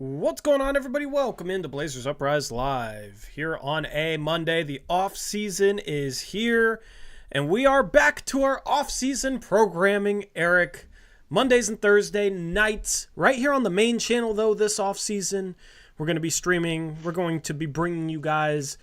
What's going on, everybody? Welcome into Blazers Uprise Live. Here on a Monday, the off-season is here, and we are back to our off-season programming, Eric. Mondays and Thursday nights, right here on the main channel, though, this off-season. We're going to be streaming. We're going to be bringing you guys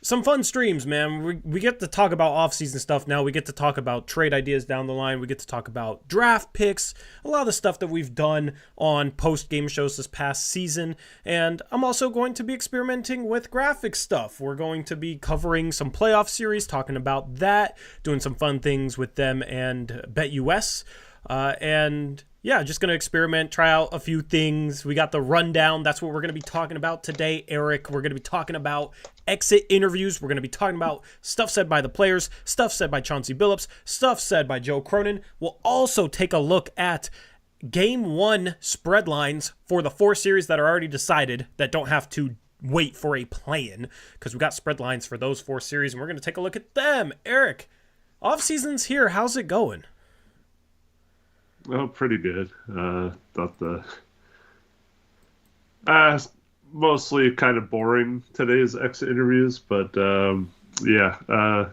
some fun streams, man. We get to talk about off-season stuff now. We get to talk about trade ideas down the line. We get to talk about draft picks, a lot of the stuff that we've done on post-game shows this past season. And I'm also going to be experimenting with graphic stuff. We're going to be covering some playoff series, talking about that, doing some fun things with them and BetUS. And yeah, just going to experiment, try out a few things. We got the rundown. That's what we're going to be talking about today, Eric. We're going to be talking about exit interviews. We're going to be talking about stuff said by the players, stuff said by Chauncey Billups, stuff said by Joe Cronin. We'll also take a look at Game 1 spread lines for the 4 series that are already decided that don't have to wait for a play-in, because we got spread lines for those 4 series, and we're going to take a look at them. Eric, off-season's here. How's it going? Well, pretty good. Thought mostly kind of boring today's exit interviews, but yeah,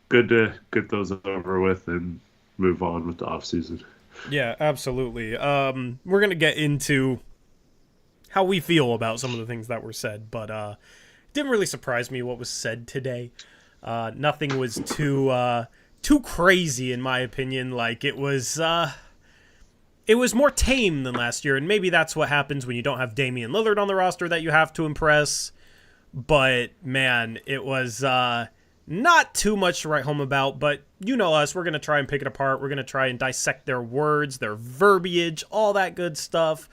good to get those over with and move on with the off season. Yeah, absolutely. We're gonna get into how we feel about some of the things that were said, but it didn't really surprise me what was said today. Nothing was too crazy in my opinion. Like it was more tame than last year, and maybe that's what happens when you don't have Damian Lillard on the roster that you have to impress. But, man, it was not too much to write home about, but you know us. We're going to try and pick it apart. We're going to try and dissect their words, their verbiage, all that good stuff,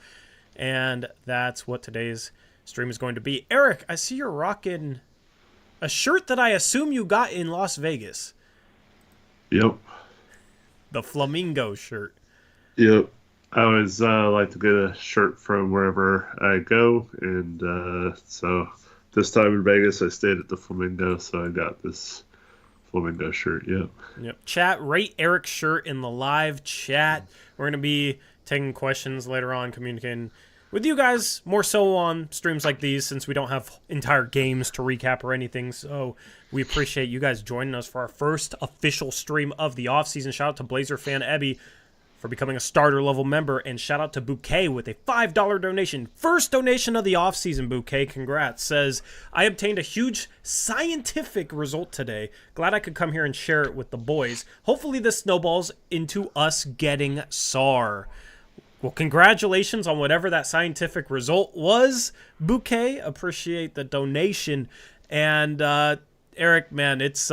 and that's what today's stream is going to be. Eric, I see you're rocking a shirt that I assume you got in Las Vegas. Yep. The Flamingo shirt. Yep. I always like to get a shirt from wherever I go, and so this time in Vegas, I stayed at the Flamingo, so I got this Flamingo shirt. Yep. Chat, rate Eric's shirt in the live chat. We're going to be taking questions later on, communicating with you guys more so on streams like these, since we don't have entire games to recap or anything. So we appreciate you guys joining us for our first official stream of the offseason. Shout out to Blazer fan Ebby for becoming a starter level member, and shout out to Bouquet with a $5 donation. First donation of the offseason, Bouquet. Congrats. Says, I obtained a huge scientific result today. Glad I could come here and share it with the boys. Hopefully this snowballs into us getting SAR. Well, congratulations on whatever that scientific result was, Bouquet. Appreciate the donation. And Eric, man, it's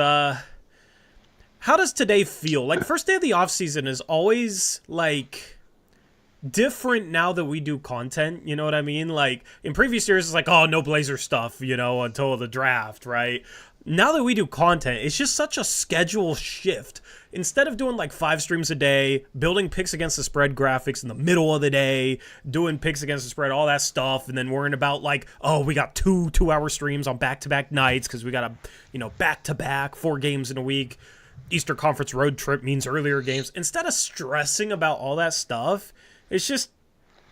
how does today feel? Like, first day of the offseason is always, like, different now that we do content, you know what I mean? Like, in previous years, it's like, oh, no Blazer stuff, you know, until the draft, right? Now that we do content, it's just such a schedule shift. Instead of doing, like, 5 streams a day, building picks against the spread graphics in the middle of the day, doing picks against the spread, all that stuff, and then worrying about, like, oh, we got 2-hour streams on back-to-back nights because we got back-to-back 4 games in a week. Eastern Conference road trip means earlier games. Instead of stressing about all that stuff, it's just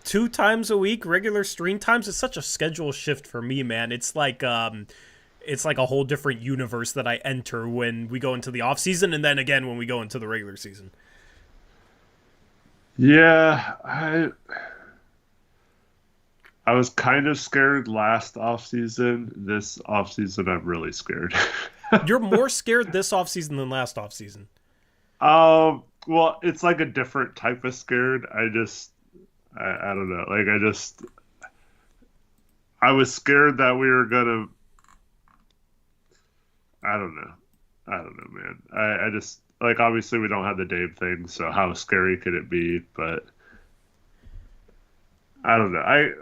2 times a week, regular stream times. It's such a schedule shift for me, man. It's like a whole different universe that I enter when we go into the off season, and then again when we go into the regular season. Yeah, I was kind of scared last off season. This off season, I'm really scared. You're more scared this offseason than last offseason. Well, it's like a different type of scared. I don't know. Like, I was scared that we were gonna. I don't know, man. I just, like, obviously we don't have the Dave thing, so how scary could it be? But I don't know.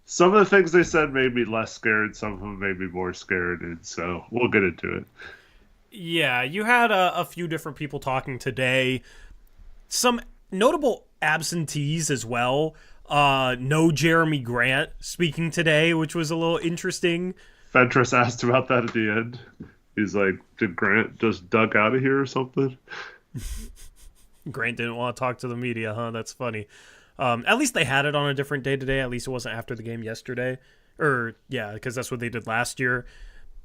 Some of the things they said made me less scared. Some of them made me more scared, and so we'll get into it. Yeah, you had a few different people talking today. Some notable absentees as well. No Jeremy Grant speaking today, which was a little interesting. Fentress asked about that at the end. He's like, did Grant just duck out of here or something? Grant didn't want to talk to the media, huh? That's funny. At least they had it on a different day today. At least it wasn't after the game yesterday. Or, yeah, because that's what they did last year.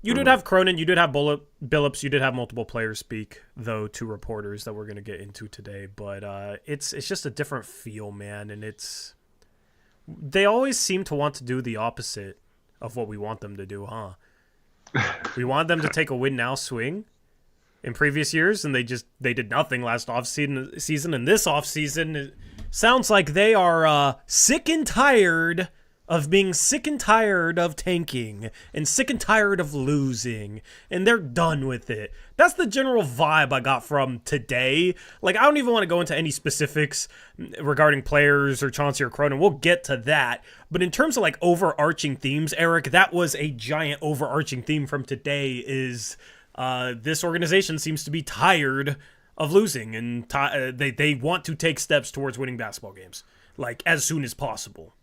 You did have Cronin, you did have Billups, you did have multiple players speak, though, to reporters that we're going to get into today. But it's just a different feel, man, and they always seem to want to do the opposite of what we want them to do, huh? We want them to take a win-now swing in previous years, and they did nothing last offseason. And this offseason, it sounds like they are sick and tired of being sick and tired of tanking and sick and tired of losing, and they're done with it. That's the general vibe I got from today. Like, I don't even want to go into any specifics regarding players or Chauncey or Cronin. We'll get to that. But in terms of, like, overarching themes, Eric, that was a giant overarching theme from today is this organization seems to be tired of losing, and they want to take steps towards winning basketball games, like, as soon as possible.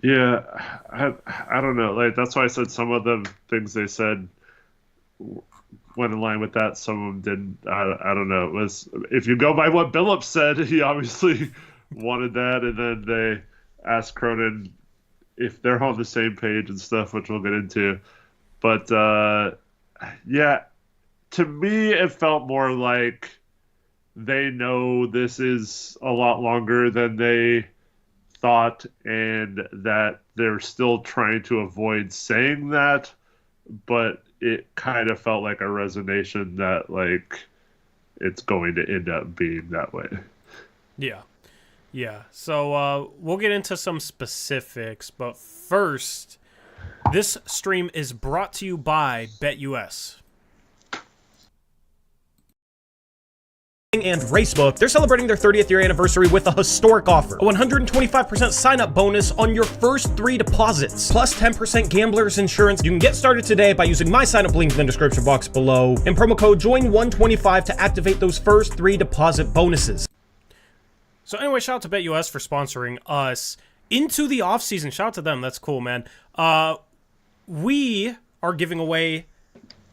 Yeah, I don't know. Like, that's why I said some of the things they said went in line with that. Some of them didn't. I don't know. It was, if you go by what Billups said, he obviously wanted that, and then they asked Cronin if they're on the same page and stuff, which we'll get into. But yeah, to me, it felt more like they know this is a lot longer than they thought, and that they're still trying to avoid saying that, but it kind of felt like a resignation that, like, it's going to end up being that way. Yeah. So we'll get into some specifics, but first, this stream is brought to you by BetUS. And Racebook, they're celebrating their 30th year anniversary with a historic offer. A 125% sign-up bonus on your first 3 deposits, plus 10% gambler's insurance. You can get started today by using my sign-up link in the description box below, and promo code JOIN125 to activate those first 3 deposit bonuses. So anyway, shout out to BetUS for sponsoring us into the offseason. Shout out to them. That's cool, man. We are giving away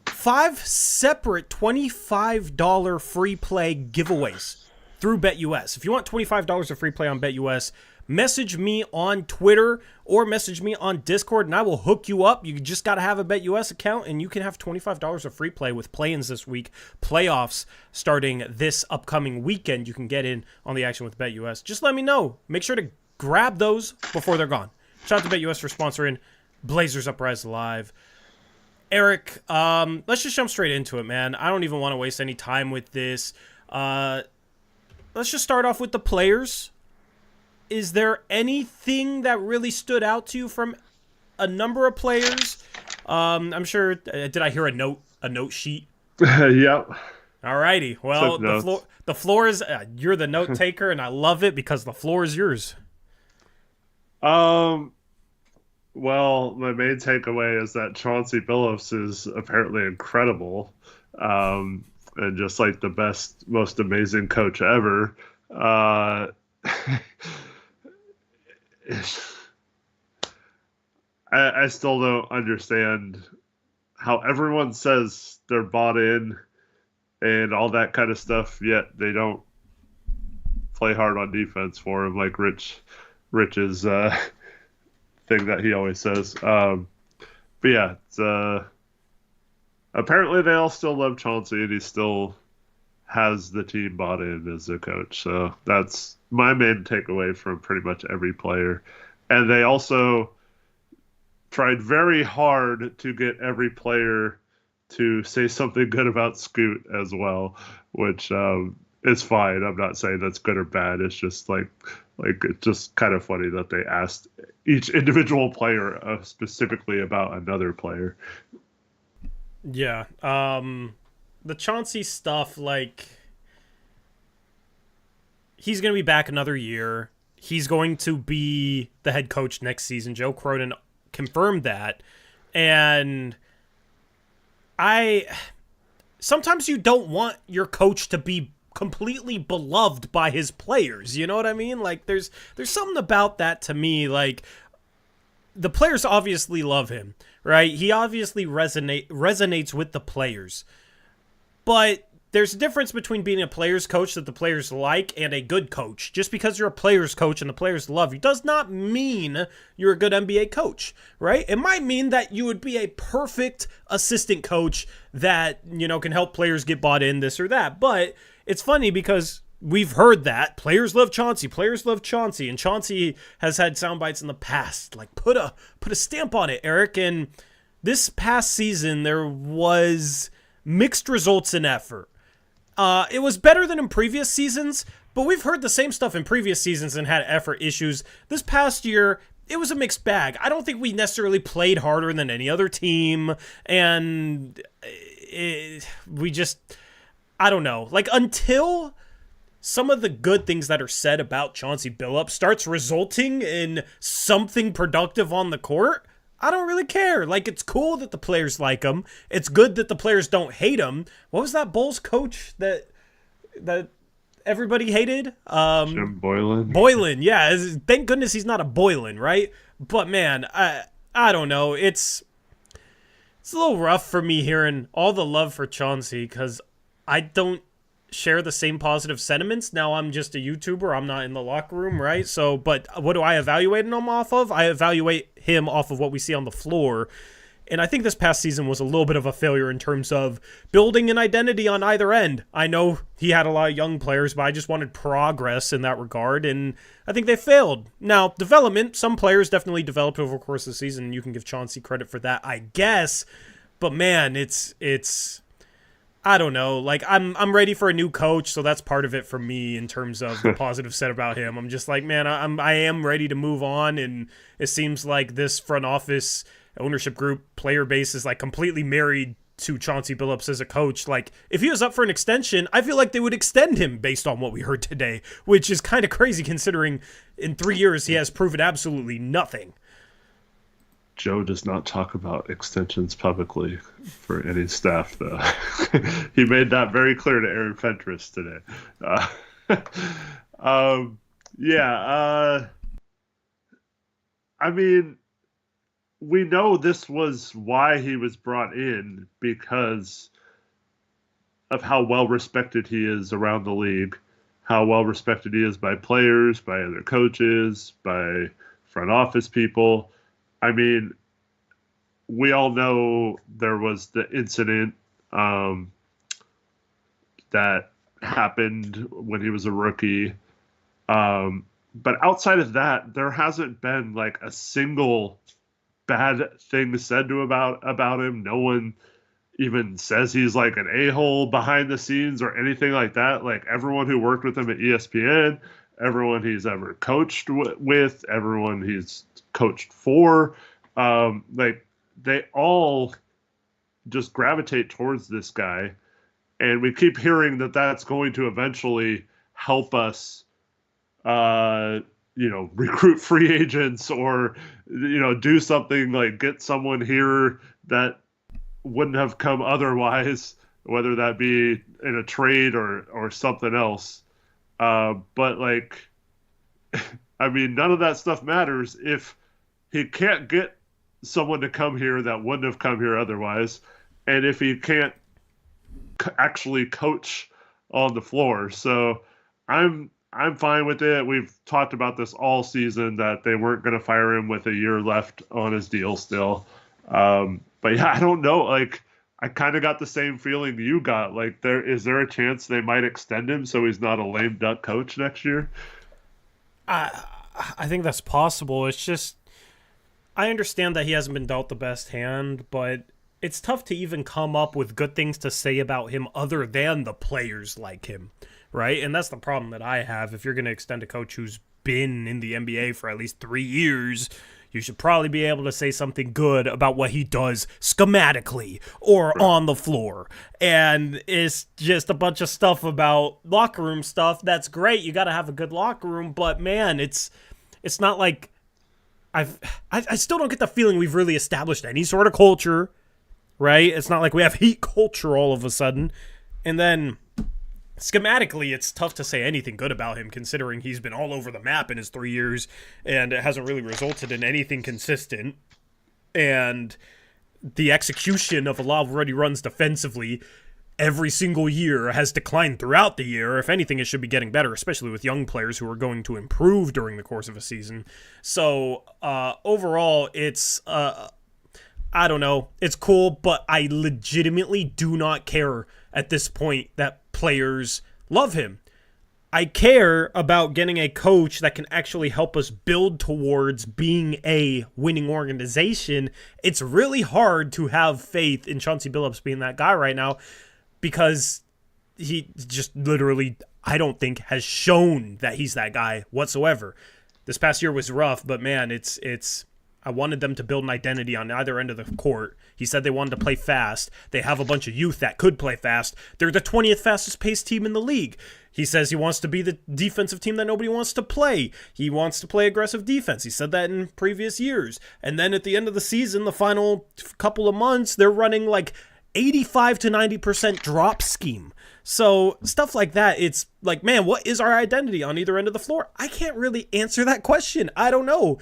5 separate $25 free play giveaways through BetUS. If you want $25 of free play on BetUS, message me on Twitter or message me on Discord, and I will hook you up. You just got to have a BetUS account, and you can have $25 of free play with play-ins this week. Playoffs starting this upcoming weekend. You can get in on the action with BetUS. Just let me know. Make sure to grab those before they're gone. Shout out to BetUS for sponsoring Blazers Uprise Live. Eric, let's just jump straight into it, man. I don't even want to waste any time with this. Let's just start off with the players. Is there anything that really stood out to you from a number of players? I'm sure. Did I hear a note sheet? Yep. Alrighty. Well, the floor is. You're the note taker, and I love it because the floor is yours. Well, my main takeaway is that Chauncey Billups is apparently incredible, and just like the best, most amazing coach ever. I still don't understand how everyone says they're bought in and all that kind of stuff, yet they don't play hard on defense for him, like Rich's thing that he always says. But yeah, it's, apparently they all still love Chauncey, and he still has the team bought in as a coach. So that's my main takeaway from pretty much every player. And they also tried very hard to get every player to say something good about Scoot as well, which is fine. I'm not saying that's good or bad. It's just like it's just kind of funny that they asked each individual player specifically about another player. Yeah. The Chauncey stuff, like, he's going to be back another year. He's going to be the head coach next season. Joe Cronin confirmed that. And sometimes you don't want your coach to be completely beloved by his players. You know what I mean? Like, there's something about that to me. Like, the players obviously love him, right? He obviously resonates with the players. But there's a difference between being a player's coach that the players like and a good coach. Just because you're a player's coach and the players love you does not mean you're a good NBA coach, right? It might mean that you would be a perfect assistant coach that, can help players get bought in, this or that. But it's funny because we've heard that players love Chauncey, and Chauncey has had sound bites in the past. Like, put a stamp on it, Eric. And this past season, there was mixed results in effort. It was better than in previous seasons, but we've heard the same stuff in previous seasons and had effort issues. This past year, it was a mixed bag. I don't think we necessarily played harder than any other team, and I don't know. Like, until some of the good things that are said about Chauncey Billups starts resulting in something productive on the court, I don't really care. Like, it's cool that the players like him. It's good that the players don't hate him. What was that Bulls coach that everybody hated? Jim Boylan. Boylan, yeah. Thank goodness he's not a Boylan, right? But man, I don't know. It's a little rough for me hearing all the love for Chauncey because I don't share the same positive sentiments. Now I'm just a YouTuber. I'm not in the locker room, right? So, but what do I evaluate him off of? I evaluate him off of what we see on the floor. And I think this past season was a little bit of a failure in terms of building an identity on either end. I know he had a lot of young players, but I just wanted progress in that regard, and I think they failed. Now, development, some players definitely developed over the course of the season. You can give Chauncey credit for that, I guess. But man, it's I don't know. Like, I'm ready for a new coach, so that's part of it for me in terms of the positive said about him. I'm just like, man, I am ready to move on, and it seems like this front office, ownership group, player base is like completely married to Chauncey Billups as a coach. Like, if he was up for an extension, I feel like they would extend him based on what we heard today, which is kind of crazy considering in 3 years he has proven absolutely nothing. Joe does not talk about extensions publicly for any staff, though. He made that very clear to Aaron Fentress today. I mean, we know this was why he was brought in because of how well respected he is around the league, how well respected he is by players, by other coaches, by front office people. I mean, we all know there was the incident that happened when he was a rookie. But outside of that, there hasn't been like a single bad thing said about him. No one even says he's like an a-hole behind the scenes or anything like that. Like, everyone who worked with him at ESPN, everyone he's ever coached with, everyone he's coached for, they all just gravitate towards this guy. And we keep hearing that that's going to eventually help us, recruit free agents or, do something like get someone here that wouldn't have come otherwise, whether that be in a trade or something else. But like, I mean, none of that stuff matters if he can't get someone to come here that wouldn't have come here otherwise, and if he can't actually coach on the floor. So I'm fine with it. We've talked about this all season that they weren't going to fire him with a year left on his deal still. But yeah, I don't know. Like, I kind of got the same feeling you got. Like, is there a chance they might extend him so he's not a lame duck coach next year? I think that's possible. It's just, I understand that he hasn't been dealt the best hand, but it's tough to even come up with good things to say about him other than the players like him, right? And that's the problem that I have. If you're going to extend a coach who's been in the NBA for at least 3 years, you should probably be able to say something good about what he does schematically or on the floor. And it's just a bunch of stuff about locker room stuff. That's great. You got to have a good locker room, but man, it's not like I still don't get the feeling we've really established any sort of culture, right? It's not like we have heat culture all of a sudden. And then schematically, it's tough to say anything good about him considering he's been all over the map in his 3 years and it hasn't really resulted in anything consistent. And the execution of a lot of what he runs defensively every single year has declined throughout the year. If anything, it should be getting better, especially with young players who are going to improve during the course of a season. So overall, it's I don't know. It's cool, but I legitimately do not care at this point that players love him. I care about getting a coach that can actually help us build towards being a winning organization. It's really hard to have faith in Chauncey Billups being that guy right now because he just literally, I don't think, has shown that he's that guy whatsoever. This past year was rough, but man, it's I wanted them to build an identity on either end of the court. He said they wanted to play fast. They have a bunch of youth that could play fast. They're the 20th fastest paced team in the league. He says he wants to be the defensive team that nobody wants to play. He wants to play aggressive defense. He said that in previous years. And then at the end of the season, the final couple of months, they're running like 85 to 90% drop scheme. So stuff like that, it's like, man, what is our identity on either end of the floor? I can't really answer that question. I don't know.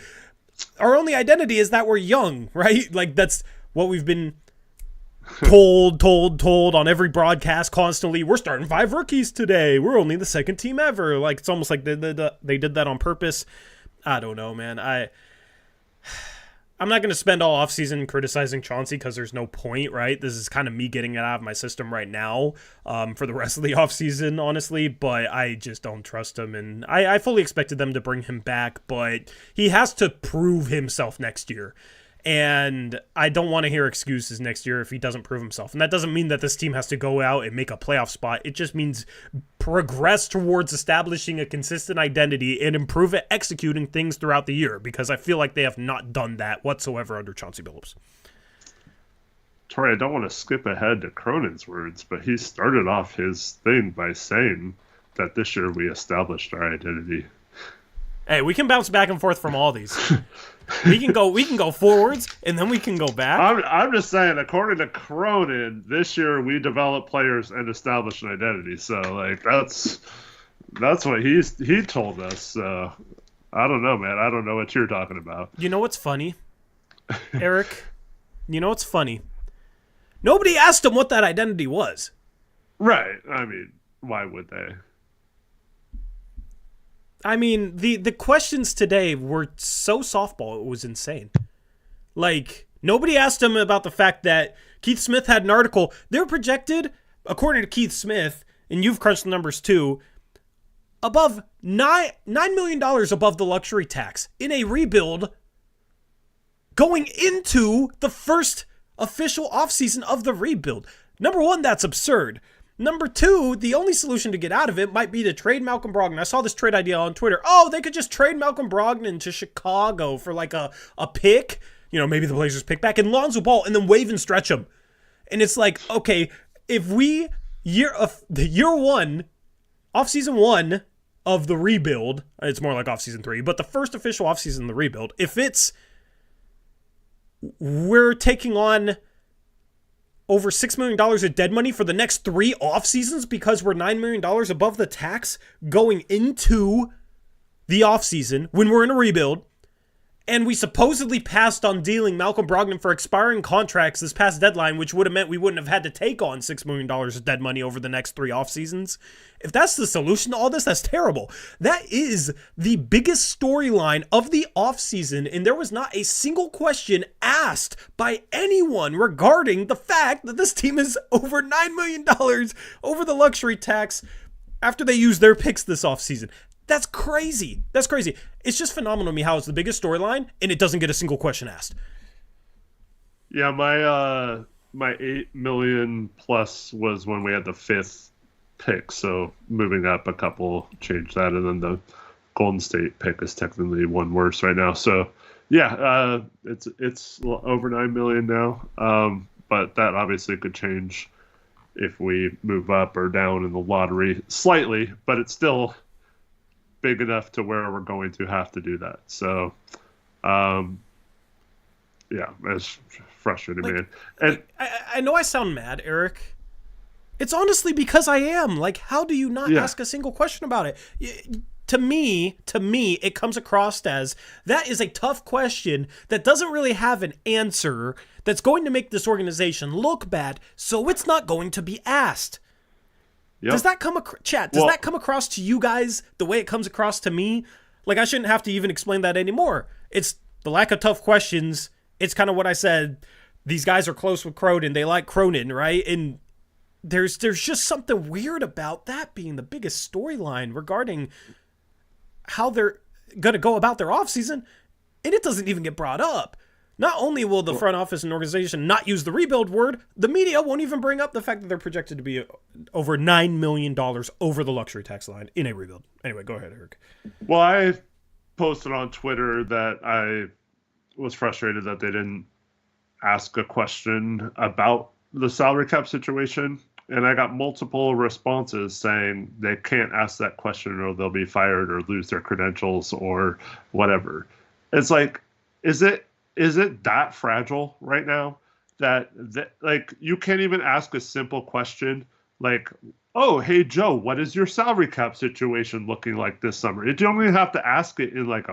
Our only identity is that we're young, right? Like that's what we've been told on every broadcast constantly. We're starting 5 rookies today. We're only the second team ever. Like it's almost like they did that on purpose. I don't know, man. I'm not going to spend all offseason criticizing Chauncey because there's no point, right? This is kind of me getting it out of my system right now for the rest of the offseason, honestly, but I just don't trust him, and I fully expected them to bring him back, but he has to prove himself next year, and I don't want to hear excuses next year if he doesn't prove himself, and that doesn't mean that this team has to go out and make a playoff spot. It just means progress towards establishing a consistent identity and improve at executing things throughout the year, because I feel like they have not done that whatsoever under Chauncey Billups. Tori, I don't want to skip ahead to Cronin's words, but he started off his thing by saying that this year we established our identity. Hey, we can bounce back and forth from all these. We can go forwards, and then we can go back. I'm just saying, according to Cronin, this year we developed players and established an identity. So, like, that's what he told us. So, I don't know, man. I don't know what you're talking about. You know what's funny, Eric? You know what's funny? Nobody asked him what that identity was. Right. I mean, why would they? I mean, the questions today were so softball, it was insane. Like, nobody asked him about the fact that Keith Smith had an article. They're projected, according to Keith Smith, and you've crunched the numbers too, above $9 million above the luxury tax in a rebuild going into the first official offseason of the rebuild. Number one, that's absurd. Number two, the only solution to get out of it might be to trade Malcolm Brogdon. I saw this trade idea on Twitter. Oh, they could just trade Malcolm Brogdon to Chicago for like a pick. You know, maybe the Blazers pick back and Lonzo Ball and then waive and stretch him. And it's like, okay, if we, year one, offseason 1 of the rebuild, it's more like offseason 3, but the first official offseason of the rebuild, if it's, we're taking on over $6 million of dead money for the next 3 off seasons because we're $9 million above the tax going into the off season when we're in a rebuild, and we supposedly passed on dealing Malcolm Brogdon for expiring contracts this past deadline, which would have meant we wouldn't have had to take on $6 million of dead money over the next 3 off seasons. If that's the solution to all this, that's terrible. That is the biggest storyline of the offseason, and there was not a single question asked by anyone regarding the fact that this team is over $9 million over the luxury tax after they used their picks this offseason. That's crazy. That's crazy. It's just phenomenal to me how it's the biggest storyline, and it doesn't get a single question asked. Yeah, my $8 million plus was when we had the 5th pick, so moving up a couple changed that, and then the Golden State pick is technically one worse right now. So yeah, it's over $9 million now, but that obviously could change if we move up or down in the lottery slightly, but it's still big enough to where we're going to have to do that. So yeah, it's frustrating, man. And I know I sound mad, Eric. It's honestly because I am. Like, how do you not ask a single question about it? to me, it comes across as that is a tough question that doesn't really have an answer that's going to make this organization look bad, so it's not going to be asked. Yep. Does that come across to you guys the way it comes across to me? Like, I shouldn't have to even explain that anymore. It's the lack of tough questions. It's kind of what I said. These guys are close with Cronin. They like Cronin, right? And there's just something weird about that being the biggest storyline regarding how they're going to go about their offseason, and it doesn't even get brought up. Not only will the front office and organization not use the rebuild word, the media won't even bring up the fact that they're projected to be over $9 million over the luxury tax line in a rebuild. Anyway, go ahead, Eric. Well, I posted on Twitter that I was frustrated that they didn't ask a question about the salary cap situation, and I got multiple responses saying they can't ask that question or they'll be fired or lose their credentials or whatever. It's like, is it that fragile right now that like you can't even ask a simple question like, oh, hey Joe, what is your salary cap situation looking like this summer? You don't even have to ask it in like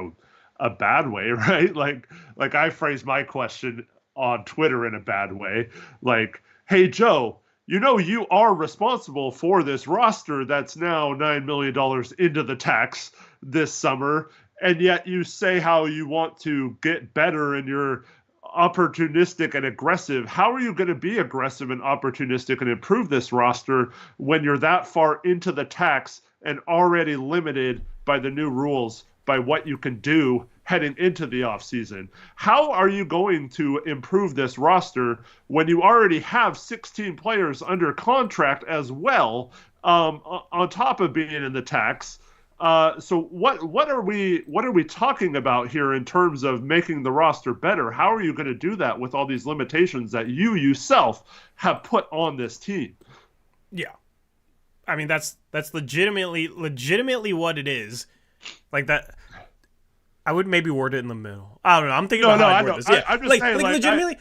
a bad way, right? Like I phrased my question on Twitter in a bad way, like, hey Joe, you are responsible for this roster that's now $9 million into the tax this summer, and yet you say how you want to get better and you're opportunistic and aggressive. How are you going to be aggressive and opportunistic and improve this roster when you're that far into the tax and already limited by the new rules, by what you can do heading into the offseason? How are you going to improve this roster when you already have 16 players under contract as well, on top of being in the tax? So what are we talking about here in terms of making the roster better? How are you going to do that with all these limitations that you yourself have put on this team? Yeah, I mean that's legitimately what it is. Like that. I would maybe word it in the middle. I don't know. I'm thinking about how I'd word this. Yeah. I'm just saying, legitimately.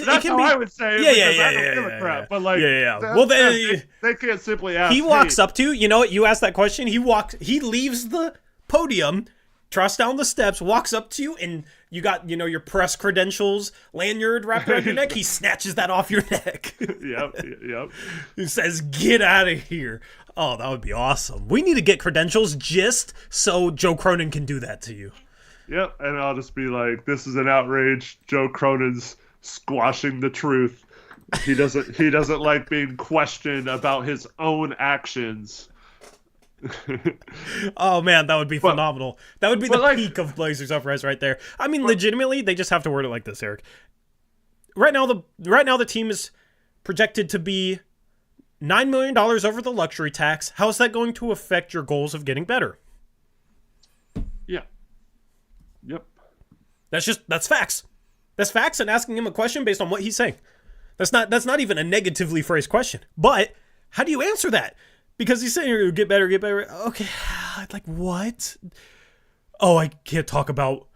That's how I would say it. Yeah. I don't give a crap. But like, well, they can't simply ask. He walks up to you. Know what? You asked that question. He leaves the podium, trots down the steps, walks up to you, and you got your press credentials lanyard wrapped around your neck. He snatches that off your neck. Yep. He says, "Get out of here." Oh, that would be awesome. We need to get credentials just so Joe Cronin can do that to you. Yep, and I'll just be like, this is an outrage. Joe Cronin's squashing the truth. He doesn't like being questioned about his own actions. Oh man, that would be phenomenal. That would be the peak of Blazers Uprise right there. I mean, legitimately, they just have to word it like this, Eric. Right now the team is projected to be $9 million over the luxury tax. How is that going to affect your goals of getting better? Yeah. Yep. That's facts. That's facts, and asking him a question based on what he's saying. That's not even a negatively phrased question. But how do you answer that? Because he's saying get better. Okay, like what? Oh, I can't talk about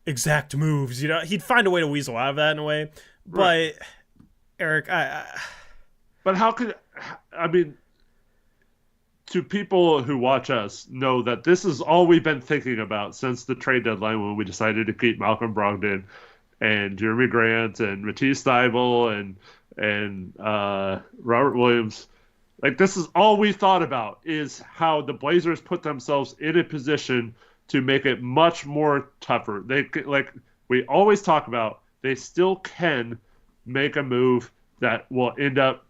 exact moves. He'd find a way to weasel out of that in a way. Right. But Eric, But how could, I mean, to people who watch us know that this is all we've been thinking about since the trade deadline when we decided to keep Malcolm Brogdon and Jeremy Grant and Matisse Thybulle and Robert Williams. Like, this is all we thought about, is how the Blazers put themselves in a position to make it much more tougher. They, like we always talk about, they still can make a move that will end up,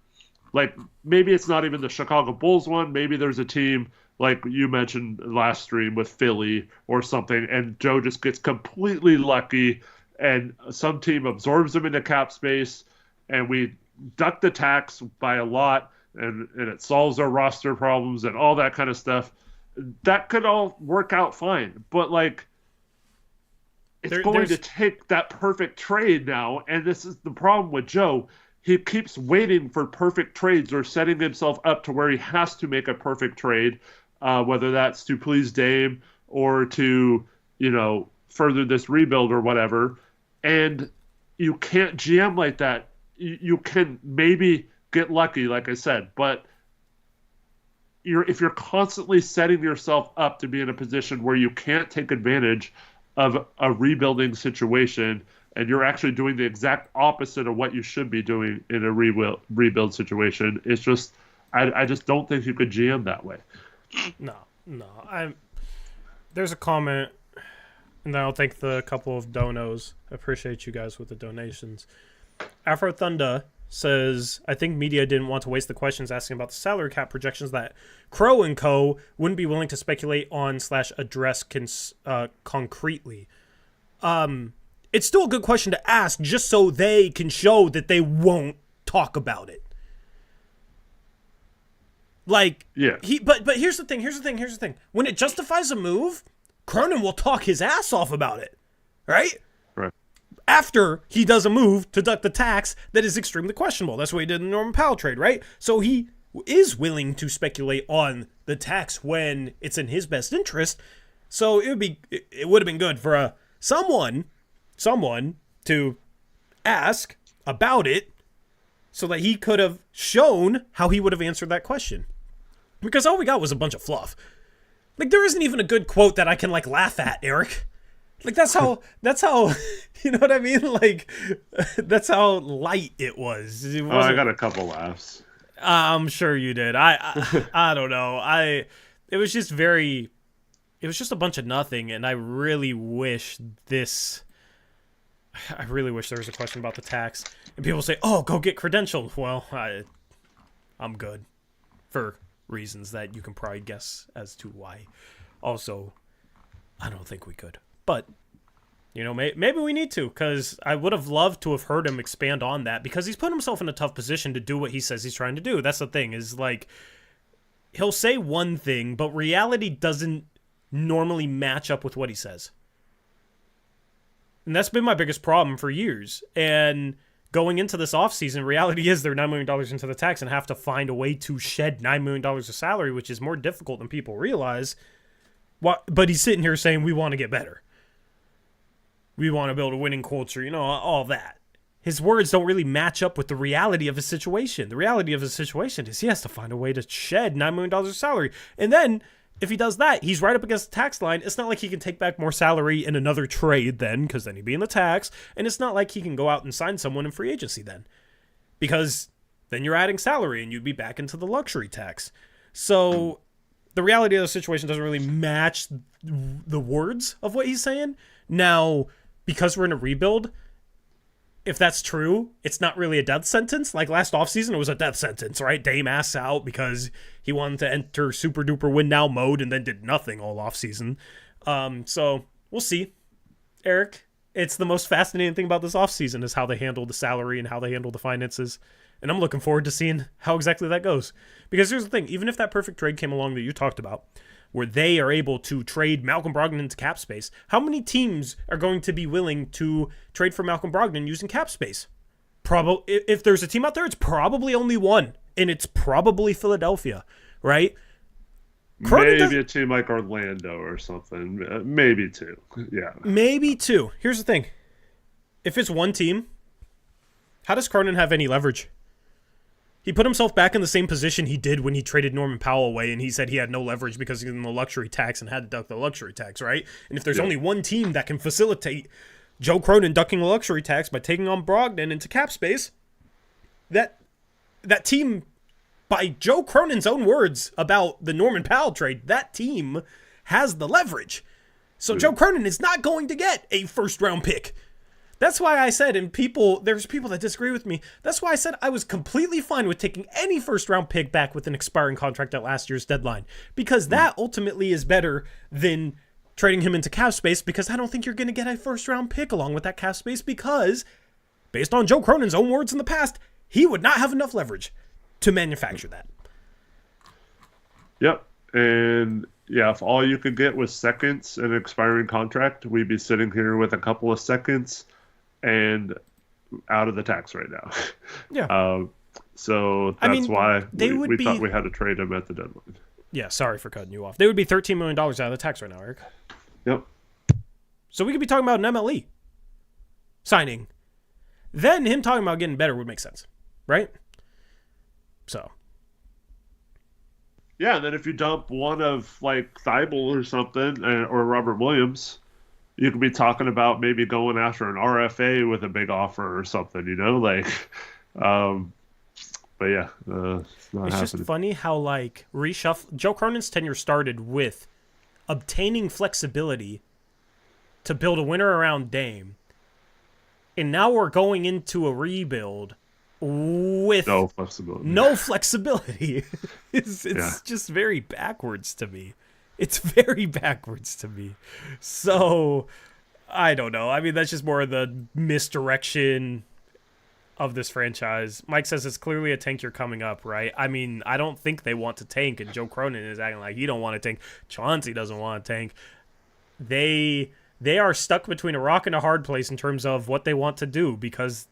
like, maybe it's not even the Chicago Bulls one. Maybe there's a team like you mentioned last stream with Philly or something, and Joe just gets completely lucky and some team absorbs them into cap space and we duck the tax by a lot and it solves our roster problems and all that kind of stuff. That could all work out fine. But, like, it's going to take that perfect trade now, and this is the problem with Joe. He keeps waiting for perfect trades or setting himself up to where he has to make a perfect trade, whether that's to please Dame or to, further this rebuild or whatever. And you can't GM like that. You can maybe get lucky, like I said, but if you're constantly setting yourself up to be in a position where you can't take advantage of a rebuilding situation, and you're actually doing the exact opposite of what you should be doing in a rebuild situation, it's just I just don't think you could GM that way. No. There's a comment, and I'll thank the couple of donos. I appreciate you guys with the donations. Afro Thunder says, I think media didn't want to waste the questions asking about the salary cap projections that Crow and Co. wouldn't be willing to speculate on / address concretely. It's still a good question to ask just so they can show that they won't talk about it. Like, yeah. But here's the thing. When it justifies a move, Cronin will talk his ass off about it, right? Right. After he does a move to deduct the tax that is extremely questionable. That's what he did in the Norman Powell trade, right? So he is willing to speculate on the tax when it's in his best interest. So it would have been good for someone to ask about it so that he could have shown how he would have answered that question. Because all we got was a bunch of fluff. Like, there isn't even a good quote that I can, like, laugh at, Eric. Like, that's how, you know what I mean? Like, that's how light it was. I got a couple laughs. I'm sure you did. I don't know. It was just a bunch of nothing, and I really wish there was a question about the tax. And people say, oh, go get credentialed. Well, I'm good for reasons that you can probably guess as to why. Also, I don't think we could. But, you know, maybe we need to, because I would have loved to have heard him expand on that, because he's put himself in a tough position to do what he says he's trying to do. That's the thing, is like, he'll say one thing, but reality doesn't normally match up with what he says. And that's been my biggest problem for years. And going into this offseason, reality is they're $9 million into the tax and have to find a way to shed $9 million of salary, which is more difficult than people realize. But he's sitting here saying, we want to get better. We want to build a winning culture, you know, all that. His words don't really match up with the reality of his situation. The reality of his situation is he has to find a way to shed $9 million of salary. And then, if he does that, he's right up against the tax line. It's not like he can take back more salary in another trade then, because then he'd be in the tax. And it's not like he can go out and sign someone in free agency then, because then you're adding salary and you'd be back into the luxury tax. So the reality of the situation doesn't really match the words of what he's saying. Now, because we're in a rebuild, if that's true, it's not really a death sentence. Like last offseason, it was a death sentence, right? Dame ass out because he wanted to enter super duper win now mode and then did nothing all offseason. So we'll see. Eric, it's the most fascinating thing about this offseason is how they handle the salary and how they handle the finances. And I'm looking forward to seeing how exactly that goes. Because here's the thing, even if that perfect trade came along that you talked about, where they are able to trade Malcolm Brogdon into cap space, how many teams are going to be willing to trade for Malcolm Brogdon using cap space? Probably, if there's a team out there, it's probably only one, and it's probably Philadelphia, right? Maybe a team like Orlando or something. Maybe two. Yeah. Maybe two. Here's the thing. If it's one team, how does Cronin have any leverage? He put himself back in the same position he did when he traded Norman Powell away, and he said he had no leverage because he's in the luxury tax and had to duck the luxury tax, right? And if there's only one team that can facilitate Joe Cronin ducking the luxury tax by taking on Brogdon into cap space, that team, by Joe Cronin's own words about the Norman Powell trade, that team has the leverage. So Joe Cronin is not going to get a first-round pick. That's why I said, and there's people that disagree with me, that's why I said I was completely fine with taking any first-round pick back with an expiring contract at last year's deadline, because that ultimately is better than trading him into cap space, because I don't think you're going to get a first-round pick along with that cap space, because, based on Joe Cronin's own words in the past, he would not have enough leverage to manufacture that. Yep, and yeah, if all you could get was seconds in an expiring contract, we'd be sitting here with a couple of seconds and out of the tax right now. Yeah. So that's why we thought we had to trade him at the deadline. Yeah, sorry for cutting you off. They would be $13 million out of the tax right now, Eric. Yep. So we could be talking about an MLE signing. Then him talking about getting better would make sense, right? So. Yeah, and then if you dump one of like Thibault or something, or Robert Williams, you could be talking about maybe going after an RFA with a big offer or something, like, um, but yeah, it's not It's just happening. funny how like reshuffle. Joe Cronin's tenure started with obtaining flexibility to build a winner around Dame, and now we're going into a rebuild with No flexibility. no flexibility. It's just very backwards to me. It's very backwards to me. So I don't know. I mean, that's just more of the misdirection of this franchise. Mike says it's clearly a tank you're coming up, right? I mean, I don't think they want to tank, and Joe Cronin is acting like he don't want to tank. Chauncey doesn't want to tank. They are stuck between a rock and a hard place in terms of what they want to do because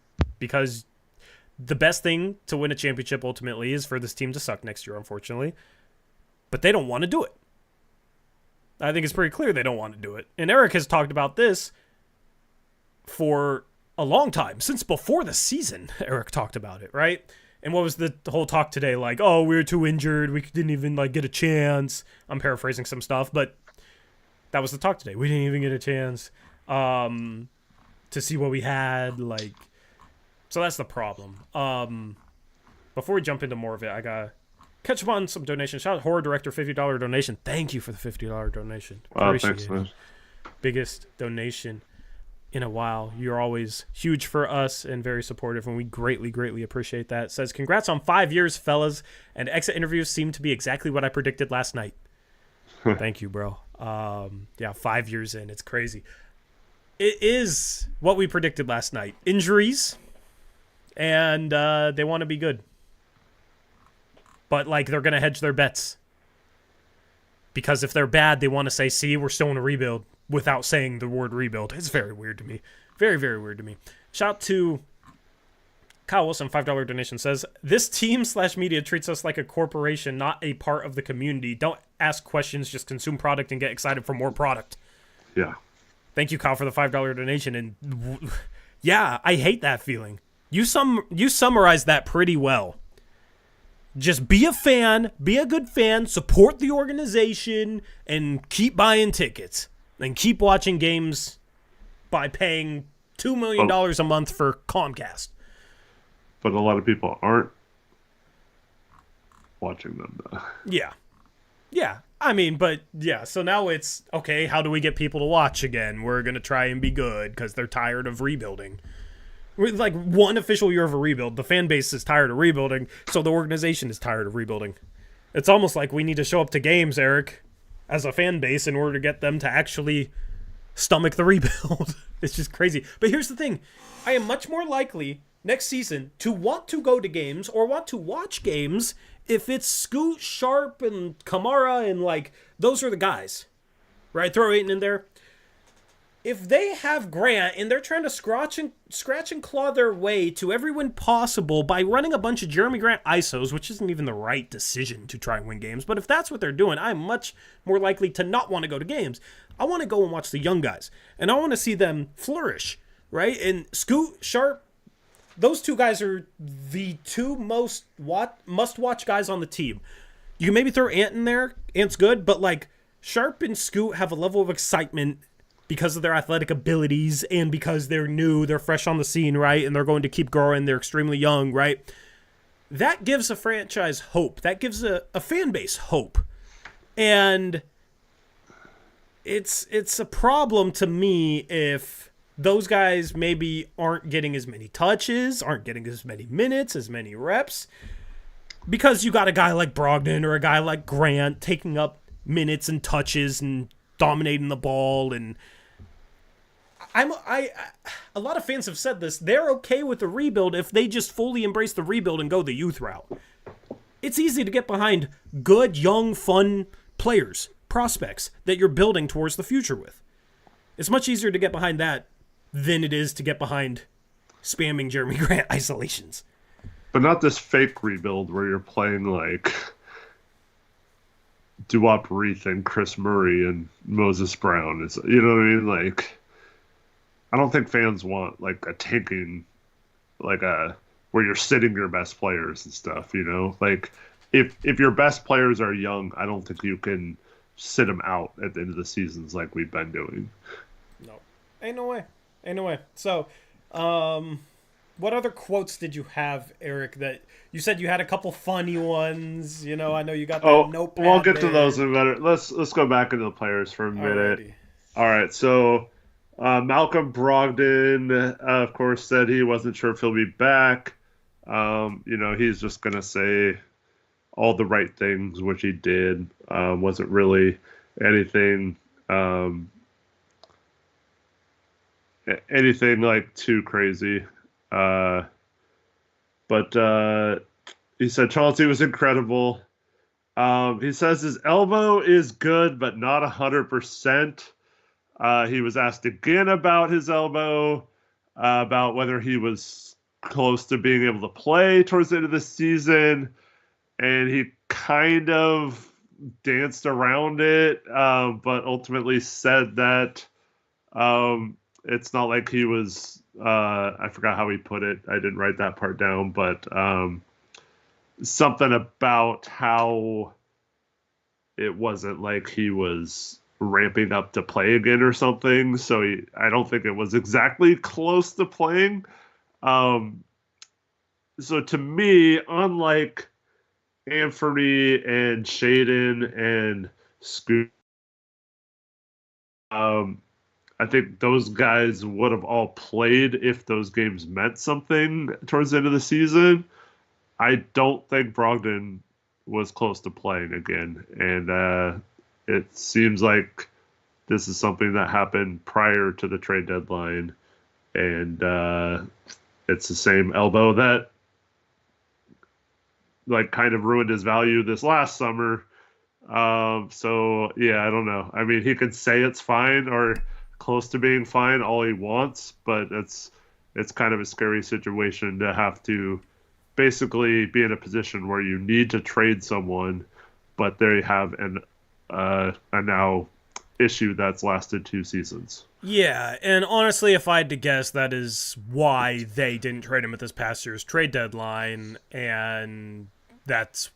the best thing to win a championship ultimately is for this team to suck next year, unfortunately. But they don't want to do it. I think it's pretty clear they don't want to do it. And Eric has talked about this for a long time. Since before the season, Eric talked about it, right? And what was the whole talk today? Like, oh, we were too injured. We didn't even like get a chance. I'm paraphrasing some stuff, but that was the talk today. We didn't even get a chance to see what we had. Like, so that's the problem. Before we jump into more of it, I got catch up on some donations. Shout out Horror Director, $50 donation. Thank you for the $50 donation. Wow, Appreciate thanks, man. it. Biggest donation in a while. You're always huge for us and very supportive, and we greatly, greatly appreciate that. It says, congrats on 5 years, fellas, and exit interviews seem to be exactly what I predicted last night. Thank you, bro. Yeah, 5 years in. It's crazy. It is what we predicted last night. Injuries, and they want to be good. But, like, they're going to hedge their bets. Because if they're bad, they want to say, see, we're still in a rebuild without saying the word rebuild. It's very weird to me. Very, very weird to me. Shout out to Kyle Wilson, $5 donation, says, this team/media treats us like a corporation, not a part of the community. Don't ask questions, just consume product and get excited for more product. Yeah. Thank you, Kyle, for the $5 donation. And yeah, I hate that feeling. You summarized that pretty well. Just be a fan, be a good fan, support the organization, and keep buying tickets. And keep watching games by paying $2 million a month for Comcast. But a lot of people aren't watching them, though. Yeah. Yeah. I mean, but yeah, so now it's, okay, how do we get people to watch again? We're going to try and be good because they're tired of rebuilding. With like one official year of a rebuild, the fan base is tired of rebuilding, so the organization is tired of rebuilding. It's almost like we need to show up to games, Eric, as a fan base in order to get them to actually stomach the rebuild. It's just crazy. But here's the thing. I am much more likely next season to want to go to games or want to watch games if it's Scoot, Sharp, and Kamara, and like those are the guys. Right? Throw Ayton in there. If they have Grant and they're trying to scratch and claw their way to every win possible by running a bunch of Jeremy Grant ISOs, which isn't even the right decision to try and win games, but if that's what they're doing, I'm much more likely to not want to go to games. I want to go and watch the young guys, and I want to see them flourish, right? And Scoot, Sharp, those two guys are the two most must-watch guys on the team. You can maybe throw Ant in there. Ant's good, but like Sharp and Scoot have a level of excitement because of their athletic abilities and because they're new, they're fresh on the scene, right? And they're going to keep growing. They're extremely young, right? That gives a franchise hope. That gives a fan base hope. And it's a problem to me if those guys maybe aren't getting as many touches, aren't getting as many minutes, as many reps, because you got a guy like Brogdon or a guy like Grant taking up minutes and touches and dominating the ball. And a lot of fans have said this. They're okay with the rebuild if they just fully embrace the rebuild and go the youth route. It's easy to get behind good, young, fun players, prospects that you're building towards the future with. It's much easier to get behind that than it is to get behind spamming Jeremy Grant isolations. But not this fake rebuild where you're playing like Duop Reith and Chris Murray and Moses Brown. You know what I mean? Like, I don't think fans want like a tanking, like where you're sitting your best players and stuff. Like if your best players are young, I don't think you can sit them out at the end of the seasons like we've been doing. No, ain't no way, ain't no way. So, um, what other quotes did you have, Eric? That you said you had a couple funny ones. You know, I know you got that Oh, we'll notepad get to those there. in a minute. Let's go back into the players for a minute. Alrighty. All right, so Malcolm Brogdon, of course, said he wasn't sure if he'll be back. He's just gonna say all the right things, which he did. Wasn't really anything um, anything like too crazy. Uh, but he said Chauncey was incredible. He says his elbow is good, but not 100%. He was asked again about his elbow, about whether he was close to being able to play towards the end of the season, and he kind of danced around it, but ultimately said that it's not like he was. I forgot how he put it. I didn't write that part down, but something about how it wasn't like he was ramping up to play again or something. So I don't think it was exactly close to playing. So to me, unlike Anthony and Shaden and Scoot, I think those guys would have all played if those games meant something towards the end of the season. I don't think Brogdon was close to playing again, and it seems like this is something that happened prior to the trade deadline, and it's the same elbow that like kind of ruined his value this last summer. So yeah, I don't know. I mean, he could say it's fine or close to being fine all he wants, but it's kind of a scary situation to have to basically be in a position where you need to trade someone, but they have a now issue that's lasted 2 seasons. Yeah, and honestly, if I had to guess, that is why they didn't trade him at this past year's trade deadline, and that's,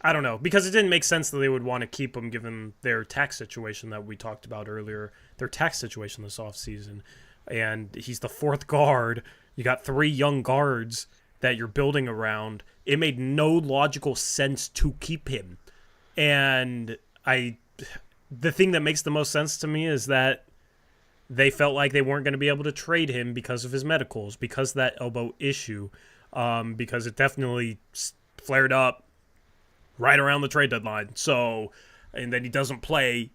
I don't know, because it didn't make sense that they would want to keep him given their tax situation that we talked about earlier, their tax situation this offseason, and he's the fourth guard. You got 3 young guards that you're building around. It made no logical sense to keep him, and the thing that makes the most sense to me is that they felt like they weren't going to be able to trade him because of his medicals, because of that elbow issue, because it definitely flared up right around the trade deadline. So, and then he doesn't play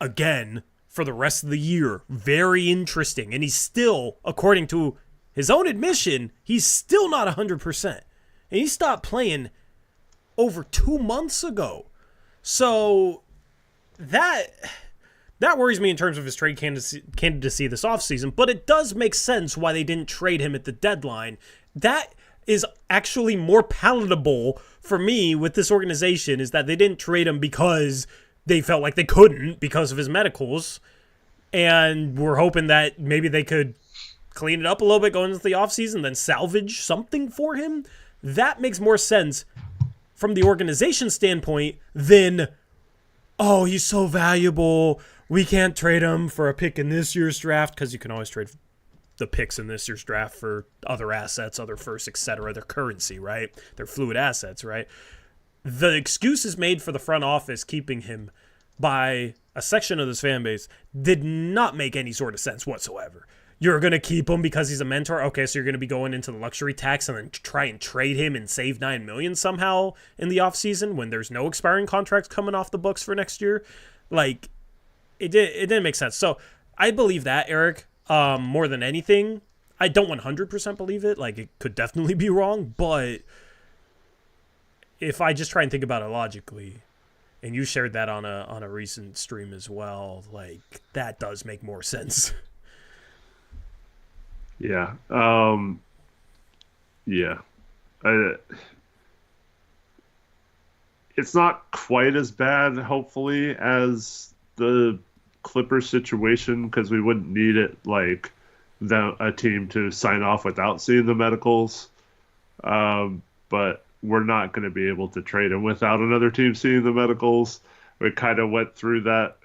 again for the rest of the year. Very interesting. And he's still, according to his own admission, he's still not 100%. And he stopped playing over 2 months ago. So that worries me in terms of his trade candidacy this offseason, but it does make sense why they didn't trade him at the deadline. That is actually more palatable for me with this organization, is that they didn't trade him because they felt like they couldn't because of his medicals, and we're hoping that maybe they could clean it up a little bit going into the offseason, then salvage something for him. That makes more sense from the organization standpoint than, oh, he's so valuable, we can't trade him for a pick in this year's draft, because you can always trade the picks in this year's draft for other assets, other firsts, etc., their currency, right? They're fluid assets, right? The excuses made for the front office keeping him by a section of this fan base did not make any sort of sense whatsoever. You're going to keep him because he's a mentor? Okay, so you're going to be going into the luxury tax and then try and trade him and save $9 million somehow in the offseason when there's no expiring contracts coming off the books for next year? Like, it didn't make sense. So I believe that, Eric, more than anything. I don't 100% believe it. Like, it could definitely be wrong, but if I just try and think about it logically, and you shared that on a recent stream as well, like, that does make more sense. Yeah. Yeah. It's not quite as bad, hopefully, as the Clippers situation, because we wouldn't need it like a team to sign off without seeing the medicals. But we're not going to be able to trade him without another team seeing the medicals. We kind of went through that.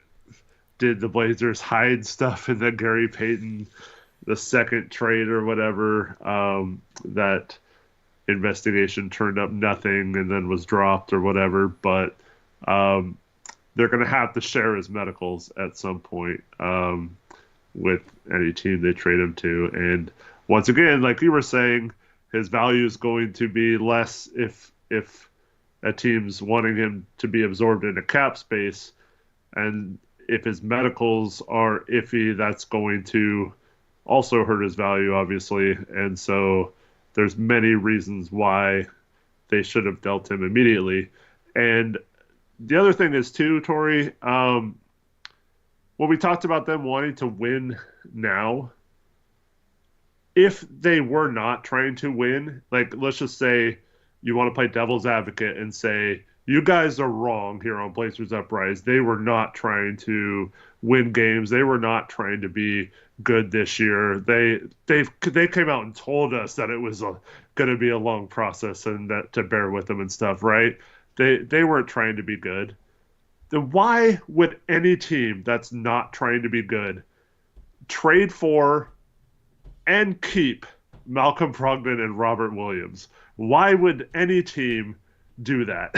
Did the Blazers hide stuff in the Gary Payton, the second trade or whatever? That investigation turned up nothing and then was dropped or whatever. But they're going to have to share his medicals at some point with any team they trade him to. And once again, like you were saying, his value is going to be less if a team's wanting him to be absorbed into cap space. And if his medicals are iffy, that's going to also hurt his value, obviously. And so there's many reasons why they should have dealt him immediately. And the other thing is, too, Tori, when we talked about them wanting to win now, if they were not trying to win, like let's just say you want to play devil's advocate and say, you guys are wrong here on Blazers Uprise. They were not trying to win games. They were not trying to be good this year. They came out and told us that it was going to be a long process and that to bear with them and stuff, right? They weren't trying to be good. Then why would any team that's not trying to be good trade for and keep Malcolm Brogdon and Robert Williams? Why would any team do that?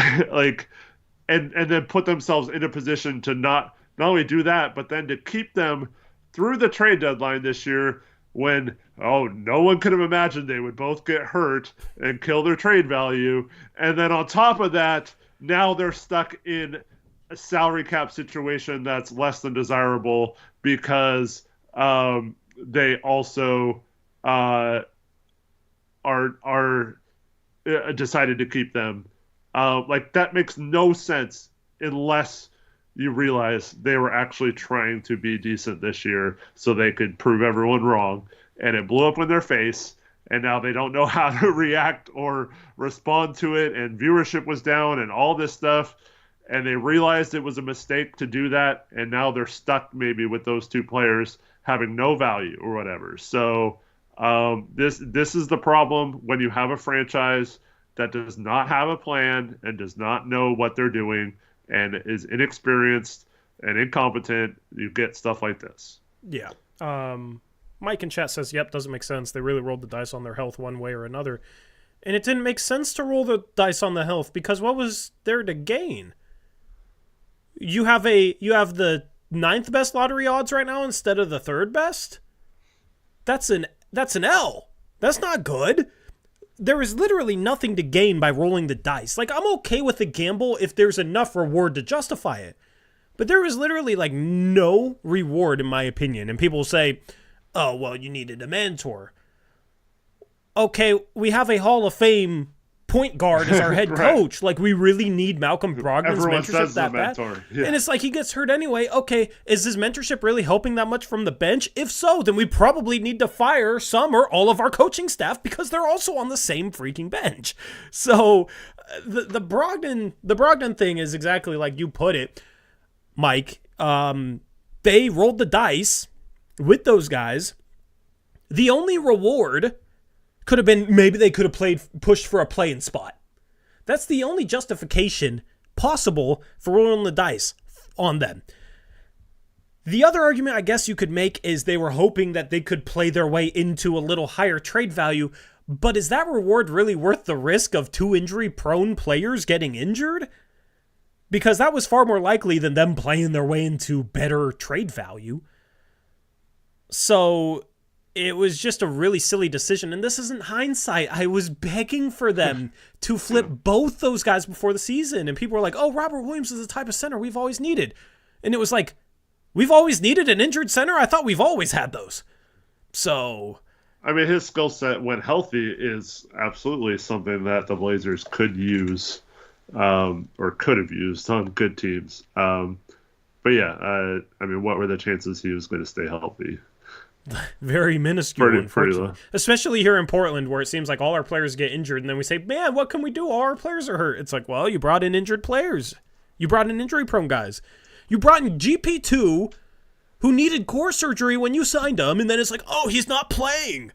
and then put themselves in a position to not only do that, but then to keep them through the trade deadline this year when, no one could have imagined they would both get hurt and kill their trade value. And then on top of that, now they're stuck in a salary cap situation that's less than desirable because they also are decided to keep them. That makes no sense unless you realize they were actually trying to be decent this year so they could prove everyone wrong, and it blew up in their face, and now they don't know how to react or respond to it, and viewership was down and all this stuff, and they realized it was a mistake to do that, and now they're stuck maybe with those two players having no value or whatever. So this is the problem when you have a franchise that does not have a plan and does not know what they're doing and is inexperienced and incompetent. You get stuff like this. Yeah. Mike in chat says, yep, doesn't make sense. They really rolled the dice on their health one way or another. And it didn't make sense to roll the dice on the health because what was there to gain? You have the 9th best lottery odds right now instead of the 3rd best? That's an L. That's not good. There is literally nothing to gain by rolling the dice. I'm okay with the gamble if there's enough reward to justify it. But there is literally, no reward, in my opinion. And people say, oh, well, you needed a mentor. Okay, we have a Hall of Fame point guard as our head right. coach. We really need Malcolm Brogdon's mentorship that bad. Yeah. And it's he gets hurt anyway. Okay, is his mentorship really helping that much from the bench? If so, then we probably need to fire some or all of our coaching staff because they're also on the same freaking bench. So the Brogdon thing is exactly like you put it, Mike. They rolled the dice with those guys. The only reward could have been maybe they could have pushed for a play-in spot. That's the only justification possible for rolling the dice on them. The other argument I guess you could make is they were hoping that they could play their way into a little higher trade value, but is that reward really worth the risk of 2 injury-prone players getting injured? Because that was far more likely than them playing their way into better trade value. So it was just a really silly decision, and this isn't hindsight. I was begging for them to flip both those guys before the season, and people were like, oh, Robert Williams is the type of center we've always needed. And it was we've always needed an injured center? I thought we've always had those. So I mean, his skill set when healthy is absolutely something that the Blazers could use or could have used on good teams. But yeah, I mean, what were the chances he was going to stay healthy? Very minuscule, pretty low. Especially here in Portland, where it seems like all our players get injured, and then we say, man, what can we do? All our players are hurt. It's well, you brought in injured players. You brought in injury-prone guys. You brought in GP2, who needed core surgery when you signed him, and then it's oh, he's not playing.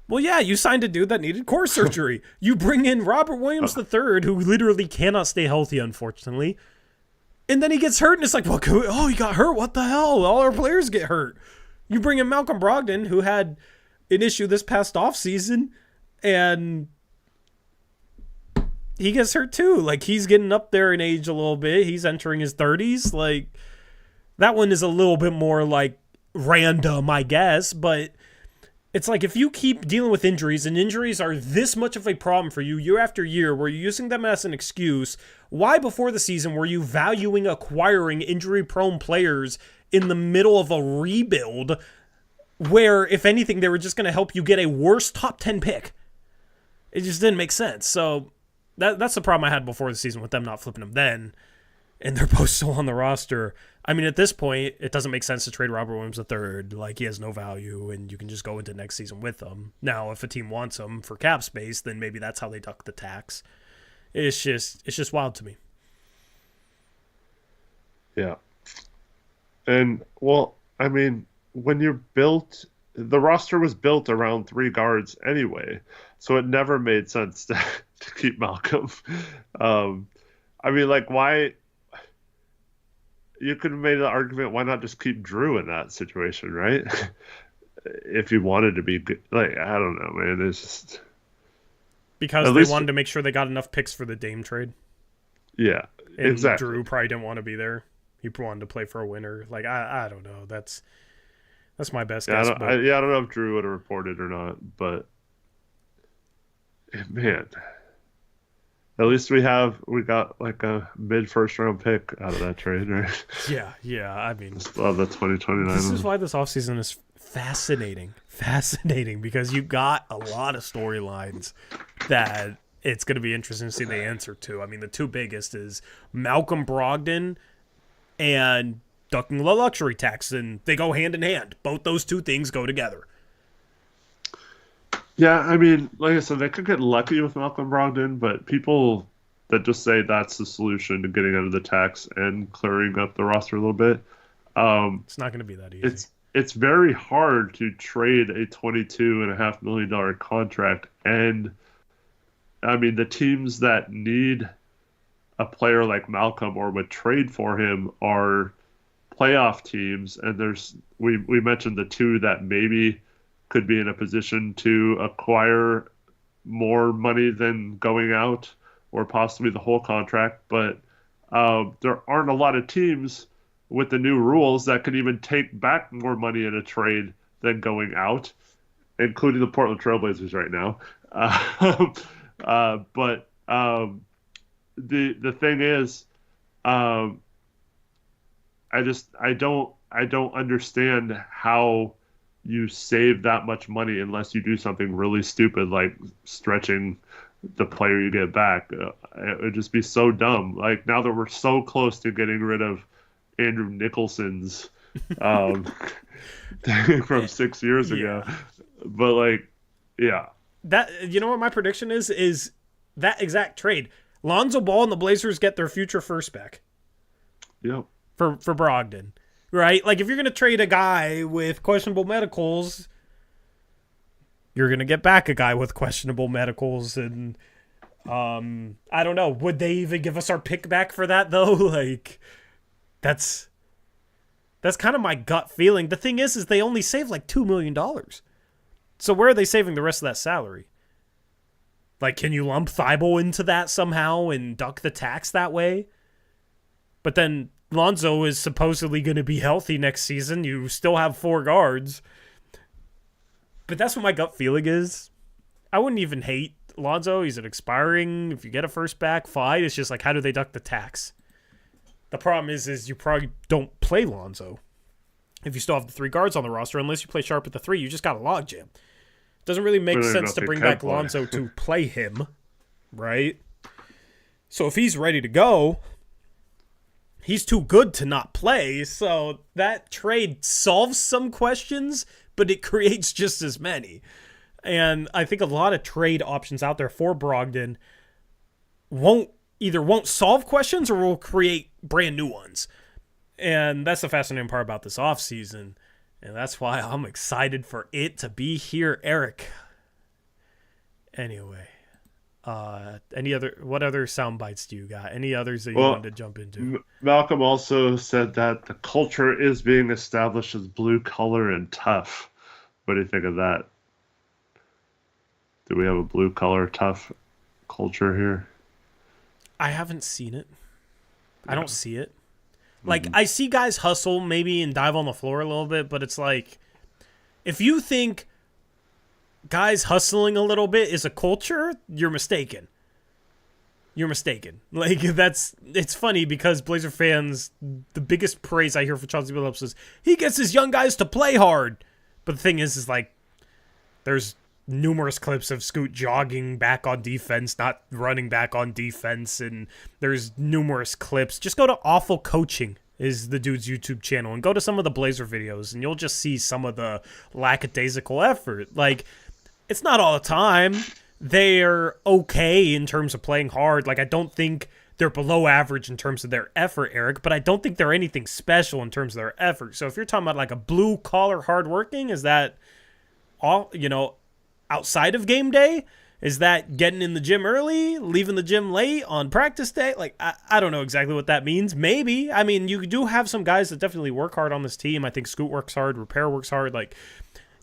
Well, yeah, you signed a dude that needed core surgery. You bring in Robert Williams III, who literally cannot stay healthy, unfortunately. And then he gets hurt, and it's like, well, he got hurt. What the hell? All our players get hurt. You bring in Malcolm Brogdon, who had an issue this past offseason, and he gets hurt too. Like, he's getting up there in age a little bit. He's entering his 30s. Like, that one is a little bit more, like, random, I guess, but it's like if you keep dealing with injuries and injuries are this much of a problem for you year after year where you're using them as an excuse, why before the season were you valuing acquiring injury-prone players in the middle of a rebuild where, if anything, they were just going to help you get a worse top 10 pick? It just didn't make sense. So that's the problem I had before the season with them not flipping them then, and they're both still on the roster. I mean, at this point, it doesn't make sense to trade Robert Williams III. Like, he has no value, and you can just go into next season with him. Now, if a team wants him for cap space, then maybe that's how they duck the tax. It's just wild to me. Yeah. And, well, I mean, when you're built, the roster was built around 3 guards anyway, so it never made sense to keep Malcolm. I mean, like, why... You could have made the argument, why not just keep Drew in that situation, right? If you wanted to be good. Like, I don't know, man. It's just... Because they wanted to make sure they got enough picks for the Dame trade. Yeah, and exactly. Drew probably didn't want to be there. He wanted to play for a winner. Like, I don't know. That's my best guess. I don't know if Drew would have reported or not, but man... At least we got like a mid-first round pick out of that trade, right? Yeah. I mean, love the 2029. This is why this offseason is fascinating, because you got a lot of storylines that it's going to be interesting to see the answer to. I mean, the two biggest is Malcolm Brogdon and ducking the luxury tax, and they go hand in hand. Both those two things go together. Yeah, I mean, like I said, they could get lucky with Malcolm Brogdon, but people that just say that's the solution to getting out of the tax and clearing up the roster a little bit. It's not going to be that easy. It's very hard to trade a $22.5 million contract. And, I mean, the teams that need a player like Malcolm or would trade for him are playoff teams. And we mentioned the two that maybe could be in a position to acquire more money than going out or possibly the whole contract. But there aren't a lot of teams with the new rules that could even take back more money in a trade than going out, including the Portland Trailblazers right now. But the thing is, I don't understand how you save that much money unless you do something really stupid like stretching the player you get back. It would just be so dumb. Like, now that we're so close to getting rid of Andrew Nicholson's from 6 years ago. But, like, yeah. That, you know what my prediction is that exact trade. Lonzo Ball and the Blazers get their future first back. Yep. For Brogdon. Right? Like, if you're going to trade a guy with questionable medicals, you're going to get back a guy with questionable medicals. And I don't know. Would they even give us our pick back for that, though? Like, that's kind of my gut feeling. The thing is they only save like $2 million. So where are they saving the rest of that salary? Like, can you lump Thibault into that somehow and duck the tax that way? But then Lonzo is supposedly going to be healthy next season. You still have 4 guards. But that's what my gut feeling is. I wouldn't even hate Lonzo. He's an expiring. If you get a first back, fine. It's just like, how do they duck the tax? The problem is you probably don't play Lonzo. If you still have the 3 guards on the roster, unless you play Sharp at the 3, you just got a logjam. Doesn't really make sense to bring back Lonzo to play him, right? So if he's ready to go, he's too good to not play. So that trade solves some questions, but it creates just as many. And I think a lot of trade options out there for Brogdon won't solve questions or will create brand new ones. And that's the fascinating part about this offseason. And that's why I'm excited for it to be here. Eric, Anyway, what other sound bites do you got? Any others that you wanted Well, to jump into? Malcolm also said that the culture is being established as blue collar and tough. What do you think of that? Do we have a blue collar tough culture here? I haven't seen it. I Yeah. don't see it. Like, Mhm. I see guys hustle maybe and dive on the floor a little bit, but it's like, if you think guys hustling a little bit is a culture, you're mistaken. You're mistaken. Like, it's funny because Blazer fans, the biggest praise I hear for Chauncey Billups is he gets his young guys to play hard. But the thing is like, there's numerous clips of Scoot jogging back on defense, not running back on defense, and there's numerous clips. Just go to Awful Coaching is the dude's YouTube channel and go to some of the Blazer videos and you'll just see some of the lackadaisical effort. Like, it's not all the time. They're okay in terms of playing hard. Like, I don't think they're below average in terms of their effort, Eric, but I don't think they're anything special in terms of their effort. So if you're talking about like a blue collar hardworking, is that all, outside of game day? Is that getting in the gym early, leaving the gym late on practice day? Like, I don't know exactly what that means. Maybe. I mean, you do have some guys that definitely work hard on this team. I think Scoot works hard, Repair works hard. Like,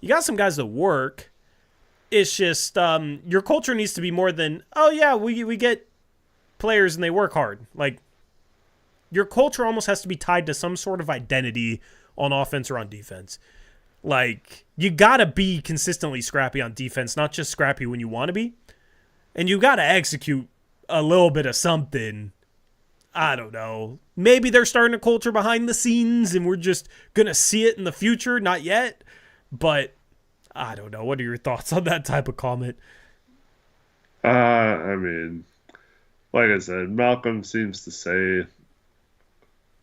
you got some guys that work. It's just your culture needs to be more than, oh, yeah, we get players and they work hard. Like, your culture almost has to be tied to some sort of identity on offense or on defense. Like, you got to be consistently scrappy on defense, not just scrappy when you want to be. And you got to execute a little bit of something. I don't know. Maybe they're starting a culture behind the scenes and we're just going to see it in the future. Not yet. But I don't know. What are your thoughts on that type of comment? I mean, like I said, Malcolm seems to say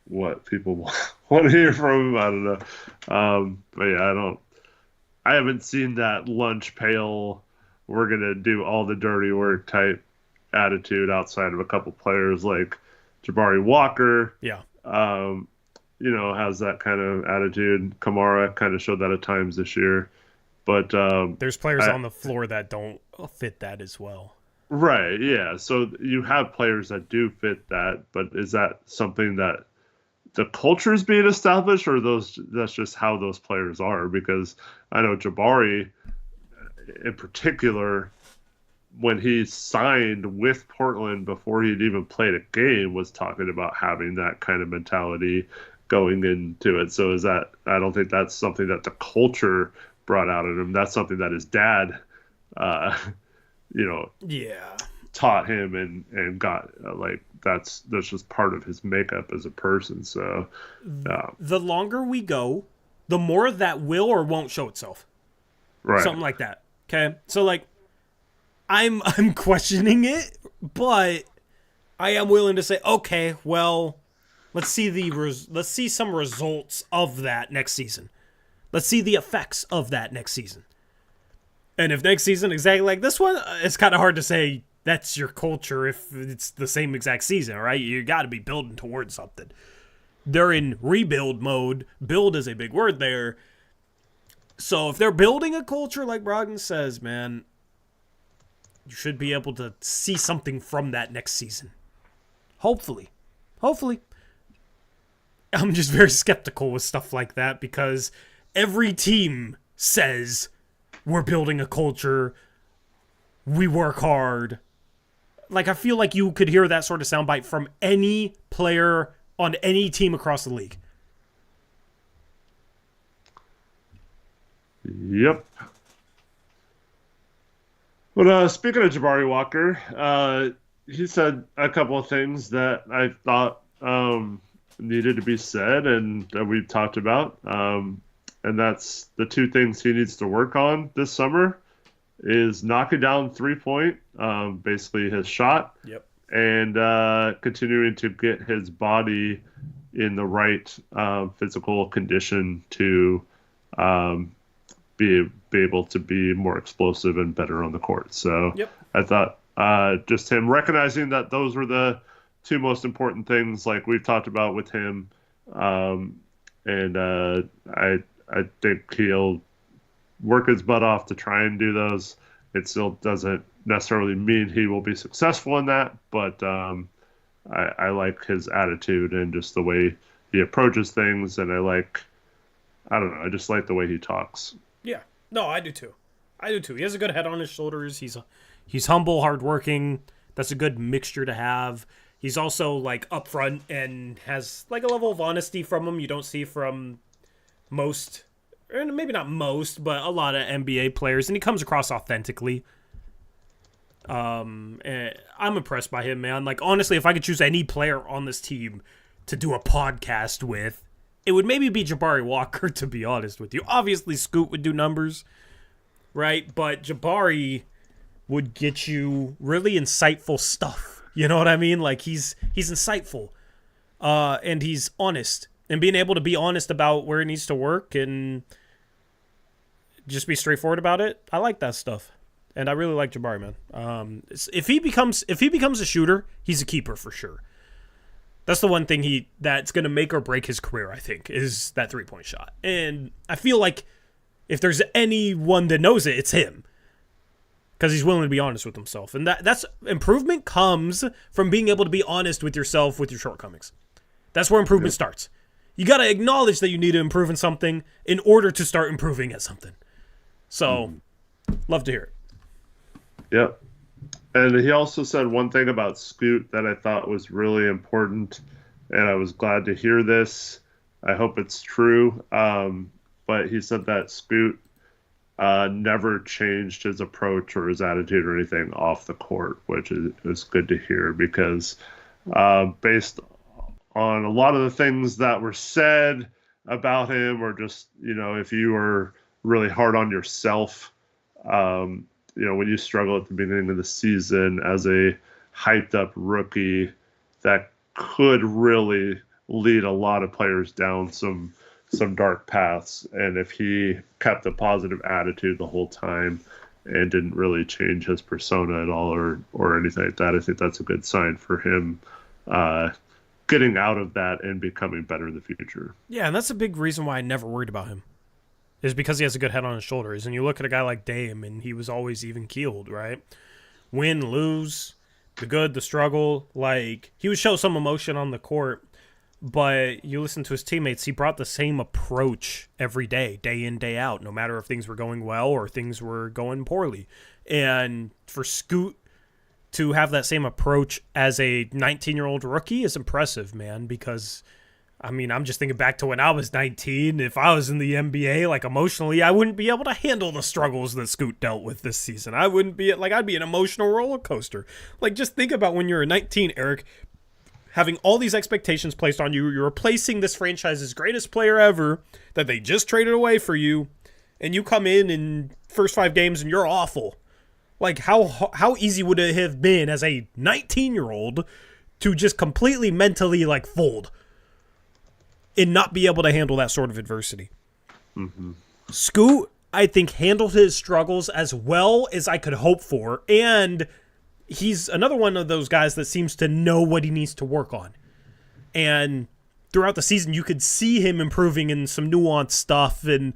what people want to hear from him. I don't know. But yeah, I haven't seen that lunch pail, we're going to do all the dirty work type attitude outside of a couple players like Jabari Walker. Yeah. Has that kind of attitude. Kamara kind of showed that at times this year. But there's players on the floor that don't fit that as well. Right, yeah. So you have players that do fit that, but is that something that the culture is being established, or that's just how those players are? Because I know Jabari, in particular, when he signed with Portland before he'd even played a game, was talking about having that kind of mentality going into it. So I don't think that's something that the culture brought out of him. That's something that his dad, yeah, taught him and got that's just part of his makeup as a person. So the longer we go, the more that will or won't show itself. Right. Something like that. Okay, so like, I'm questioning it, but I am willing to say, okay, well, let's see some results of that next season. Let's see the effects of that next season. And if next season exactly like this one, it's kind of hard to say that's your culture if it's the same exact season, right? You got to be building towards something. They're in rebuild mode. Build is a big word there. So if they're building a culture like Brogdon says, man, you should be able to see something from that next season. Hopefully. I'm just very skeptical with stuff like that because every team says we're building a culture, we work hard. Like, I feel like you could hear that sort of soundbite from any player on any team across the league. Yep. But speaking of Jabari Walker, he said a couple of things that I thought needed to be said and that we've talked about. And that's the two things he needs to work on this summer is knocking down 3-point, basically his shot. Yep. And continuing to get his body in the right physical condition to be able to be more explosive and better on the court. So yep. I thought just him recognizing that those were the two most important things like we've talked about with him. And I think he'll work his butt off to try and do those. It still doesn't necessarily mean he will be successful in that, but I like his attitude and just the way he approaches things, and I don't know, I just like the way he talks. Yeah. No, I do too. He has a good head on his shoulders. He's humble, hardworking. That's a good mixture to have. He's also like upfront and has like a level of honesty from him you don't see from most, or maybe not most, but a lot of NBA players, and he comes across authentically. And I'm impressed by him, man. Like, honestly, if I could choose any player on this team to do a podcast with, it would maybe be Jabari Walker, to be honest with you. Obviously, Scoot would do numbers, right? But Jabari would get you really insightful stuff. You know what I mean? Like, he's insightful, and he's honest. And being able to be honest about where he needs to work and just be straightforward about it, I like that stuff. And I really like Jabari, man. If he becomes a shooter, he's a keeper for sure. That's the one thing that's going to make or break his career, I think, is that 3-point shot. And I feel like if there's anyone that knows it, it's him. Because he's willing to be honest with himself. And that's improvement comes from being able to be honest with yourself with your shortcomings. That's where improvement starts. You got to acknowledge that you need to improve in something in order to start improving at something. So, love to hear it. Yep. And he also said one thing about Scoot that I thought was really important, and I was glad to hear this. I hope it's true. But he said that Scoot never changed his approach or his attitude or anything off the court, which is good to hear because based on a lot of the things that were said about him, or just, if you were really hard on yourself, when you struggle at the beginning of the season as a hyped up rookie, that could really lead a lot of players down some dark paths. And if he kept a positive attitude the whole time and didn't really change his persona at all or anything like that, I think that's a good sign for him getting out of that and becoming better in the future. Yeah, and that's a big reason why I never worried about him. Is because he has a good head on his shoulders. And you look at a guy like Dame, and he was always even-keeled, right? Win, lose, the good, the struggle. Like, he would show some emotion on the court, but you listen to his teammates, he brought the same approach every day in, day out, no matter if things were going well or things were going poorly. And for Scoot to have that same approach as a 19-year-old rookie is impressive, man, because I'm just thinking back to when I was 19. If I was in the NBA, like, emotionally, I wouldn't be able to handle the struggles that Scoot dealt with this season. I'd be an emotional roller coaster. Like, just think about when you're 19, Eric, having all these expectations placed on you. You're replacing this franchise's greatest player ever that they just traded away for you, and you come in first 5 games and you're awful. Like, how easy would it have been as a 19-year-old to just completely mentally, like, fold and not be able to handle that sort of adversity? Mm-hmm. Scoot, I think, handled his struggles as well as I could hope for, and he's another one of those guys that seems to know what he needs to work on. And throughout the season, you could see him improving in some nuanced stuff, and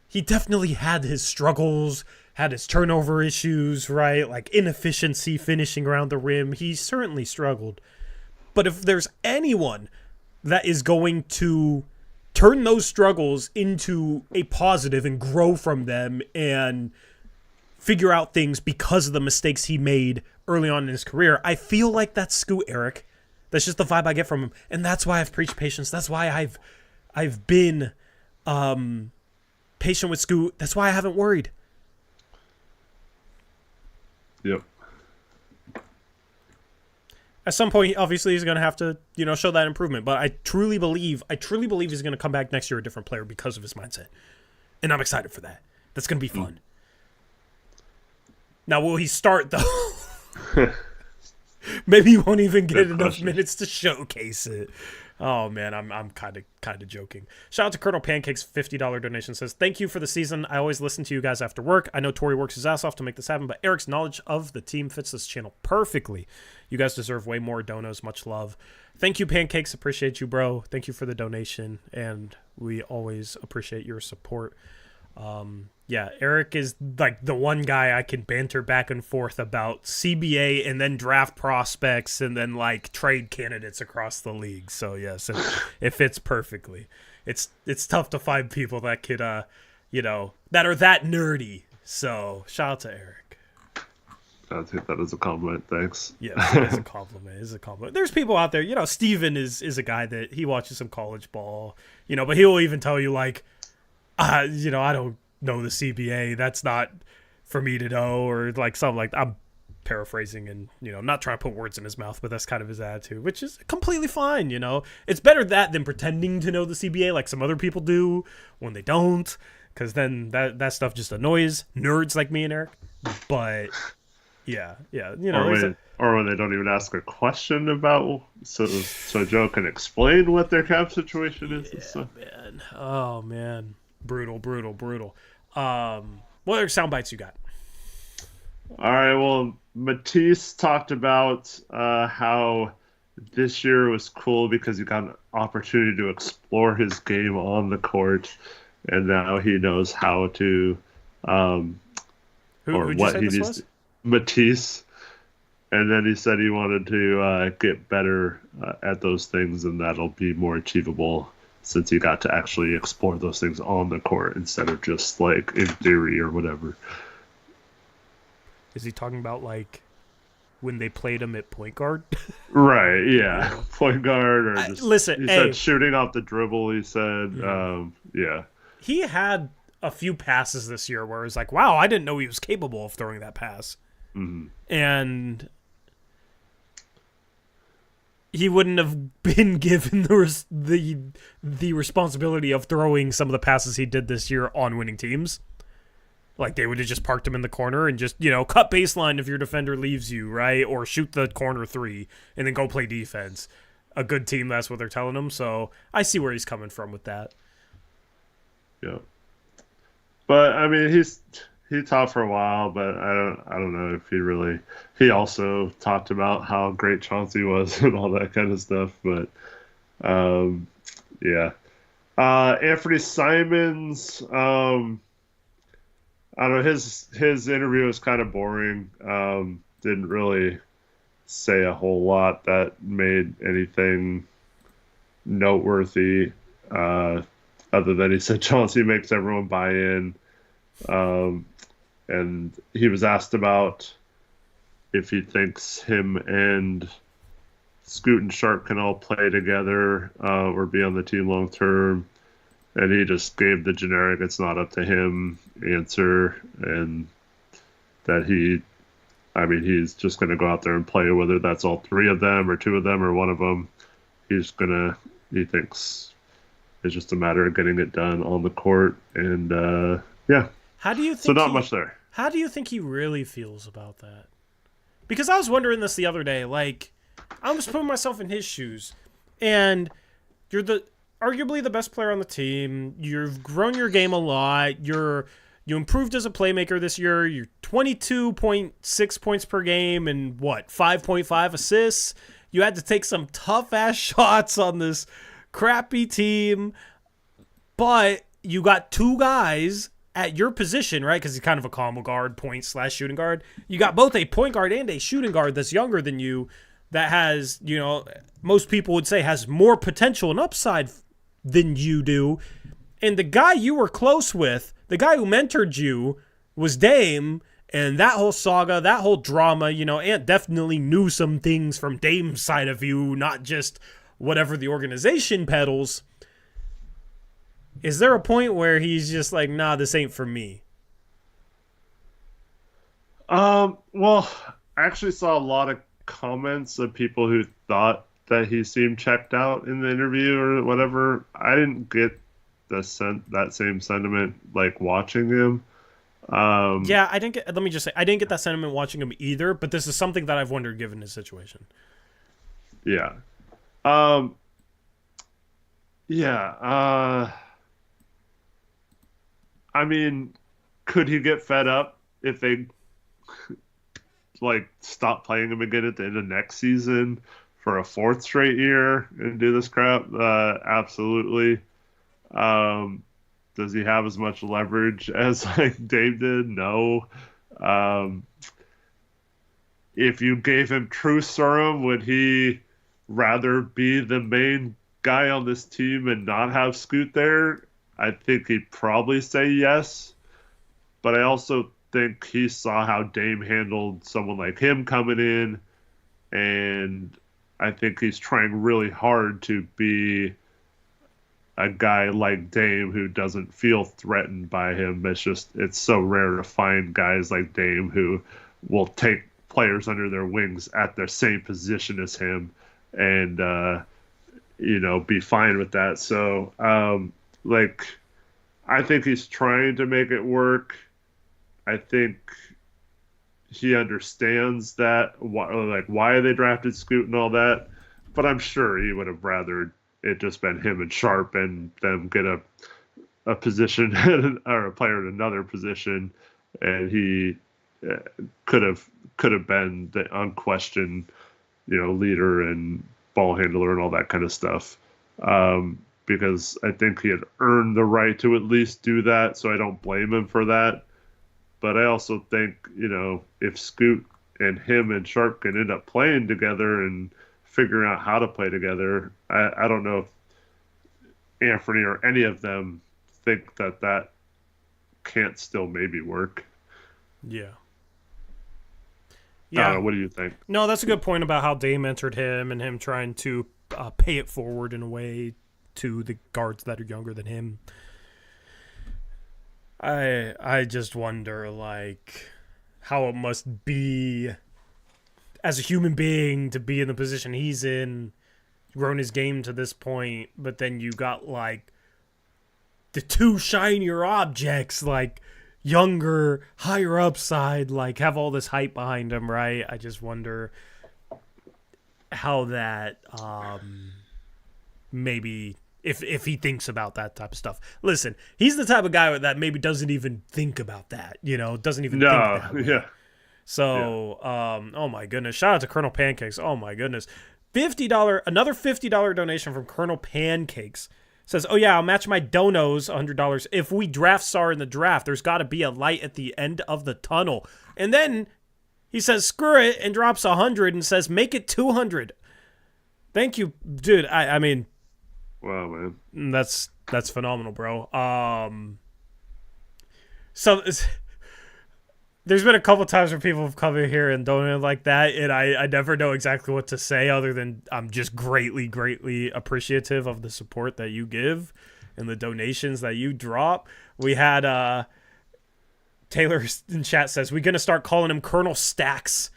he definitely had his struggles, had his turnover issues, right? Like inefficiency finishing around the rim. He certainly struggled. But if there's anyone that is going to turn those struggles into a positive and grow from them and figure out things because of the mistakes he made early on in his career, I feel like that's Scoot, Eric. That's just the vibe I get from him. And that's why I've preached patience. That's why I've been patient with Scoot. That's why I haven't worried. Yep. At some point, obviously, he's going to have to, show that improvement. But I truly believe he's going to come back next year a different player because of his mindset. And I'm excited for that. That's going to be fun. Now, will he start, though? Maybe he won't even get enough minutes to showcase it. Oh, man, I'm kind of joking. Shout out to Colonel Pancakes, $50 donation, says, thank you for the season. I always listen to you guys after work. I know Tori works his ass off to make this happen, but Eric's knowledge of the team fits this channel perfectly. You guys deserve way more donos. Much love. Thank you, Pancakes. Appreciate you, bro. Thank you for the donation, and we always appreciate your support. Yeah, Eric is like the one guy I can banter back and forth about CBA and then draft prospects and then like trade candidates across the league. So yes, it fits perfectly. It's tough to find people that could that are that nerdy. So shout out to Eric. I think that is a compliment. Thanks. Yes, it is a compliment. It is a compliment. There's people out there, Steven is a guy that he watches some college ball, but he will even tell you like, I don't know the CBA. That's not for me to know, or like something like that. I'm paraphrasing and not trying to put words in his mouth, but that's kind of his attitude, which is completely fine. It's better that than pretending to know the CBA like some other people do when they don't, because then that stuff just annoys nerds like me and Eric. But yeah, or when they don't even ask a question about so Joe can explain what their cap situation is. Yeah, man. Oh man. Brutal. What other sound bites you got? All right. Well, Matisse talked about how this year was cool because he got an opportunity to explore his game on the court, and now he knows how to, Who'd you say this was? Matisse. And then he said he wanted to get better at those things, and that'll be more achievable since you got to actually explore those things on the court instead of just like in theory or whatever. Is he talking about like when they played him at point guard? Right, yeah. Point guard or just listen, he said shooting off the dribble, he said. Yeah. He had a few passes this year where it was like, wow, I didn't know he was capable of throwing that pass. Mm-hmm. And he wouldn't have been given the responsibility of throwing some of the passes he did this year on winning teams. Like, they would have just parked him in the corner and just, cut baseline if your defender leaves you, right? Or shoot the corner three and then go play defense. A good team, that's what they're telling him. So I see where he's coming from with that. Yeah. But, I mean, he talked for a while, but I don't know if he also talked about how great Chauncey was and all that kind of stuff. But yeah, Anthony Simons, I don't know, his interview was kind of boring. Didn't really say a whole lot that made anything noteworthy, other than he said Chauncey makes everyone buy in. And he was asked about if he thinks him and Scoot and Sharp can all play together or be on the team long term. And he just gave the generic, it's not up to him answer. And that he's just going to go out there and play, whether that's all three of them or two of them or one of them. He thinks it's just a matter of getting it done on the court. And yeah. How do you think? So not much there. How do you think he really feels about that? Because I was wondering this the other day. Like, I was putting myself in his shoes, and you're arguably the best player on the team. You've grown your game a lot. You improved as a playmaker this year. You're 22.6 points per game and 5.5 assists. You had to take some tough ass shots on this crappy team, but you got two guys at your position, right? Because he's kind of a combo guard, point/shooting guard. You got both a point guard and a shooting guard that's younger than you, that has, most people would say has more potential and upside than you do. And the guy you were close with, the guy who mentored you, was Dame. And that whole saga, that whole drama, Ant definitely knew some things from Dame's side of you, not just whatever the organization peddles. Is there a point where he's just like, nah, this ain't for me? Well, I actually saw a lot of comments of people who thought that he seemed checked out in the interview or whatever. I didn't get that same sentiment like watching him. Yeah, I didn't get. Let me just say, I didn't get that sentiment watching him either. But this is something that I've wondered given his situation. Yeah. Yeah. I mean, could he get fed up if they stop playing him again at the end of next season for a fourth straight year and do this crap? Absolutely. Does he have as much leverage as like Dame did? No. Um, if you gave him true serum, would he rather be the main guy on this team and not have Scoot there? I think he'd probably say yes. But I also think he saw how Dame handled someone like him coming in, and I think he's trying really hard to be a guy like Dame who doesn't feel threatened by him. It's so rare to find guys like Dame who will take players under their wings at the same position as him and be fine with that. So I think he's trying to make it work. I think he understands that why they drafted Scoot and all that, but I'm sure he would have rather it just been him and Sharp and them get a position or a player in another position, and he could have been the unquestioned leader and ball handler and all that kind of stuff. Because I think he had earned the right to at least do that, so I don't blame him for that. But I also think, if Scoot and him and Sharp can end up playing together and figuring out how to play together, I don't know if Anthony or any of them think that can't still maybe work. Yeah. I don't know, what do you think? No, that's a good point about how Dame entered him and him trying to pay it forward in a way to the guards that are younger than him. I just wonder, how it must be as a human being to be in the position he's in, grown his game to this point, but then you got, the two shinier objects, younger, higher upside, have all this hype behind him, right? I just wonder how that, maybe... If he thinks about that type of stuff. Listen, he's the type of guy that maybe doesn't even think about that, doesn't even think that way. Yeah. So, oh my goodness. Shout out to Colonel Pancakes. Oh my goodness. Another $50 donation from Colonel Pancakes. Says, oh yeah, I'll match my donos $100. If we draft Sar in the draft, there's got to be a light at the end of the tunnel. And then he says, screw it, and drops 100 and says, make it 200. Thank you, dude. I mean... Wow, man. That's phenomenal, bro. So there's been a couple times where people have come in here and donated like that, and I never know exactly what to say other than I'm just greatly, greatly appreciative of the support that you give and the donations that you drop. We had Taylor in chat says, we're going to start calling him Colonel Stacks.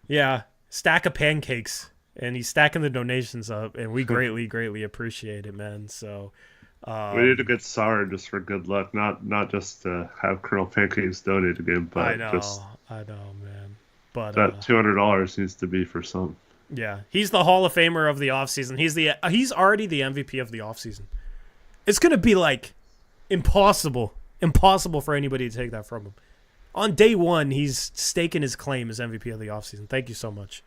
Yeah, stack of pancakes. And he's stacking the donations up, and we greatly, greatly appreciate it, man. So we need to get Sar just for good luck, not just to have Colonel Pancakes donate again, but I know, man. But that $200 needs to be for some. Yeah, he's the Hall of Famer of the offseason. He's already the MVP of the offseason. It's gonna be impossible for anybody to take that from him. On day one, he's staking his claim as MVP of the offseason. Thank you so much.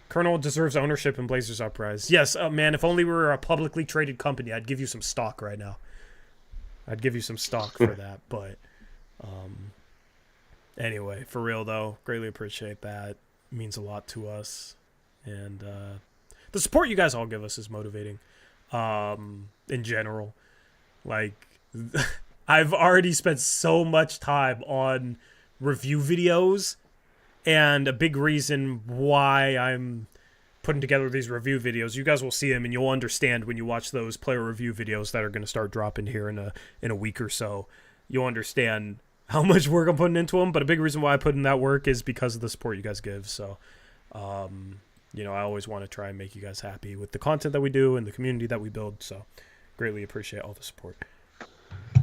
Colonel deserves ownership in Blazers Uprise. Yes, man, if only we were a publicly traded company, I'd give you some stock right now. I'd give you some stock for that. But anyway, for real, though, greatly appreciate that. It means a lot to us. And the support you guys all give us is motivating in general. I've already spent so much time on review videos. And a big reason why I'm putting together these review videos, you guys will see them and you'll understand when you watch those player review videos that are going to start dropping here in a week or so. You'll understand how much work I'm putting into them. But a big reason why I put in that work is because of the support you guys give. So, I always want to try and make you guys happy with the content that we do and the community that we build. So, greatly appreciate all the support.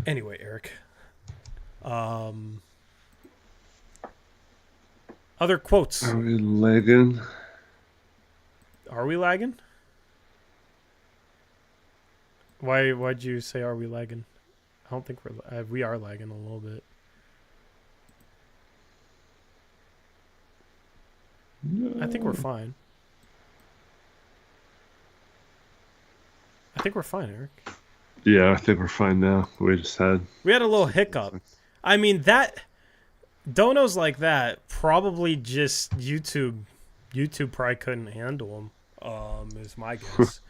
Anyway, Eric. Other quotes. Are we lagging? Are we lagging? Why'd you say are we lagging? I don't think we are lagging a little bit. No. I think we're fine. I think we're fine, Eric. Yeah, I think we're fine now. We had a little hiccup. I mean, that donos like that probably just YouTube probably couldn't handle them. Is my guess.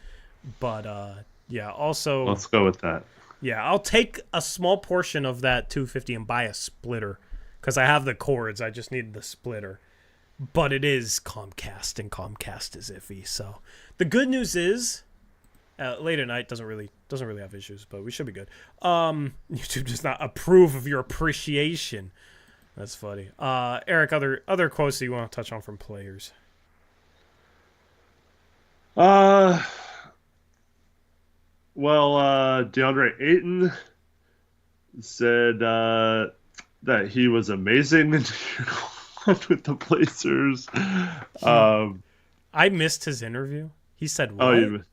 But yeah, also let's go with that. Yeah, I'll take a small portion of that 250 and buy a splitter because I have the cords. I just need the splitter. But it is Comcast, and Comcast is iffy. So the good news is, late at night doesn't really have issues, but we should be good. YouTube does not approve of your appreciation. That's funny. Eric, other quotes that you want to touch on from players? Well, DeAndre Ayton said that he was amazing with the Blazers. I missed his interview. He said what?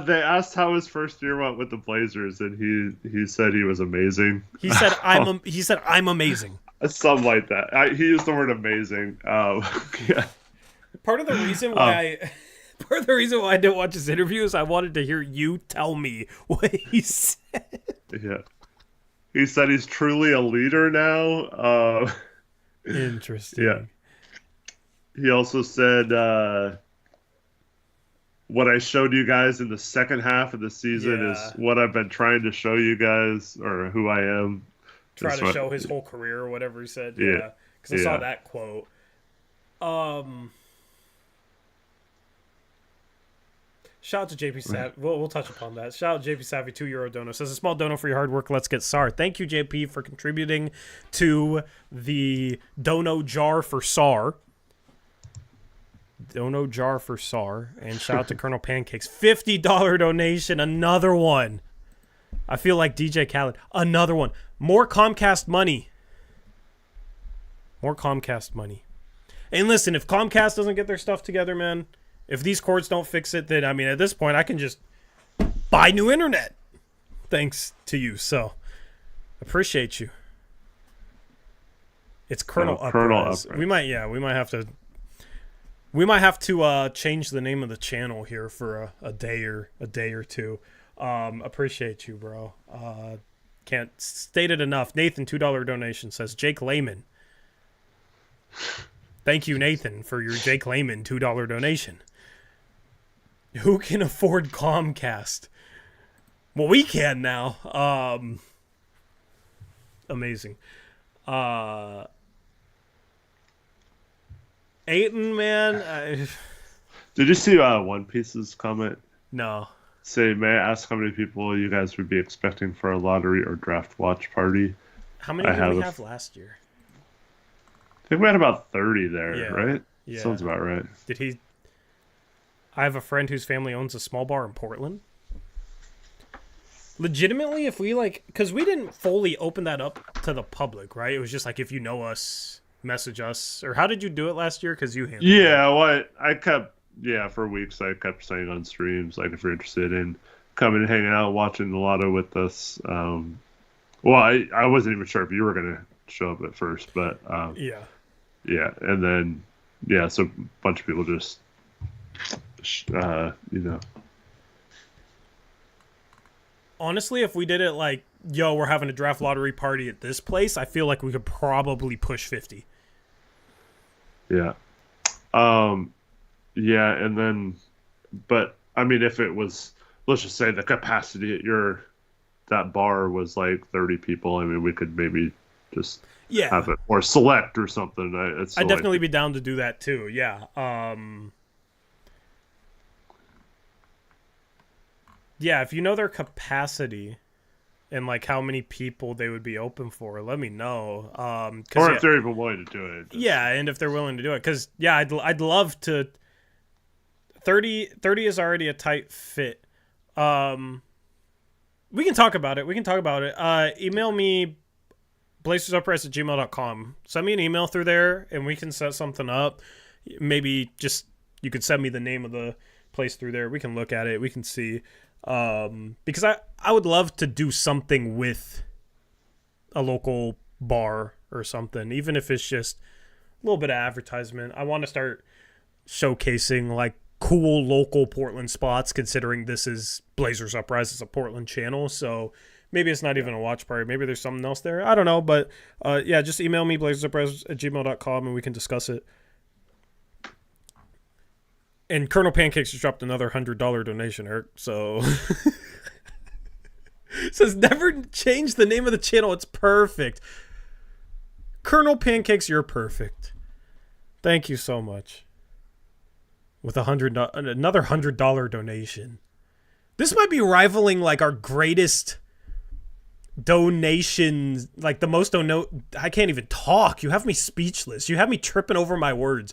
They asked how his first year went with the Blazers, and he said he was amazing. He said I'm amazing. Something like that. He used the word amazing. Yeah. Part of the reason why I didn't watch his interview is I wanted to hear you tell me what he said. Yeah. He said he's truly a leader now. Interesting. Yeah. He also said what I showed you guys in the second half of the season is what I've been trying to show you guys, or who I am. Try to show his whole career or whatever he said. Yeah. Because I saw that quote. Shout out to JP Savvy. We'll touch upon that. Shout out to JP Savvy, €2 dono. Says a small dono for your hard work. Let's get SAR. Thank you, JP, for contributing to the dono jar for SAR. Dono jar for SAR. And shout out to Colonel Pancakes. $50 donation. Another one. I feel like DJ Khaled. Another one. More Comcast money. More Comcast money. And listen, if Comcast doesn't get their stuff together, man, if these cords don't fix it, then, I mean, at this point, I can just buy new internet. Thanks to you. So, appreciate you. It's Colonel Uprise. We might have to change the name of the channel here for a day or two. Appreciate you, bro. Can't state it enough. Nathan, $2 donation, says Jake Lehman. Thank you, Nathan, for your Jake Lehman $2 donation. Who can afford Comcast? Well, we can now. Amazing. Ayton, man. Did you see One Piece's comment? No. Say, may I ask how many people you guys would be expecting for a lottery or draft watch party? How many did we have last year? I think we had about 30 there, right? Yeah. Sounds about right. I have a friend whose family owns a small bar in Portland. Legitimately, if we because we didn't fully open that up to the public, right? It was just like, if you know us, message us. Or how did you do it last year? Because you handled it. Well, I kept, for weeks, I kept saying on streams, like, if you're interested in coming and hanging out, watching the lotto with us. Well, I wasn't even sure if you were going to show up at first, but yeah, and then so a bunch of people just honestly, if we did it like, we're having a draft lottery party at this place, I feel like we could probably push 50. And then, but I mean, if it was, let's just say the capacity at that bar was like 30 people, I mean, we could maybe just have it or select or something. I'd definitely be down to do that too. Yeah. If you know their capacity and like how many people they would be open for, let me know. Or if they're even willing to do it. And if they're willing to do it, because I'd love to. 30 is already a tight fit. We can talk about it. Email me blazersupprise@gmail.com. Send me an email through there, and we can set something up. Maybe just you could send me the name of the place through there. We can look at it. We can see. Because I would love to do something with a local bar or something, even if it's just a little bit of advertisement. I want to start showcasing like cool local Portland spots, considering this is Blazers Uprise is a Portland channel. So maybe it's not even a watch party. Maybe there's something else there. I don't know. But yeah, just email me, blazersuprise@gmail.com, and we can discuss it. And Colonel Pancakes just dropped another $100 donation, Eric. So it says never change the name of the channel. It's perfect. Colonel Pancakes, you're perfect. Thank you so much. With another $100 donation. This might be rivaling like our greatest donations, like the most I can't even talk. You have me speechless. You have me tripping over my words.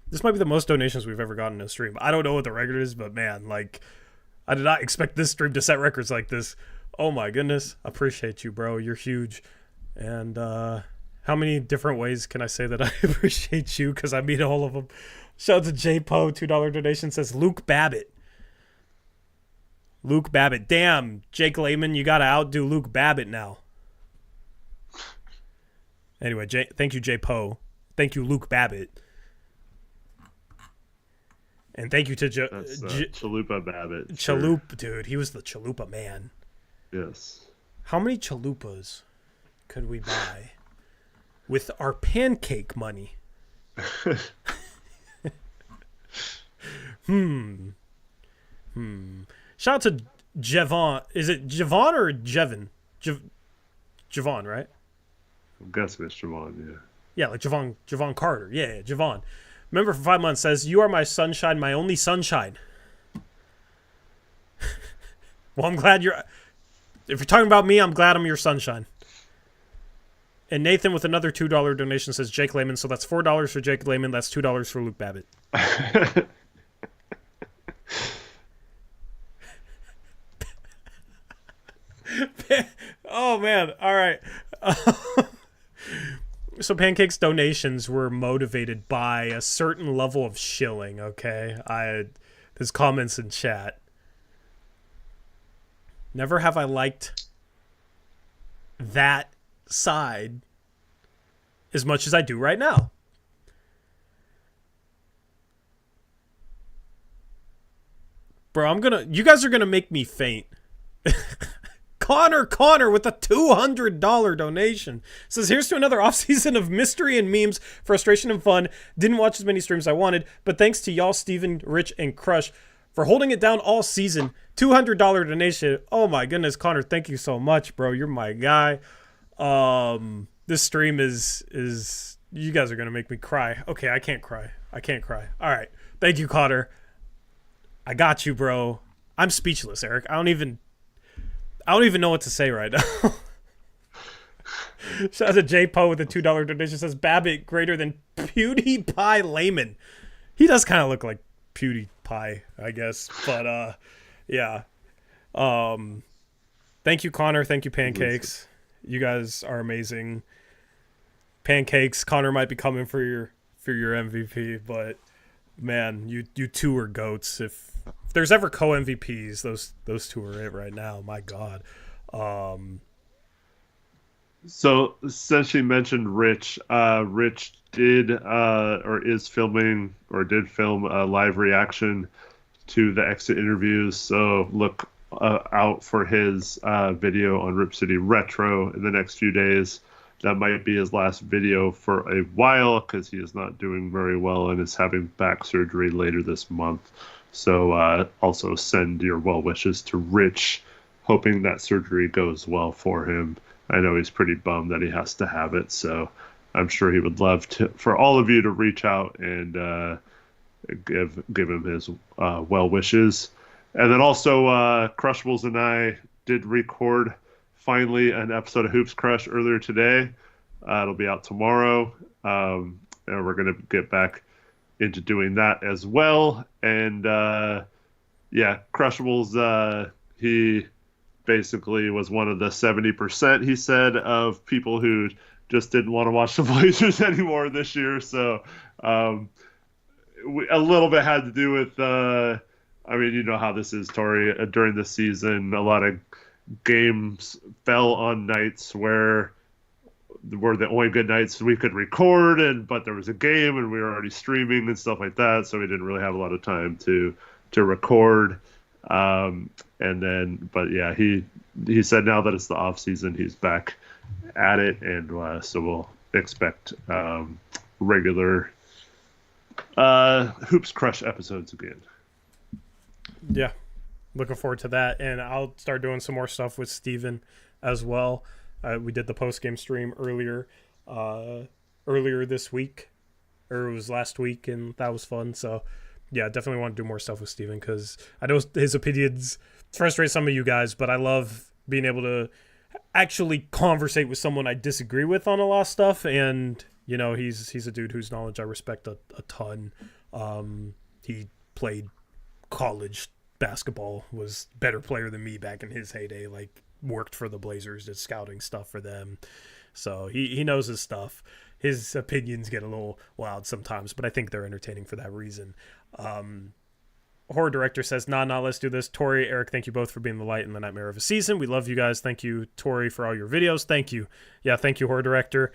This might be the most donations we've ever gotten in a stream. I don't know what the record is, but man, like, I did not expect this stream to set records like this. Oh my goodness. Appreciate you, bro. You're huge. And how many different ways can I say that I appreciate you? Because I mean all of them. Shout out to J Po, $2 donation, says Luke Babbitt. Luke Babbitt. Damn, Jake Layman, you got to outdo Luke Babbitt now. Anyway, thank you, J Po. Thank you, Luke Babbitt. And thank you to Chalupa Babbitt. Chalupa, dude. He was the Chalupa man. Yes. How many chalupas could we buy with our pancake money? Shout out to Javon. Is it Javon or Jevon? Javon, right? I'm guessing it's Javon, yeah. Yeah, like Javon Carter. Yeah, Javon. Member for 5 months says, you are my sunshine, my only sunshine. Well, I'm glad if you're talking about me, I'm glad I'm your sunshine. And Nathan with another $2 donation says Jake Layman. So that's $4 for Jake Layman. That's $2 for Luke Babbitt. Oh, man. All right. So Pancake's donations were motivated by a certain level of shilling, okay? There's comments in chat. Never have I liked that side as much as I do right now. Bro, you guys are gonna make me faint. Connor with a $200 donation says, here's to another offseason of mystery and memes, frustration and fun. Didn't watch as many streams I wanted, but thanks to y'all, Steven, Rich, and Crush for holding it down all season. $200 donation. Oh my goodness, Connor, thank you so much, bro. You're my guy. This stream is you guys are gonna make me cry. Okay, I can't cry. All right, thank you, Connor. I got you, bro. I'm speechless, Eric. I don't even know what to say right now. Shout out to J Po with a $2 donation. Says Babbitt greater than PewDiePie Layman. He does kind of look like PewDiePie, I guess. But yeah. Thank you, Connor. Thank you, Pancakes. You guys are amazing. Pancakes, Connor might be coming for your MVP, but man, you two are goats. If there's ever co-MVPs, those two are it right now. My God. So since you mentioned Rich, Rich did is filming or did film a live reaction to the exit interviews. So look out for his video on Rip City Retro in the next few days. That might be his last video for a while because he is not doing very well and is having back surgery later this month. So also send your well wishes to Rich, hoping that surgery goes well for him. I know he's pretty bummed that he has to have it, so I'm sure he would love for all of you to reach out and give him his well wishes. And then also Crushables and I did record finally an episode of Hoops Crush earlier today. It'll be out tomorrow, and we're going to get back into doing that as well. And yeah, Crushables, he basically was one of the 70%, he said, of people who just didn't want to watch the Blazers anymore this year. So a little bit had to do with, I mean, you know how this is, Tori. During the season, a lot of games fell on nights where were the only good nights we could record, but there was a game and we were already streaming and stuff like that, so we didn't really have a lot of time to record. But yeah, he said now that it's the off season, he's back at it, and so we'll expect regular Hoops Crush episodes again. Yeah, looking forward to that, and I'll start doing some more stuff with Steven as well. We did the post-game stream earlier this week, or it was last week, and that was fun. So, yeah, definitely want to do more stuff with Steven because I know his opinions frustrate some of you guys, but I love being able to actually conversate with someone I disagree with on a lot of stuff. And, you know, he's a dude whose knowledge I respect a ton. He played college basketball, was a better player than me back in his heyday, like, worked for the Blazers, did scouting stuff for them, so he knows his stuff. His opinions get a little wild sometimes, but I think they're entertaining for that reason. Horror Director says, nah, let's do this. Tori, Eric, thank you both for being the light in the nightmare of a season. We love you guys. Thank you, Tori, for all your videos. Thank you. Yeah, thank you, Horror Director.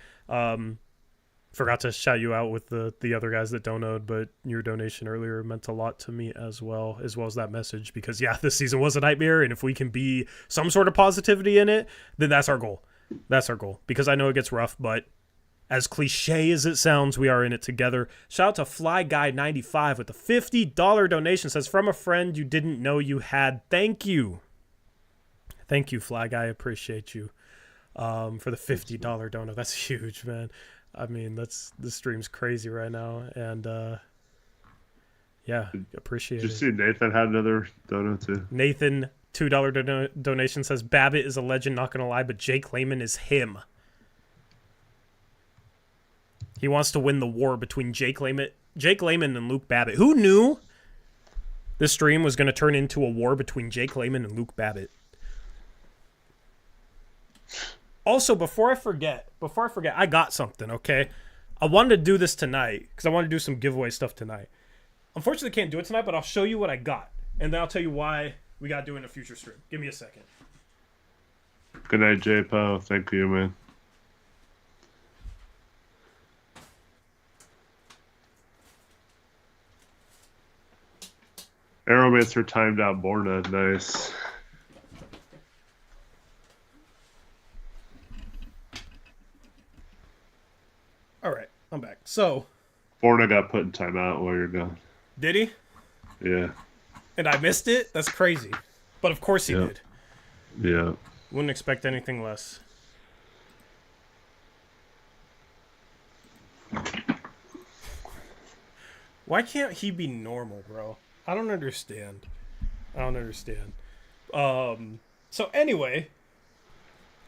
Forgot to shout you out with the other guys that donated, but your donation earlier meant a lot to me as well as that message, because yeah, this season was a nightmare, and if we can be some sort of positivity in it, then that's our goal. That's our goal, because I know it gets rough, but as cliche as it sounds, we are in it together. Shout out to Fly Guy 95 with a $50 donation. Says, from a friend you didn't know you had. Thank you. Thank you, Fly Guy. I appreciate you for the $50 donor. That's huge, man. I mean, this stream's crazy right now, and yeah, appreciate it. Did you see Nathan had another dono too? Nathan, $2 donation, says, Babbitt is a legend, not gonna lie, but Jake Layman is him. He wants to win the war between Jake Layman and Luke Babbitt. Who knew this stream was going to turn into a war between Jake Layman and Luke Babbitt? Also, before I forget, I got something, okay? I wanted to do this tonight because I wanted to do some giveaway stuff tonight. Unfortunately, can't do it tonight, but I'll show you what I got, and then I'll tell you why we got to do it in a future stream. Give me a second. Good night, J-Po. Thank you, man. Aeromancer timed out Borna. Nice. All right, I'm back. So, Borna got put in timeout while you're gone. Did he? Yeah. And I missed it? That's crazy. But of course he did. Yeah. Wouldn't expect anything less. Why can't he be normal, bro? I don't understand. So anyway,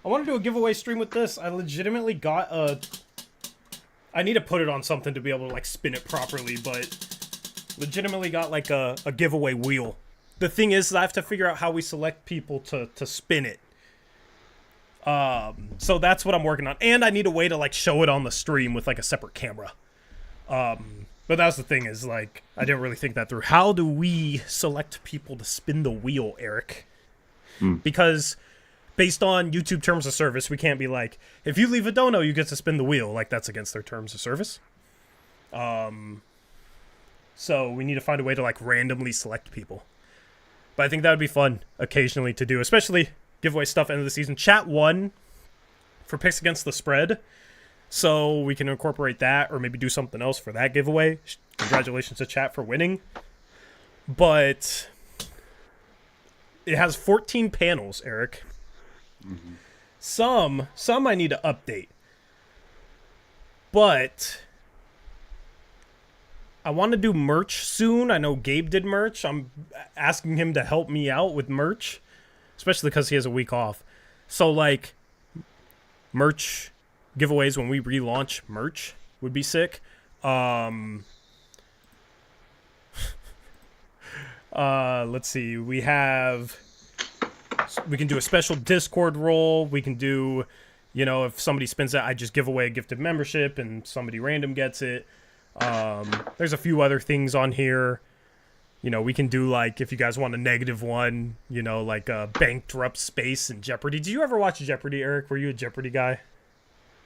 I want to do a giveaway stream with this. I legitimately got a... I need to put it on something to be able to, like, spin it properly, but legitimately got, like, a giveaway wheel. The thing is, I have to figure out how we select people to spin it. So that's what I'm working on. And I need a way to, like, show it on the stream with, like, a separate camera. But that's the thing is, like, I didn't really think that through. How do we select people to spin the wheel, Eric? Because based on YouTube terms of service, we can't be like, if you leave a dono, you get to spin the wheel. Like, that's against their terms of service. So we need to find a way to, like, randomly select people. But I think that would be fun occasionally to do, especially giveaway stuff end of the season. Chat won for picks against the spread. So we can incorporate that or maybe do something else for that giveaway. Congratulations to chat for winning. But it has 14 panels, Eric. Mm-hmm. Some I need to update. But I want to do merch soon. I know Gabe did merch. I'm asking him to help me out with merch, especially because he has a week off. So, like, merch giveaways when we relaunch merch would be sick. Let's see. We can do a special Discord role. We can do, you know, if somebody spins it, I just give away a gifted membership and somebody random gets it. There's a few other things on here. You know, we can do, like, if you guys want a negative one, you know, like Bankrupt Space and Jeopardy. Did you ever watch Jeopardy, Eric? Were you a Jeopardy guy?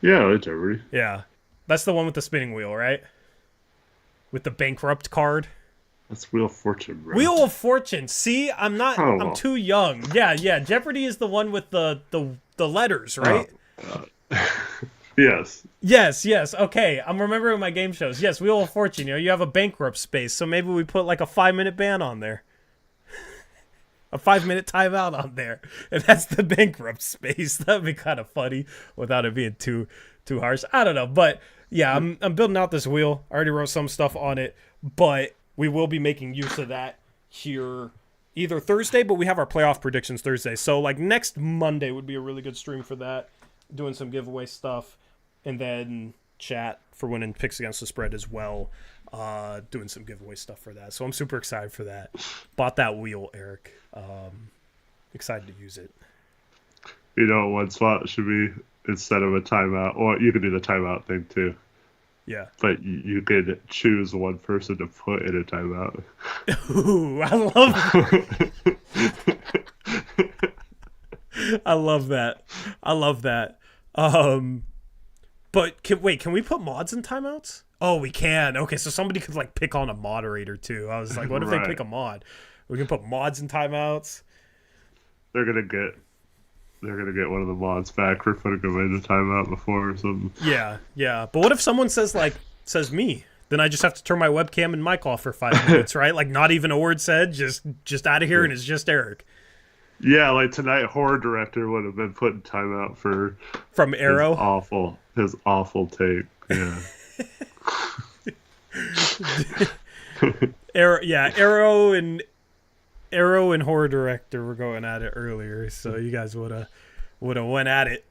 Yeah, I like Jeopardy. Yeah. That's the one with the spinning wheel, right? With the bankrupt card. That's Wheel of Fortune, bro. Wheel of Fortune. See, I'm Oh, too young. Yeah. Jeopardy is the one with the letters, oh, right? yes. Yes. Okay, I'm remembering my game shows. Yes, Wheel of Fortune. You have a bankrupt space, so maybe we put like a 5-minute ban on there, a 5-minute timeout on there, and that's the bankrupt space. That'd be kind of funny without it being too harsh. I don't know, but yeah, I'm building out this wheel. I already wrote some stuff on it, but we will be making use of that here either Thursday, but we have our playoff predictions Thursday, so like next Monday would be a really good stream for that, doing some giveaway stuff. And then chat for winning picks against the spread as well. Doing some giveaway stuff for that. So I'm super excited for that. Bought that wheel, Eric. Excited to use it. You know, one spot should be instead of a timeout, or you could do the timeout thing too. Yeah. But you could choose one person to put in a timeout. Ooh, I love that. I love that. But can we put mods in timeouts? Oh, we can. Okay, so somebody could like pick on a moderator too. I was like, what if they pick a mod? We can put mods in timeouts. They're gonna get one of the mods back for putting them in the timeout before or something. Yeah. But what if someone says me? Then I just have to turn my webcam and mic off for 5 minutes, right? Like not even a word said, just out of here, and it's just Eric. Yeah, like tonight, horror director would have been put in timeout from Arrow. His awful take. Yeah. Arrow and horror director were going at it earlier, so you guys would have went at it.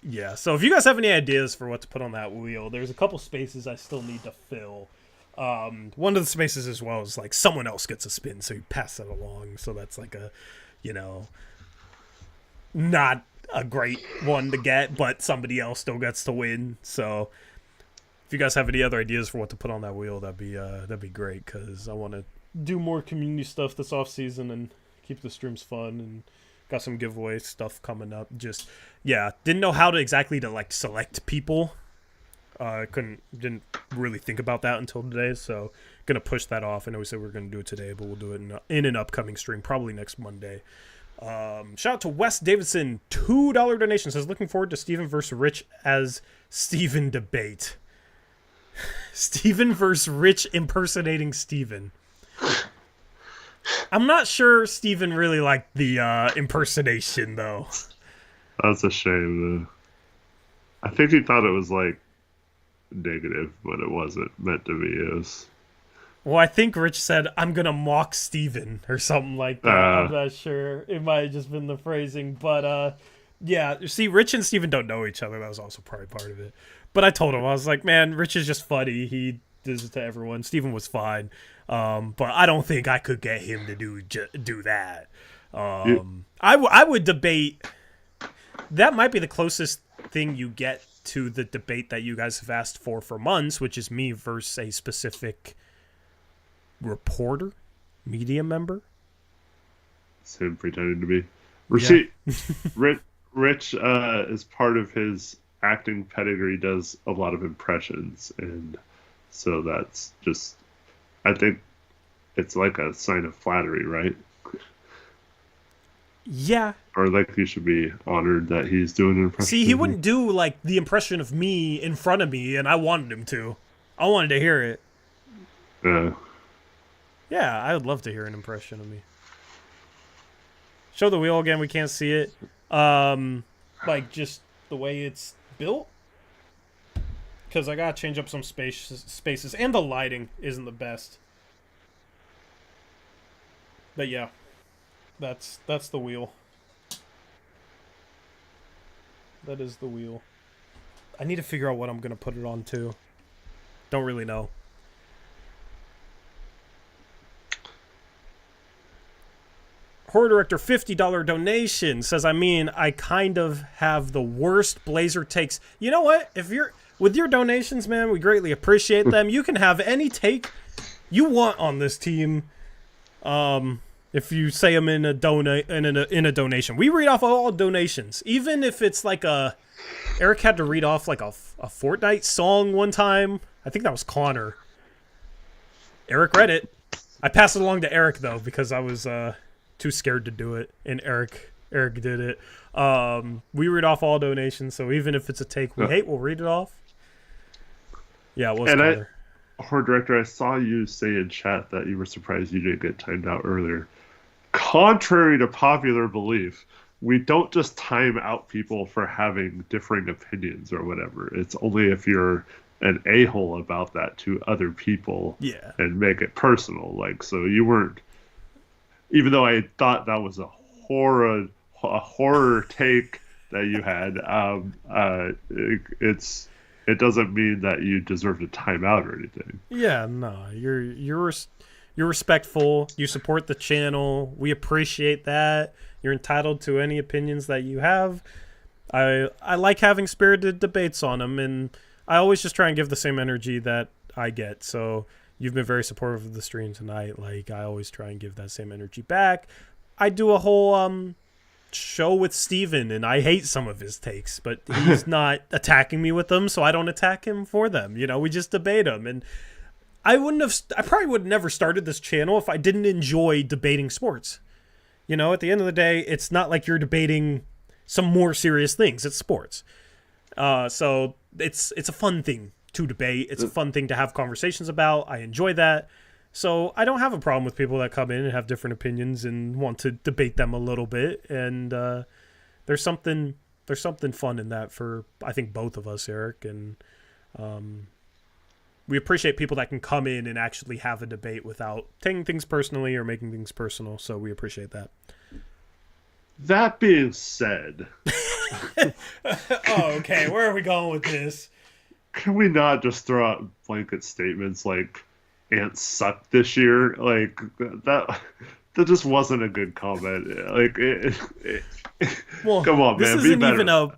Yeah. So if you guys have any ideas for what to put on that wheel, there's a couple spaces I still need to fill. One of the spaces as well is like someone else gets a spin, so you pass that along. So that's like a, not a great one to get, but somebody else still gets to win. So if you guys have any other ideas for what to put on that wheel, that'd be great, because I want to do more community stuff this off season and keep the streams fun, and got some giveaway stuff coming up. Just didn't know how to exactly to like select people. Didn't really think about that until today, so gonna push that off. I know we said we were gonna do it today, but we'll do it in an upcoming stream, probably next Monday. Shout out to Wes Davidson, $2 donation, says looking forward to Steven versus Rich as Steven debate. Steven versus Rich impersonating Steven. I'm not sure Steven really liked the impersonation though. That's a shame. I think he thought it was like negative, but it wasn't meant to be. It was... Well, I think Rich said, I'm going to mock Steven or something like that. I'm not sure. It might have just been the phrasing. But, see, Rich and Steven don't know each other. That was also probably part of it. But I told him, I was like, man, Rich is just funny. He does it to everyone. Steven was fine. But I don't think I could get him to do that. I would debate. That might be the closest thing you get to the debate that you guys have asked for months, which is me versus a specific reporter, media member. Him pretending to be. Rich, as part of his acting pedigree, does a lot of impressions, and so that's just, I think it's like a sign of flattery, right? Yeah. Or like he should be honored that he's doing an impression. See, he wouldn't do like the impression of me in front of me, and I wanted him to. I wanted to hear it. Yeah, I would love to hear an impression of me. Show the wheel again. We can't see it. Like just the way it's built. Because I gotta change up some spaces, and the lighting isn't the best. But yeah, that's the wheel. That is the wheel. I need to figure out what I'm gonna put it on too. Don't really know. Horror Director, $50 donation, says, I kind of have the worst Blazer takes. You know what? If you're with your donations, man, we greatly appreciate them. You can have any take you want on this team. If you say them in a donation, we read off all donations, even if it's like Eric had to read off like a Fortnite song one time. I think that was Connor. Eric read it. I passed it along to Eric though because I was too scared to do it, and Eric did it. We read off all donations, so even if it's a take we hate, we'll read it off. Yeah, it was Connor. Horror Director, I saw you say in chat that you were surprised you didn't get timed out earlier. Contrary to popular belief, we don't just time out people for having differing opinions or whatever. It's only if you're an a-hole about that to other people and make it personal. Like, so you weren't, even though I thought that was a horror take that you had, it doesn't mean that you deserve a timeout or anything. Yeah, no, you're respectful. You support the channel. We appreciate that. You're entitled to any opinions that you have. I like having spirited debates on them, and I always just try and give the same energy that I get. So you've been very supportive of the stream tonight. Like, I always try and give that same energy back. I do a whole show with Steven, and I hate some of his takes, but he's not attacking me with them, so I don't attack him for them. You know, we just debate them. And I probably would have never started this channel if I didn't enjoy debating sports. You know, at the end of the day, it's not like you're debating some more serious things. It's sports. So it's a fun thing to debate. It's a fun thing to have conversations about. I enjoy that. So I don't have a problem with people that come in and have different opinions and want to debate them a little bit. And there's something fun in that for, I think, both of us, Eric. And we appreciate people that can come in and actually have a debate without taking things personally or making things personal. So we appreciate that. That being said... Oh, okay. Where are we going with this? Can we not just throw out blanket statements like ants suck this year? Like, that just wasn't a good comment. Like, well, come on, man. This isn't even a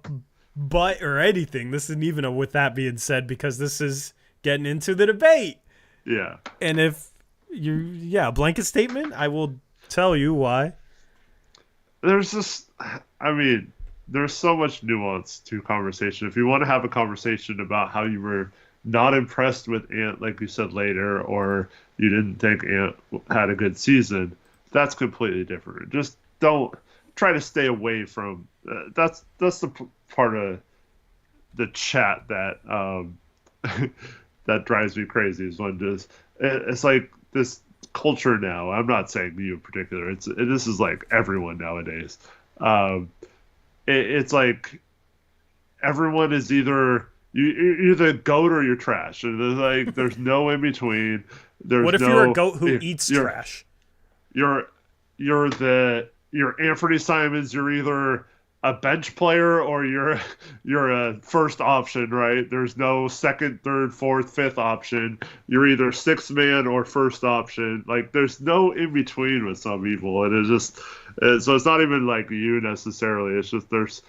but or anything. This isn't even a with that being said, because this is getting into the debate. Yeah. And if a blanket statement, I will tell you why. There's so much nuance to conversation. If you want to have a conversation about how you were not impressed with Ant, like you said later, or you didn't think Ant had a good season, that's completely different. Just don't try to stay away from that's the part of the chat that that drives me crazy, is when it's like this culture now. I'm not saying you in particular. This is like everyone nowadays. It's like everyone is you're the goat or you're trash. There's no in between. What if you're a goat who eats trash? You're Anthony Simons. You're either a bench player or you're a first option, right? There's no second, third, fourth, fifth option. You're either sixth man or first option. Like, there's no in between with some people, and it's just so it's not even like you necessarily. It's just there's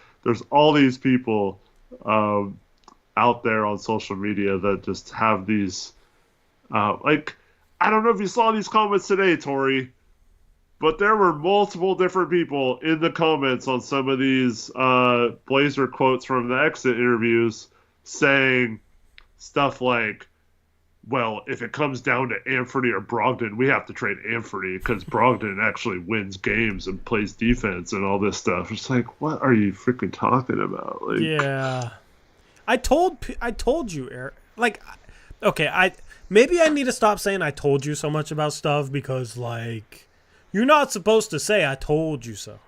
all these people out there on social media that just have these like, I don't know if you saw these comments today, Tori, but there were multiple different people in the comments on some of these Blazer quotes from the exit interviews saying stuff like, well, if it comes down to Anthony or Brogdon, we have to trade Anthony because Brogdon actually wins games and plays defense and all this stuff. It's like, what are you freaking talking about? Like, yeah. I told you, Eric. Like, okay, maybe I need to stop saying I told you so much about stuff, because, like, you're not supposed to say I told you so.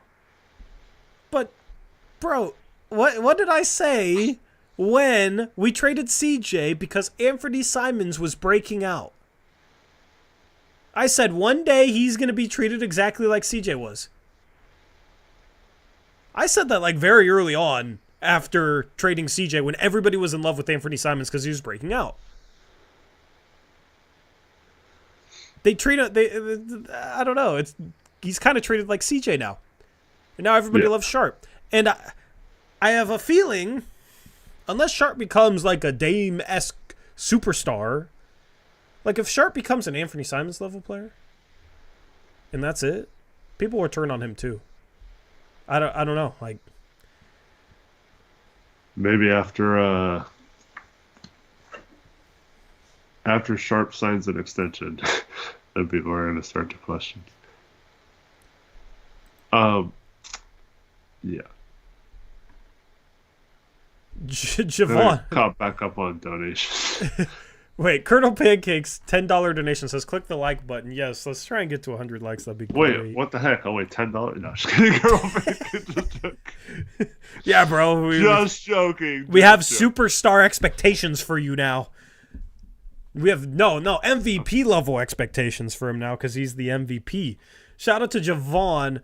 But, bro, what did I say when we traded CJ because Anthony Simons was breaking out? I said one day he's going to be treated exactly like CJ was. I said that like very early on after trading CJ, when everybody was in love with Anthony Simons because he was breaking out. I don't know. He's kind of treated like CJ now. And now everybody loves Sharp. And I have a feeling, unless Sharp becomes like a Dame-esque superstar, like if Sharp becomes an Anthony Simons level player, and that's it, People were turned on him too. I don't know. Like maybe after Sharp signs an extension, then people are going to start to question. Yeah. Javon. Caught back up on donations. Wait, Colonel Pancakes, $10 donation says, click the like button. Yes, let's try and get to 100 likes. That'd be great. Wait, what the heck? Oh, wait, $10? No, just kidding. Colonel Pancakes, just joking. Yeah, bro. Just joking. We have superstar expectations for you now. We have, no, MVP level expectations for him now because he's the MVP. Shout out to Javon.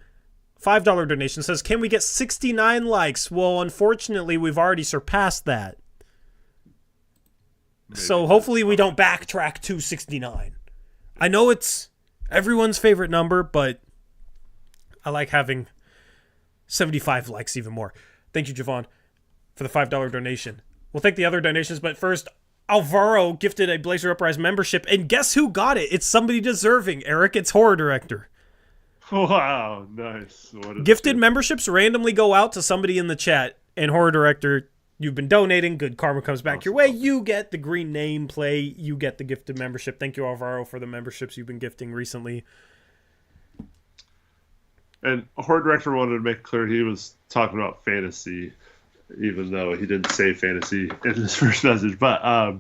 $5 donation says, can we get 69 likes? Well, unfortunately, we've already surpassed that. Maybe. So hopefully we don't backtrack to 69. I know it's everyone's favorite number, but I like having 75 likes even more. Thank you, Javon, for the $5 donation. We'll take the other donations, but first, Alvaro gifted a Blazer Uprise membership, and guess who got it? It's somebody deserving, Eric. It's Horror Director. Wow, nice. Gifted memberships randomly go out to somebody in the chat, and Horror Director, you've been donating. Good karma comes back your way. You get the green name play. You get the gifted membership. Thank you, Alvaro, for the memberships you've been gifting recently. And Horror Director wanted to make clear he was talking about fantasy, even though he didn't say fantasy in his first message. But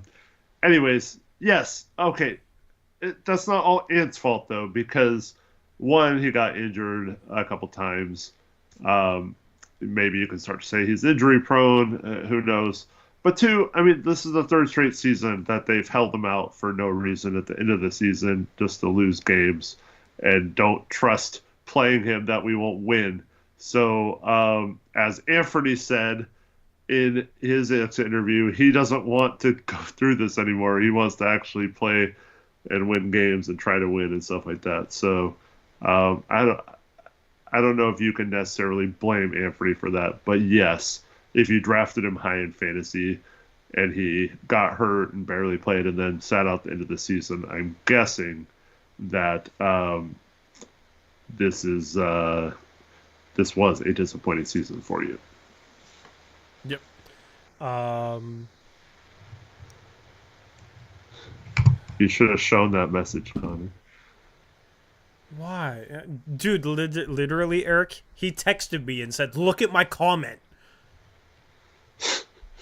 anyways, yes, okay. That's not all Ant's fault, though, because... one, he got injured a couple times. Maybe you can start to say he's injury prone. Who knows? But two, I mean, this is the third straight season that they've held him out for no reason at the end of the season just to lose games and don't trust playing him that we won't win. So as Anthony said in his interview, he doesn't want to go through this anymore. He wants to actually play and win games and try to win and stuff like that. So I don't know if you can necessarily blame Anthony for that, but yes, if you drafted him high in fantasy and he got hurt and barely played and then sat out the end of the season, I'm guessing that this was a disappointing season for you. Yep. You should have shown that message, Connor. Why? Dude, literally, Eric, he texted me and said, look at my comment.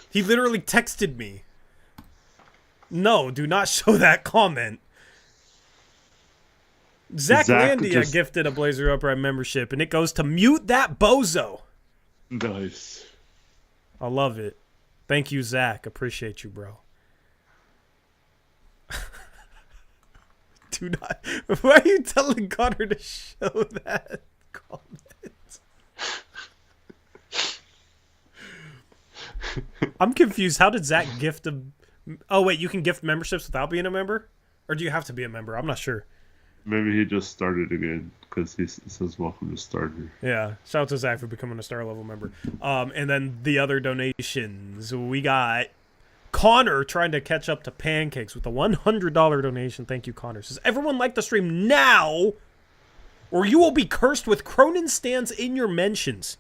He literally texted me. No, do not show that comment. Zach Landia gifted a Blazer Upright membership, and it goes to mute that bozo. Nice. I love it. Thank you, Zach. Appreciate you, bro. Do not. Why are you telling Connor to show that comment? I'm confused. How did Zach gift a... Oh, wait, you can gift memberships without being a member? Or do you have to be a member? I'm not sure. Maybe he just started again because he says welcome to starter. Yeah. Shout out to Zach for becoming a star level member. And then the other donations. We got Connor trying to catch up to Pancakes with a $100 donation. Thank you, Connor. Says, everyone like the stream now or you will be cursed with Cronin stands in your mentions.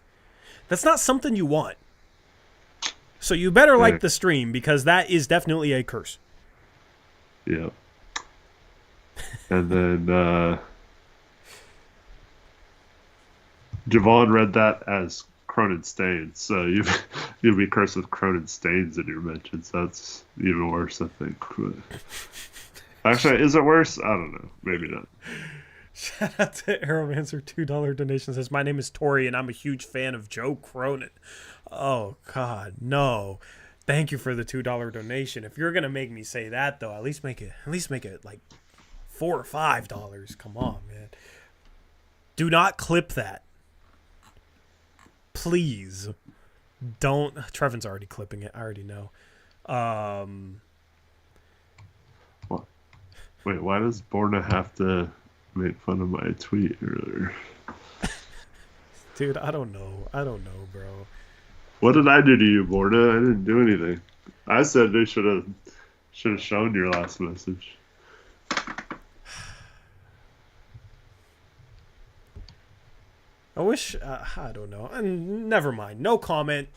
That's not something you want. So you better like the stream because that is definitely a curse. Yeah. And then Javon read that as Cronin stains, so you'll be cursed with Cronin stains in your mentions. That's even worse, I think. But actually, is it worse? I don't know. Maybe not. Shout out to Arrowmancer, $2 donation. Says, my name is Tori, and I'm a huge fan of Joe Cronin. Oh, God, no. Thank you for the $2 donation. If you're going to make me say that, though, at least make it like $4 or $5. Come on, man. Do not clip that. Please. Don't. Trevin's already clipping it. I already know. What? Wait, why does Borna have to make fun of my tweet earlier? Dude, I don't know, bro. What did I do to you, Borna? I didn't do anything. I said they should have shown your last message. I wish. I don't know. And never mind. No comment.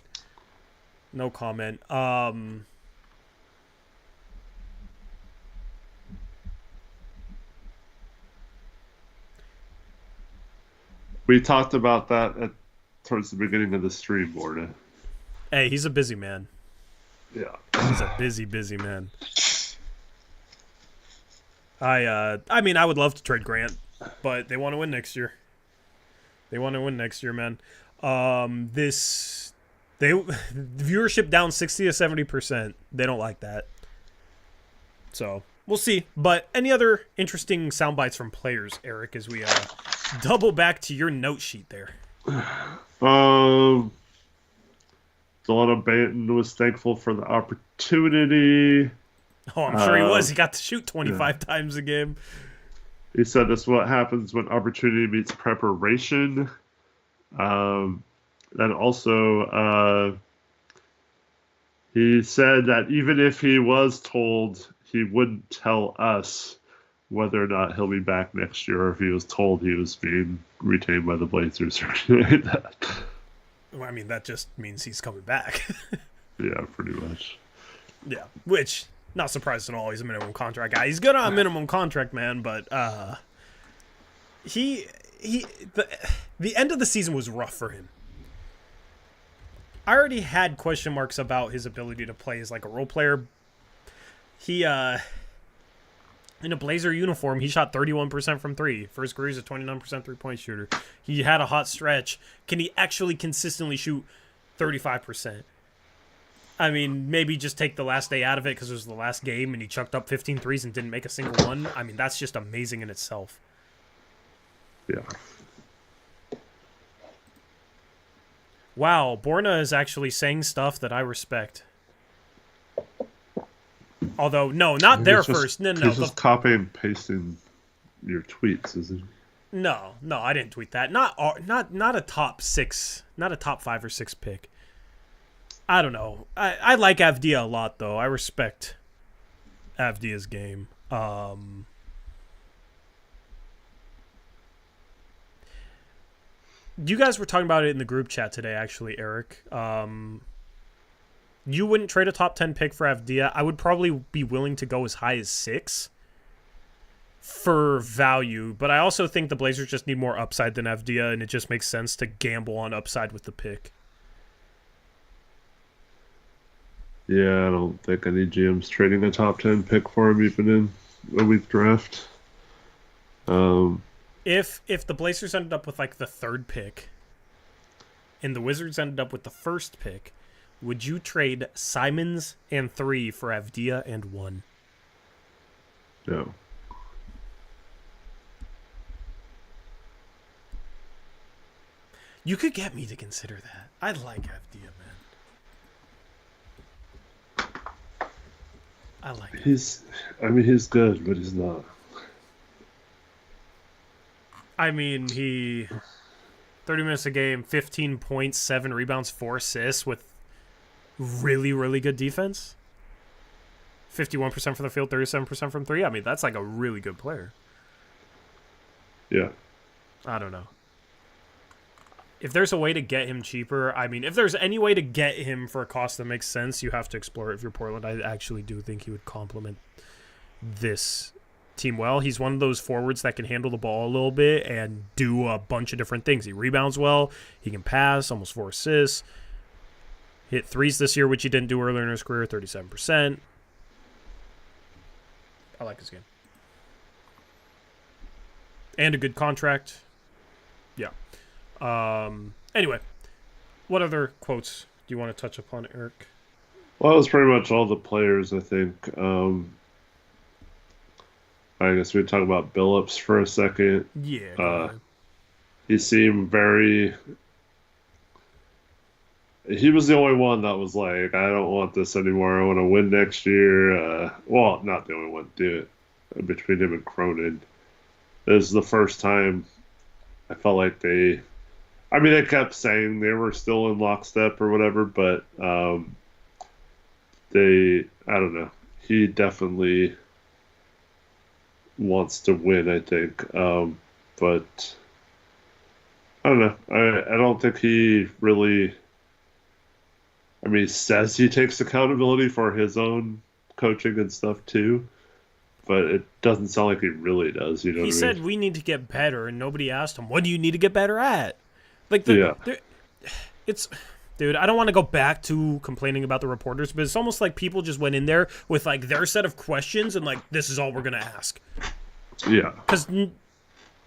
No comment. We talked about that towards the beginning of the stream, Borna. Hey, he's a busy man. Yeah. He's a busy man. I mean, I would love to trade Grant, but they want to win next year. They want to win next year, man. Viewership down 60 to 70%. They don't like that. So we'll see. But any other interesting sound bites from players, Eric, as we double back to your note sheet there? Delano Banton was thankful for the opportunity. Oh, I'm sure he was. He got to shoot 25 times a game. He said that's what happens when opportunity meets preparation. And also, he said that even if he was told, he wouldn't tell us whether or not he'll be back next year, or if he was told he was being retained by the Blazers or anything like that. Well, I mean, that just means he's coming back. Yeah, pretty much. Yeah, which, not surprised at all. He's a minimum contract guy. He's good on a minimum contract, man, but the end of the season was rough for him. I already had question marks about his ability to play as like a role player. He in a Blazer uniform, he shot 31% from three. For his career, he's a 29% three-point shooter. He had a hot stretch. Can he actually consistently shoot 35%? I mean, maybe just take the last day out of it because it was the last game and he chucked up 15 threes and didn't make a single one. I mean, that's just amazing in itself. Yeah. Wow, Borna is actually saying stuff that I respect. Although, no, not there first. No. He's just copying and pasting your tweets, isn't he? No, I didn't tweet that. Not a top 6, not a top 5 or 6 pick. I don't know. I like Avdia a lot, though. I respect Avdia's game. You guys were talking about it in the group chat today, actually, Eric. You wouldn't trade a top 10 pick for Avdia. I would probably be willing to go as high as 6 for value, but I also think the Blazers just need more upside than Avdia, and it just makes sense to gamble on upside with the pick. Yeah, I don't think any GM's trading a top 10 pick for him even in a weak draft. If the Blazers ended up with like the 3rd pick and the Wizards ended up with the 1st pick, would you trade Simons and 3 for Avdia and 1? No. You could get me to consider that. I like Avdia, man. I like him. He's good, but he's not. I mean, he 30 minutes a game, 15 points, 7 rebounds, 4 assists with really, really good defense. 51% from the field, 37% from 3. I mean, that's like a really good player. Yeah. I don't know. If there's a way to get him cheaper, I mean, if there's any way to get him for a cost that makes sense, you have to explore it. If you're Portland, I actually do think he would complement this team well. He's one of those forwards that can handle the ball a little bit and do a bunch of different things. He rebounds well. He can pass, almost 4 assists. Hit threes this year, which he didn't do earlier in his career, 37%. I like his game. And a good contract. Yeah. Anyway, what other quotes do you want to touch upon, Eric? Well, that was pretty much all the players, I think. I guess we talk about Billups for a second. Yeah. He seemed very... He was the only one that was like, I don't want this anymore. I want to win next year. Well, not the only one to do it. Between him and Cronin. This is the first time I felt like they... I mean, they kept saying they were still in lockstep or whatever, but I don't know. He definitely wants to win, I think. But I don't know. I don't think he really. I mean, he says he takes accountability for his own coaching and stuff too, but it doesn't sound like he really does. You know He what I said mean? we need to get better, and nobody asked him, what do you need to get better at? Like, Yeah, it's. Dude, I don't want to go back to complaining about the reporters, but it's almost like people just went in there with, like, their set of questions and, like, this is all we're going to ask. yeah, Because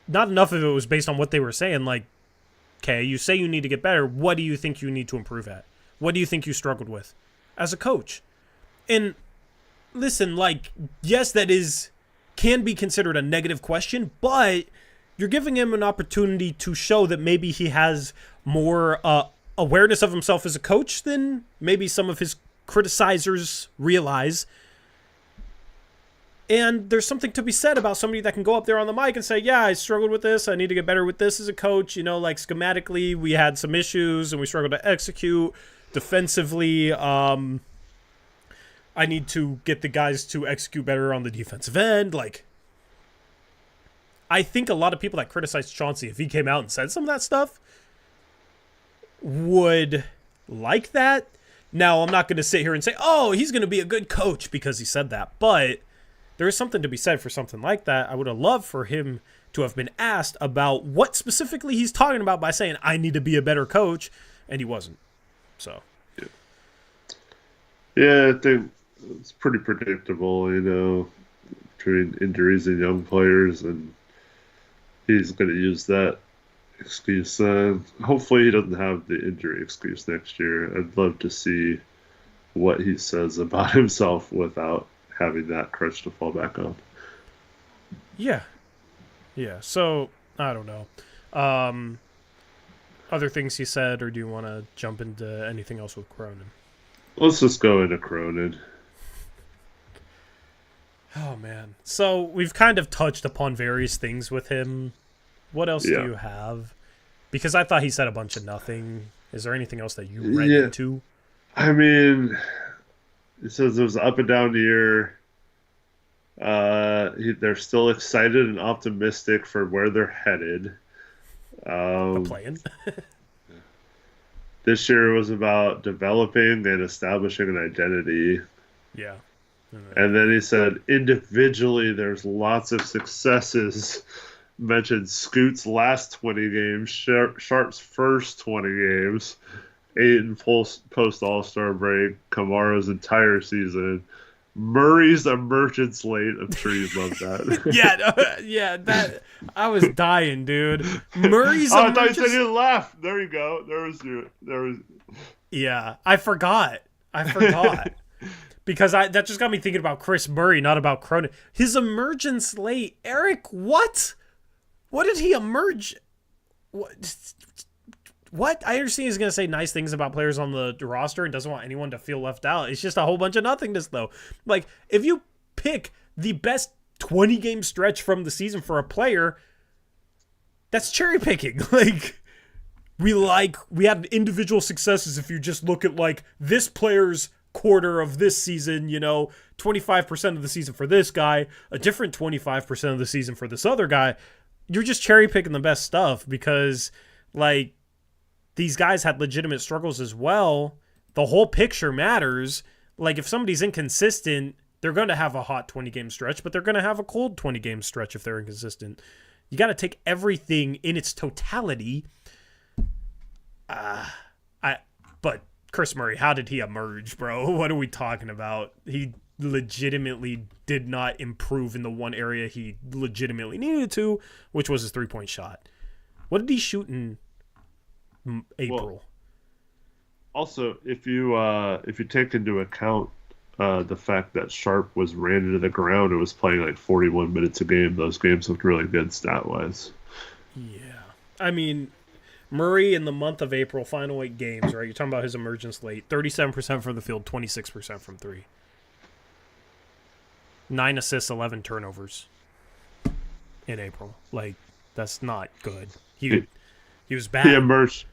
not enough of it was based on what they were saying. Like, okay, you say you need to get better. What do you think you need to improve at? What do you think you struggled with as a coach? And listen, like, yes, can be considered a negative question, but you're giving him an opportunity to show that maybe he has more awareness of himself as a coach than maybe some of his criticizers realize. And there's something to be said about somebody that can go up there on the mic and say, yeah, I struggled with this. I need to get better with this as a coach. You know, like, schematically, we had some issues and we struggled to execute. Defensively, I need to get the guys to execute better on the defensive end. Like, I think a lot of people that criticized Chauncey, if he came out and said some of that stuff, would like that. Now, I'm not going to sit here and say, oh, he's going to be a good coach because he said that. But there is something to be said for something like that. I would have loved for him to have been asked about what specifically he's talking about by saying, I need to be a better coach, and he wasn't. So. yeah. I think it's pretty predictable, you know, between injuries and young players, and he's going to use that excuse. Hopefully, he doesn't have the injury excuse next year. I'd love to see what he says about himself without having that crutch to fall back on. Yeah. Yeah. So, I don't know. Other things he said, or do you want to jump into anything else with Cronin? Let's just go into Cronin. Oh, man. So, we've kind of touched upon various things with him. What else do you have? Because I thought he said a bunch of nothing. Is there anything else that you read into? I mean, it says it was up and down year. They're still excited and optimistic for where they're headed. The plan? This year was about developing and establishing an identity. Yeah. And then he said, individually, there's lots of successes. Mentioned Scoot's last 20 games, Sharp's first 20 games, Ayton post All-Star break, Kamara's entire season, Murray's emergence late. I'm sure you love that. yeah, that I was dying, dude. Murray's I thought you emergence. said you laughed. There you go. There was. Yeah, I forgot. Because that just got me thinking about Chris Murray, not about Cronin. His emergence late. Eric, what? What did he emerge? What? I understand he's going to say nice things about players on the roster and doesn't want anyone to feel left out. It's just a whole bunch of nothingness, though. Like, if you pick the best 20-game stretch from the season for a player, that's cherry picking. Like, we had individual successes if you just look at, like, this player's quarter of this season, you know, 25% of the season for this guy, a different 25% of the season for this other guy. You're just cherry picking the best stuff because, like, these guys had legitimate struggles as well. The whole picture matters. Like, if somebody's inconsistent, they're going to have a hot 20-game stretch, but they're going to have a cold 20-game stretch if they're inconsistent. You got to take everything in its totality. But Chris Murray, how did he emerge, bro? What are we talking about? He legitimately did not improve in the one area he legitimately needed to, which was his three-point shot. What did he shoot in April? Well, also, if you take into account the fact that Sharp was ran into the ground and was playing like 41 minutes a game, those games looked really good stat-wise. Yeah. I mean, Murray in the month of April, final 8 games, right? You're talking about his emergence late. 37% from the field, 26% from 3. 9 assists, 11 turnovers in April. Like, that's not good. He was bad. He emerged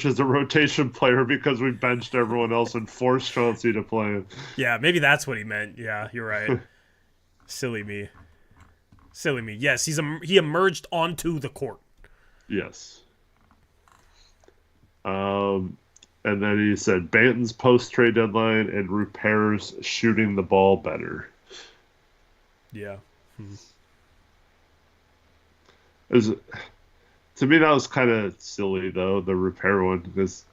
as a rotation player because we benched everyone else and forced Chauncey to play him. Yeah, maybe that's what he meant. Yeah, you're right. Silly me. Yes, he emerged onto the court. Yes. And then he said Banton's post-trade deadline and Rupert's shooting the ball better. Yeah. Is To me, that was kind of silly, though, the Rupert one, because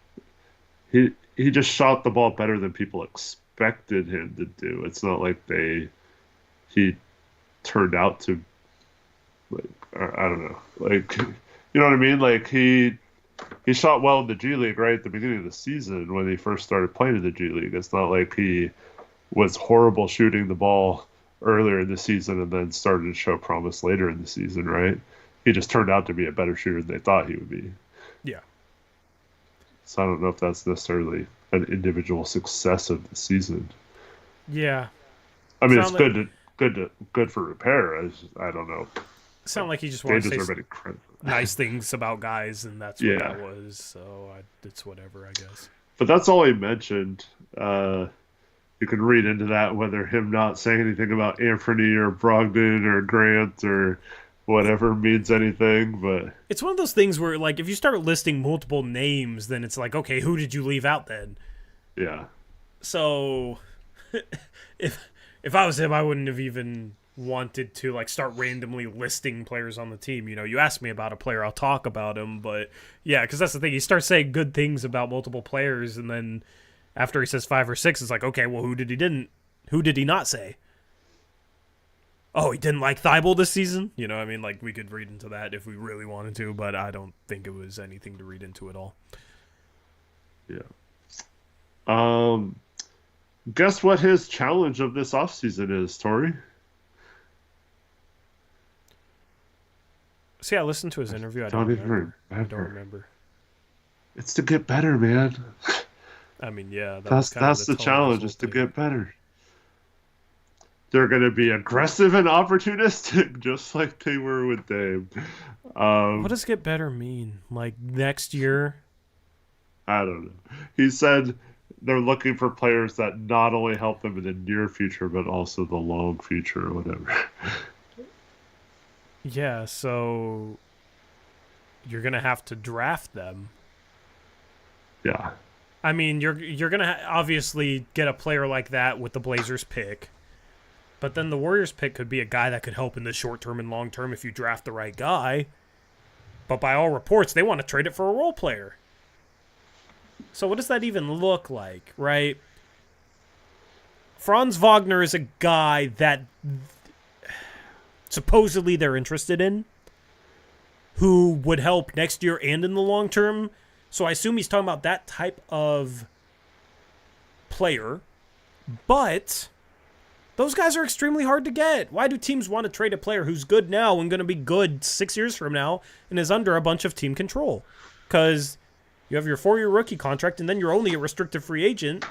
he just shot the ball better than people expected him to do. It's not like he turned out to, like, I don't know, like, you know what I mean? Like, he shot well in the G League right at the beginning of the season when he first started playing in the G League. It's not like he was horrible shooting the ball earlier in the season and then started to show promise later in the season, right? He just turned out to be a better shooter than they thought he would be. Yeah. So I don't know if that's necessarily an individual success of the season. Yeah. I mean, it's good for repair. I don't know. Sound like he just wanted to say credit. nice things about guys, and that's what that was. So it's whatever, I guess. But that's all he mentioned. You can read into that whether him not saying anything about Anthony or Brogdon or Grant or whatever means anything. But it's one of those things where, like, if you start listing multiple names, then it's like, okay, who did you leave out then? Yeah. So if I was him, I wouldn't have even wanted to, like, start randomly listing players on the team. You know, you ask me about a player, I'll talk about him, but yeah, because that's the thing. He starts saying good things about multiple players, and then after he says 5 or 6, it's like, okay, well, who did he not say? Oh, he didn't like Thibault this season? You know, I mean, like, we could read into that if we really wanted to, but I don't think it was anything to read into at all. Yeah. Guess what his challenge of this offseason is, Tori? See, I listened to his interview. I don't remember. It's to get better, man. I mean, yeah. That's the challenge, is to get better. They're going to be aggressive and opportunistic, just like they were with Dame. What does get better mean? Like, next year? I don't know. He said they're looking for players that not only help them in the near future, but also the long future or whatever. Yeah, so you're going to have to draft them. Yeah. I mean, you're going to obviously get a player like that with the Blazers pick. But then the Warriors pick could be a guy that could help in the short term and long term if you draft the right guy. But by all reports, they want to trade it for a role player. So what does that even look like, right? Franz Wagner is a guy that supposedly they're interested in, who would help next year and in the long term. So I assume he's talking about that type of player. But those guys are extremely hard to get. Why do teams want to trade a player who's good now and going to be good 6 years from now and is under a bunch of team control? Because you have your 4-year rookie contract and then you're only a restricted free agent.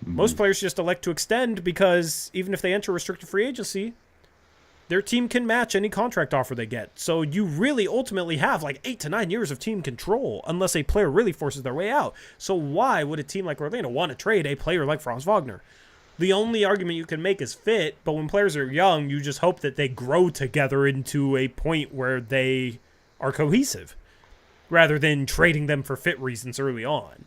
Most players just elect to extend because even if they enter restricted free agency, their team can match any contract offer they get. So you really ultimately have like 8 to 9 years of team control unless a player really forces their way out. So why would a team like Orlando want to trade a player like Franz Wagner? The only argument you can make is fit, but when players are young, you just hope that they grow together into a point where they are cohesive, rather than trading them for fit reasons early on.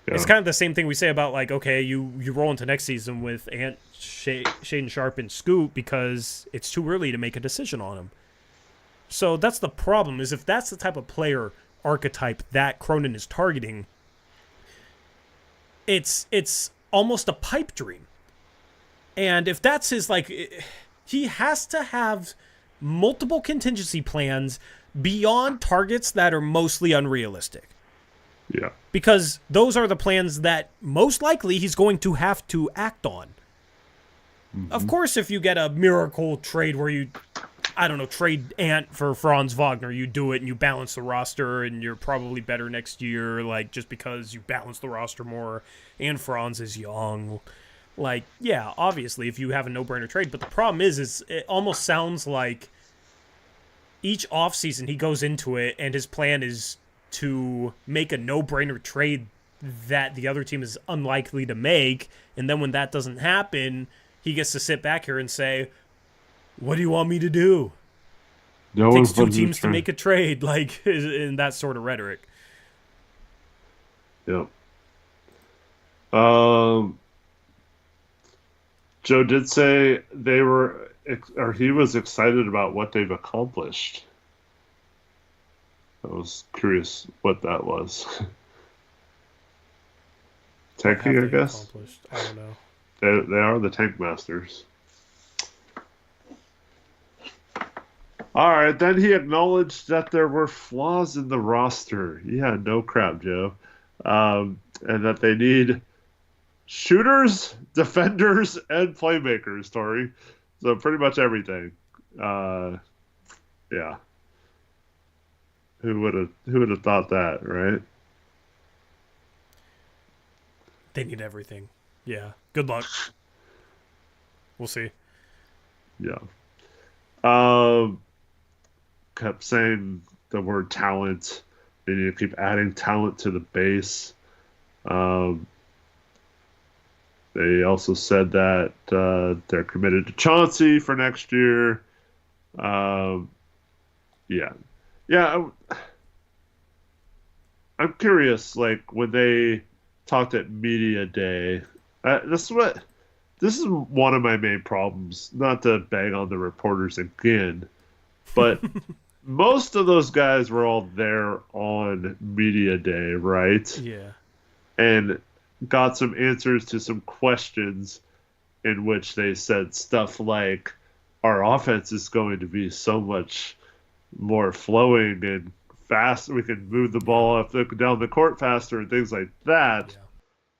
Yeah. It's kind of the same thing we say about, like, okay, you roll into next season with Shaden Sharp and Scoot because it's too early to make a decision on them. So that's the problem, is if that's the type of player archetype that Cronin is targeting, it's almost a pipe dream. And if that's his, like, he has to have multiple contingency plans beyond targets that are mostly unrealistic. Yeah. Because those are the plans that most likely he's going to have to act on. Mm-hmm. Of course, if you get a miracle trade where you, I don't know, trade Ant for Franz Wagner, you do it and you balance the roster and you're probably better next year, like, just because you balance the roster more and Franz is young. Like, yeah, obviously, if you have a no-brainer trade. But the problem is it almost sounds like each offseason he goes into it and his plan is to make a no-brainer trade that the other team is unlikely to make. And then when that doesn't happen, he gets to sit back here and say, what do you want me to do? It takes 2 teams to make a trade, like, in that sort of rhetoric. Yep. Um, Joe did say or he was excited about what they've accomplished. I was curious what that was. What have Tanking, I they guess. accomplished? I don't know. They are the tank masters. All right, then he acknowledged that there were flaws in the roster. Yeah, no crap, Joe. And that they need shooters, defenders, and playmakers, Tori. So pretty much everything. Uh, yeah. Who would have thought that, right? They need everything. Yeah. Good luck. We'll see. Yeah. Um, kept saying the word talent. They need to keep adding talent to the base. Um, they also said that they're committed to Chauncey for next year. Um, yeah, yeah. I'm curious. Like when they talked at media day, this is one of my main problems. Not to bang on the reporters again, but most of those guys were all there on media day, right? Yeah. And got some answers to some questions in which they said stuff like, our offense is going to be so much more flowing and fast. We can move the ball down the court faster and things like that. Yeah.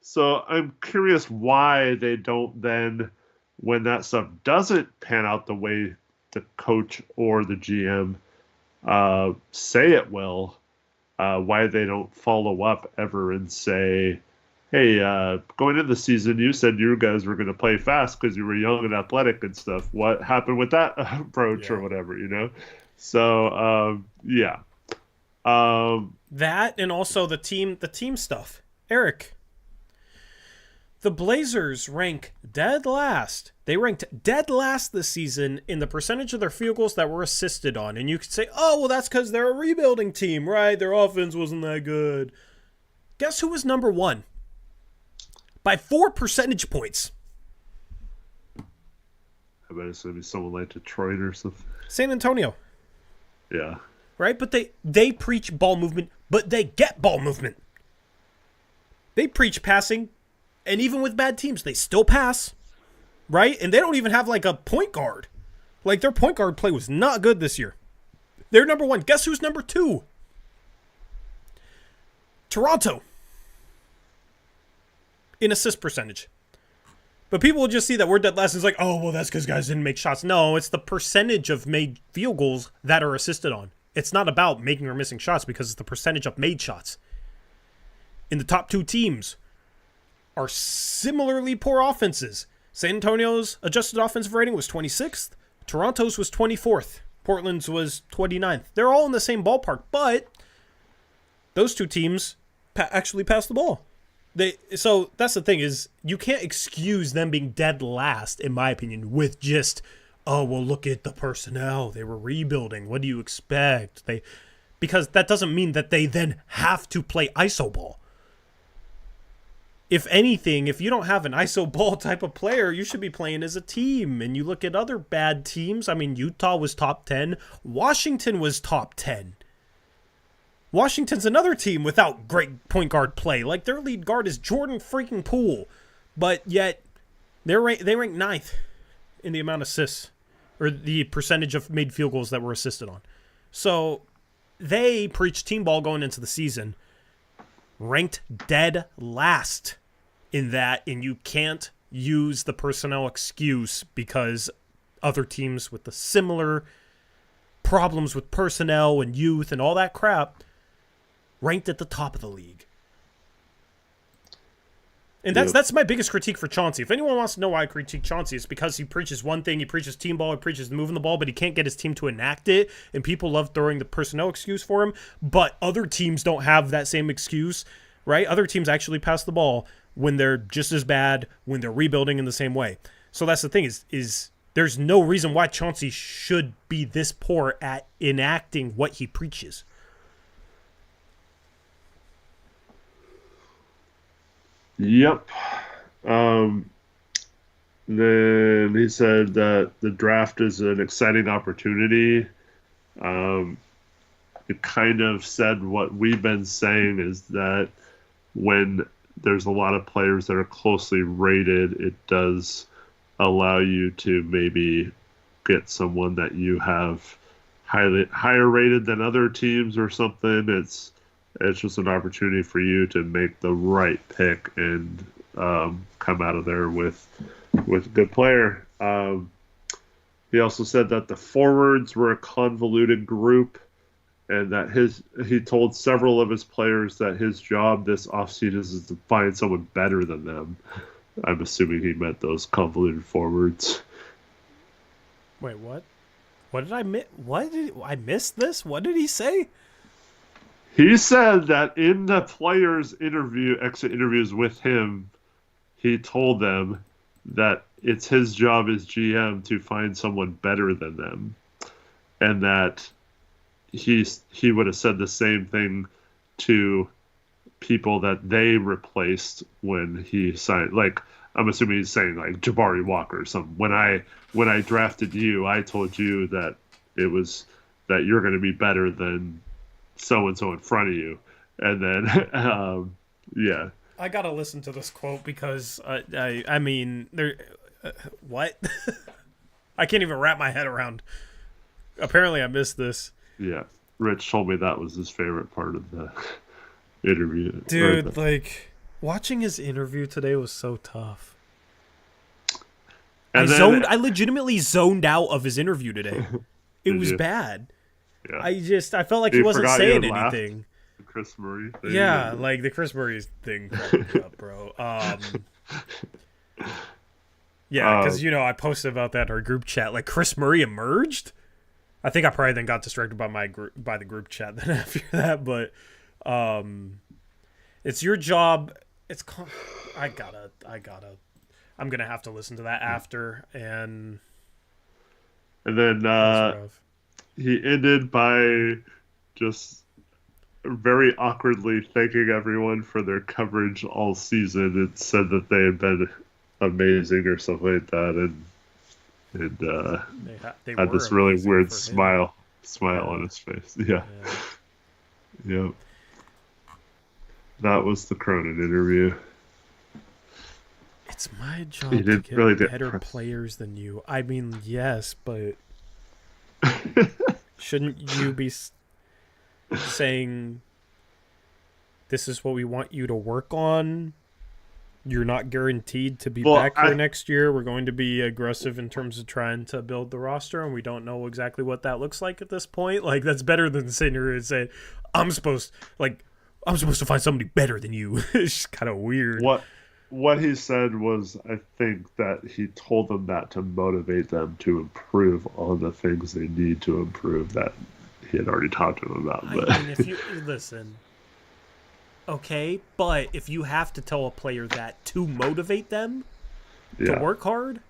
So I'm curious why they don't then, when that stuff doesn't pan out the way the coach or the GM say it will, why they don't follow up ever and say, hey, going into the season, you said you guys were going to play fast because you were young and athletic and stuff. What happened with that approach or whatever, you know? So, yeah. That and also the team stuff. Eric, the Blazers rank dead last. They ranked dead last this season in the percentage of their field goals that were assisted on. And you could say, oh, well, that's because they're a rebuilding team, right? Their offense wasn't that good. Guess who was number one? By 4 percentage points. I bet it's going to be someone like Detroit or something. San Antonio. Yeah. Right? But they preach ball movement, but they get ball movement. They preach passing, and even with bad teams, they still pass. Right? And they don't even have like a point guard. Like their point guard play was not good this year. They're number one. Guess who's number two? Toronto. In assist percentage. But people will just see that we're dead last and it's like, oh, well, that's because guys didn't make shots. No, it's the percentage of made field goals that are assisted on. It's not about making or missing shots because it's the percentage of made shots. In the top two teams are similarly poor offenses. San Antonio's adjusted offensive rating was 26th. Toronto's was 24th. Portland's was 29th. They're all in the same ballpark, but those two teams actually passed the ball. So that's the thing is you can't excuse them being dead last, in my opinion, with just, oh, well, look at the personnel. They were rebuilding. What do you expect? Because that doesn't mean that they then have to play iso ball. If anything, if you don't have an iso ball type of player, you should be playing as a team. And you look at other bad teams. I mean, Utah was top 10. Washington was top 10. Washington's another team without great point guard play. Like, their lead guard is Jordan freaking Poole. But yet, they rank 9th in the amount of assists. Or the percentage of made field goals that were assisted on. So, they preach team ball going into the season. Ranked dead last in that. And you can't use the personnel excuse because other teams with the similar problems with personnel and youth and all that crap ranked at the top of the league. And that's my biggest critique for Chauncey. If anyone wants to know why I critique Chauncey, it's because he preaches one thing. He preaches team ball. He preaches moving the ball, but he can't get his team to enact it. And people love throwing the personnel excuse for him. But other teams don't have that same excuse, right? Other teams actually pass the ball when they're just as bad, when they're rebuilding in the same way. So that's the thing is there's no reason why Chauncey should be this poor at enacting what he preaches. Yep. Um, then he said that the draft is an exciting opportunity. Um, it kind of said what we've been saying is that when there's a lot of players that are closely rated, it does allow you to maybe get someone that you have higher rated than other teams or something. It's just an opportunity for you to make the right pick and come out of there with a good player. He also said that the forwards were a convoluted group and that he told several of his players that his job this offseason is to find someone better than them. I'm assuming he meant those convoluted forwards. Wait, what? What did I miss? What did I miss this? What did he say? He said that in the players' exit interviews with him, he told them that it's his job as GM to find someone better than them, and that he would have said the same thing to people that they replaced when he signed. Like, I'm assuming he's saying like Jabari Walker or something. When I drafted you, I told you that it was that you're going to be better than so and so in front of you, and then yeah. I gotta listen to this quote because I mean there. What? I can't even wrap my head around. Apparently, I missed this. Yeah, Rich told me that was his favorite part of the interview. Dude, like watching his interview today was so tough. I legitimately zoned out of his interview today. It was bad. Yeah. I felt like he wasn't saying anything. The Chris Murray thing. Yeah, like the Chris Murray thing cracked me up, bro. Yeah, because I posted about that in our group chat. Like Chris Murray emerged. I think I probably then got distracted by the group chat then after that. But it's your job. I'm gonna have to listen to that after and then he ended by just very awkwardly thanking everyone for their coverage all season and said that they had been amazing or something like that, and they had this really weird smile on his face. Yeah. Yep. That was the Cronin interview. It's my job to get better players than you. I mean, yes, but shouldn't you be saying this is what we want you to work on? You're not guaranteed to be back here next year. We're going to be aggressive in terms of trying to build the roster, and we don't know exactly what that looks like at this point. Like, that's better than sitting here and saying, I'm supposed to find somebody better than you. It's just kind of weird. What he said was, I think that he told them that to motivate them to improve on the things they need to improve that he had already talked to them about. But I mean, if you listen, okay, but if you have to tell a player that to motivate them to work hard,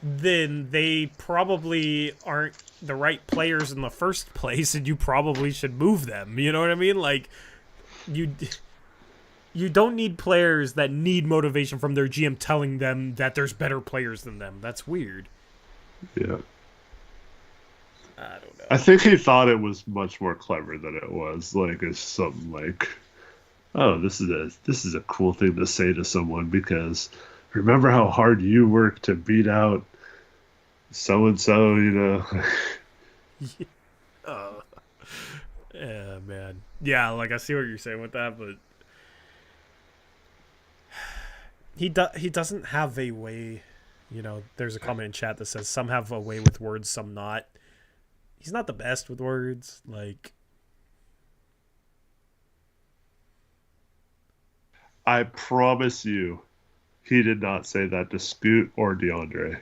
then they probably aren't the right players in the first place, and you probably should move them. You know what I mean? Like, you don't need players that need motivation from their GM telling them that there's better players than them. That's weird. Yeah. I don't know. I think he thought it was much more clever than it was. Like, it's something like, oh, this is a cool thing to say to someone because remember how hard you worked to beat out so and so, Yeah, man. Yeah, like I see what you're saying with that, but he doesn't have a way. There's a comment in chat that says some have a way with words, some not. He's not the best with words. Like, I promise you, he did not say that to Scoot or DeAndre.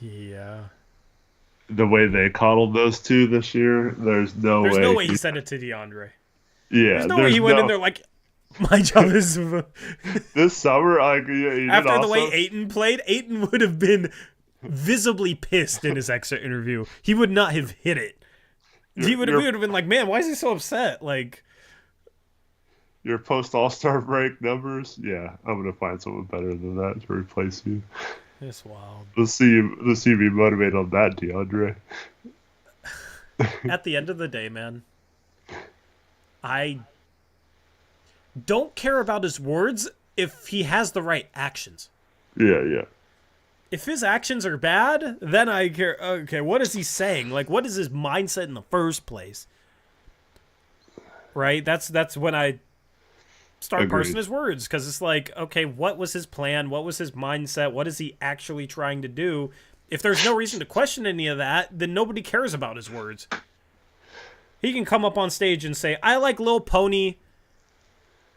Yeah. The way they coddled those two this year, there's no way he said it to DeAndre. Yeah, there's no way he went in there like, my job is this summer. After the way Ayton played, Ayton would have been visibly pissed in his exit interview. He would not have hit it. He would have been like, man, why is he so upset? Like, your post All-Star break numbers, yeah, I'm gonna find someone better than that to replace you. It's wild. Let's see you be motivated on that, DeAndre. At the end of the day, man, I don't care about his words if he has the right actions. Yeah. If his actions are bad, then I care. Okay, what is he saying? Like, what is his mindset in the first place? Right? That's when I start Agreed. parsing his words, because it's like, okay, what was his plan? What was his mindset? What is he actually trying to do? If there's no reason to question any of that, then nobody cares about his words. He can come up on stage and say, I like Lil Pony,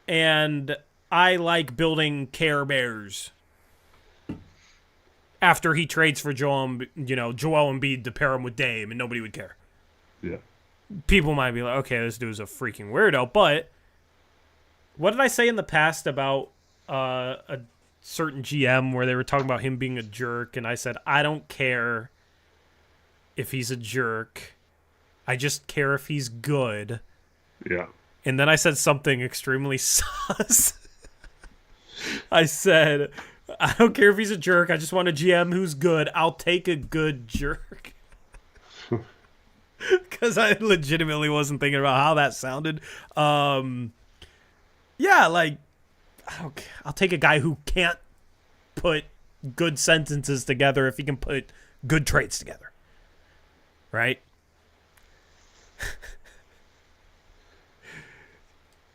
and I like building Care Bears. After he trades for Joel Embiid to pair him with Dame, and nobody would care. Yeah. People might be like, okay, this dude's a freaking weirdo, but what did I say in the past about a certain GM where they were talking about him being a jerk, and I said, I don't care if he's a jerk. I just care if he's good. Yeah. And then I said something extremely sus. I said, I don't care if he's a jerk. I just want a GM who's good. I'll take a good jerk. Because I legitimately wasn't thinking about how that sounded. Yeah, like, I'll take a guy who can't put good sentences together if he can put good traits together. Right?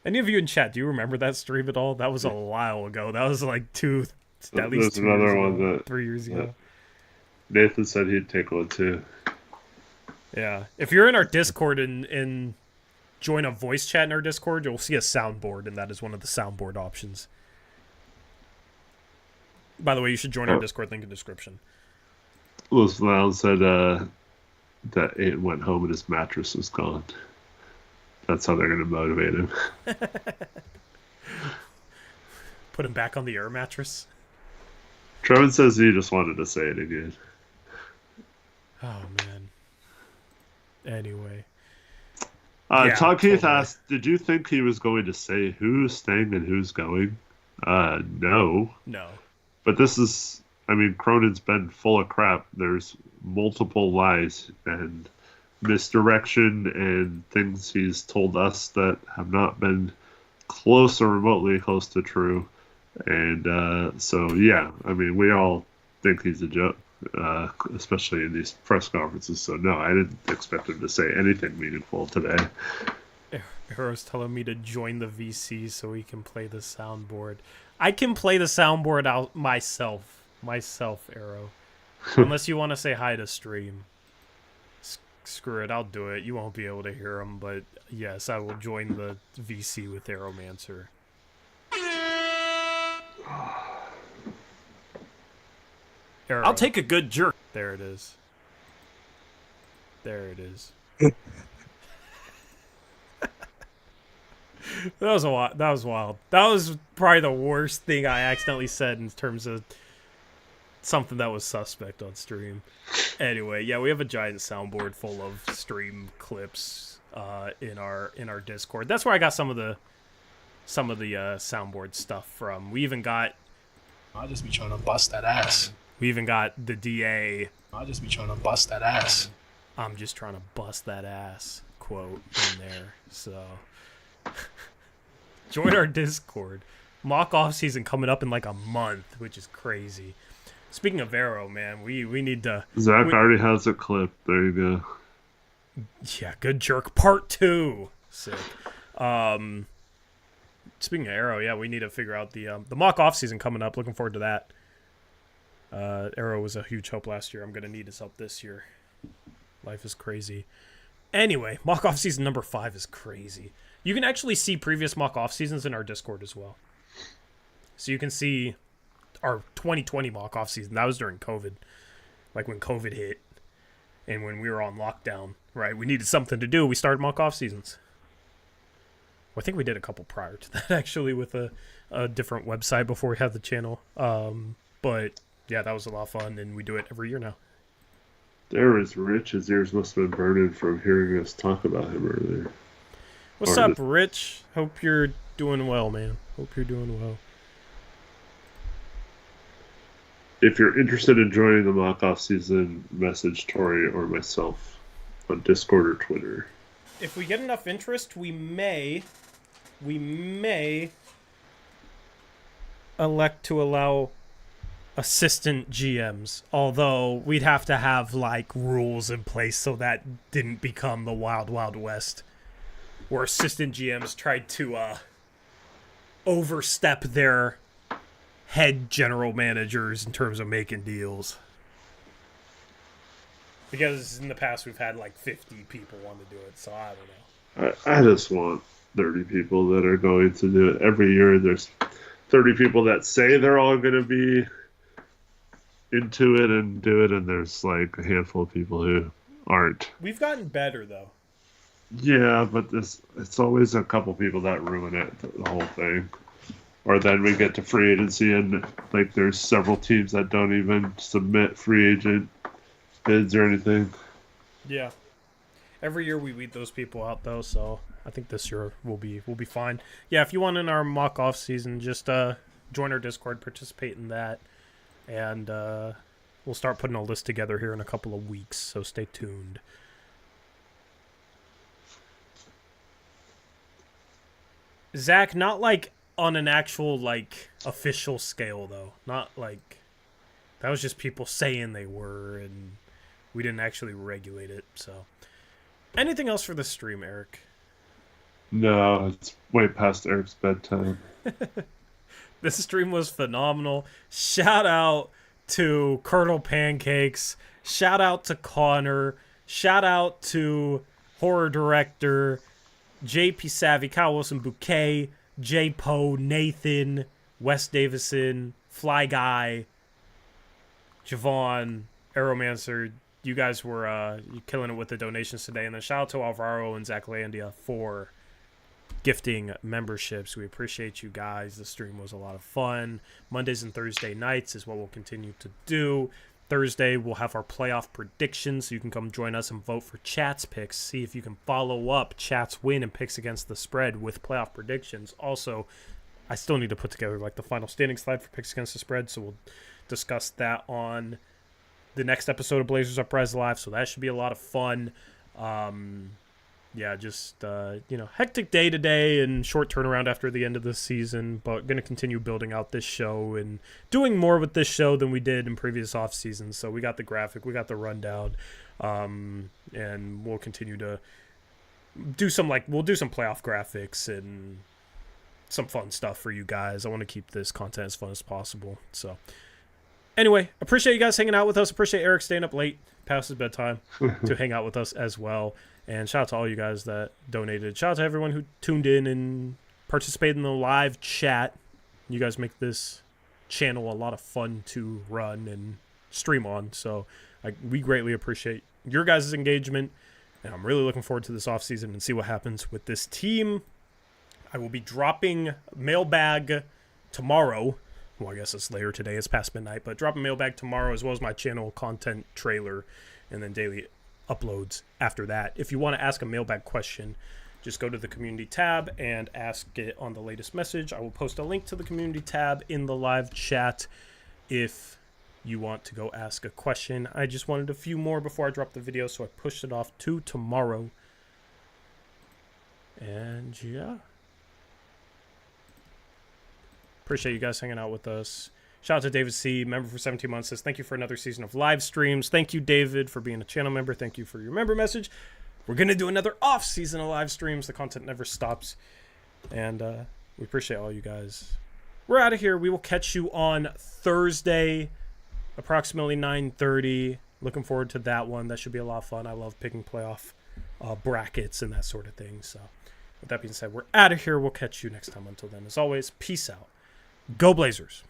Any of you in chat, do you remember that stream at all? That was a while ago. That was like at least There's 2 another years one ago, that 3 years ago. Nathan said he'd take one too. Yeah. If you're in our Discord and join a voice chat in our Discord, you'll see a soundboard, and that is one of the soundboard options. By the way, you should join our Discord, link in the description. Louis Loud said that Aiden went home and his mattress was gone. That's how they're going to motivate him. Put him back on the air mattress. Trevin says he just wanted to say it again. Oh, man. Anyway. Todd Keith asked, did you think he was going to say who's staying and who's going? No. No. But this is, Cronin's been full of crap. There's multiple lies and misdirection and things he's told us that have not been close or remotely close to true. And so, yeah, we all think he's a joke, especially in these press conferences. So, no, I didn't expect him to say anything meaningful today. Arrow's telling me to join the VC so he can play the soundboard. I can play the soundboard out myself, Arrow. Unless you want to say hi to stream. Screw it, I'll do it. You won't be able to hear him, but yes, I will join the VC with Arrowmancer. Arrow. I'll take a good jerk. There it is. There it is. That was wild. That was probably the worst thing I accidentally said in terms of something that was suspect on stream. Anyway, yeah, we have a giant soundboard full of stream clips in our Discord. That's where I got some of the soundboard stuff from. We even got. I'll just be trying to bust that ass. We even got the DA. I'll just be trying to bust that ass. I'm just trying to bust that ass quote in there. So join our Discord. Mock off season coming up in like a month, which is crazy. Speaking of Arrow, man, we need to. Zach already has a clip. There you go. Yeah, good jerk part 2. Sick. Speaking of Arrow, yeah, we need to figure out the mock off season coming up. Looking forward to that. Arrow was a huge hope last year. I'm gonna need his help this year. Life is crazy. Anyway, mock off season number 5 is crazy. You can actually see previous mock off seasons in our Discord as well. So you can see our 2020 mock off season. That was during COVID, like when COVID hit, and when we were on lockdown. Right, we needed something to do. We started mock off seasons. Well, I think we did a couple prior to that actually with a different website before we had the channel. But yeah, that was a lot of fun, and we do it every year now. There was Rich. His ears must have been burning from hearing us talk about him earlier. What's up, Rich? Hope you're doing well, man. Hope you're doing well. If you're interested in joining the mock off season, message Tori or myself on Discord or Twitter. If we get enough interest, we may elect to allow assistant GMs, although we'd have to have like rules in place so that didn't become the wild west where assistant GMs tried to overstep their head general managers in terms of making deals. Because in the past we've had like 50 people want to do it, so I don't know. I just want 30 people that are going to do it. Every year there's 30 people that say they're all going to be into it and do it, and there's like a handful of people who aren't. We've gotten better, though. Yeah, but it's always a couple people that ruin it, the whole thing. Or then we get to free agency and like there's several teams that don't even submit free agent bids or anything. Yeah. Every year we weed those people out, though, so I think this year we'll be fine. Yeah, if you want in our mock off season, just join our Discord, participate in that, and we'll start putting a list together here in a couple of weeks, so stay tuned. Zach, not like on an actual like official scale though. Not like that was just people saying they were, and we didn't actually regulate it. So, anything else for the stream, Eric? No, it's way past Eric's bedtime. This stream was phenomenal. Shout out to Colonel Pancakes. Shout out to Connor. Shout out to Horror Director, JP Savvy, Kyle Wilson Bouquet, J Poe, Nathan, Wes Davison, Fly Guy, Javon, Aeromancer. You guys were killing it with the donations today. And then shout out to Alvaro and Zach Landia for gifting memberships. We appreciate you guys. The stream was a lot of fun. Mondays and Thursday nights is what we'll continue to do. Thursday, we'll have our playoff predictions, so you can come join us and vote for Chat's picks. See if you can follow up Chat's win and picks against the spread with playoff predictions. Also, I still need to put together like the final standing slide for picks against the spread, so we'll discuss that on the next episode of Blazers Uprise Live, so that should be a lot of fun. Yeah, just, hectic day today and short turnaround after the end of the season, but going to continue building out this show and doing more with this show than we did in previous off seasons. So we got the graphic, we got the rundown, and we'll continue to do we'll do some playoff graphics and some fun stuff for you guys. I want to keep this content as fun as possible. So anyway, appreciate you guys hanging out with us. Appreciate Eric staying up late past his bedtime to hang out with us as well. And shout out to all you guys that donated. Shout out to everyone who tuned in and participated in the live chat. You guys make this channel a lot of fun to run and stream on. So we greatly appreciate your guys' engagement. And I'm really looking forward to this offseason and see what happens with this team. I will be dropping mailbag tomorrow. Well, I guess it's later today. It's past midnight. But dropping mailbag tomorrow as well as my channel content trailer and then daily uploads after that. If you want to ask a mailbag question, just go to the community tab and ask it on the latest message. I will post a link to the community tab in the live chat if you want to go ask a question. I just wanted a few more before I dropped the video, so I pushed it off to tomorrow. And yeah, appreciate you guys hanging out with us. Shout out to David C., member for 17 months, says, thank you for another season of live streams. Thank you, David, for being a channel member. Thank you for your member message. We're going to do another off season of live streams. The content never stops. And we appreciate all you guys. We're out of here. We will catch you on Thursday, approximately 9:30. Looking forward to that one. That should be a lot of fun. I love picking playoff brackets and that sort of thing. So with that being said, we're out of here. We'll catch you next time. Until then, as always, peace out. Go Blazers.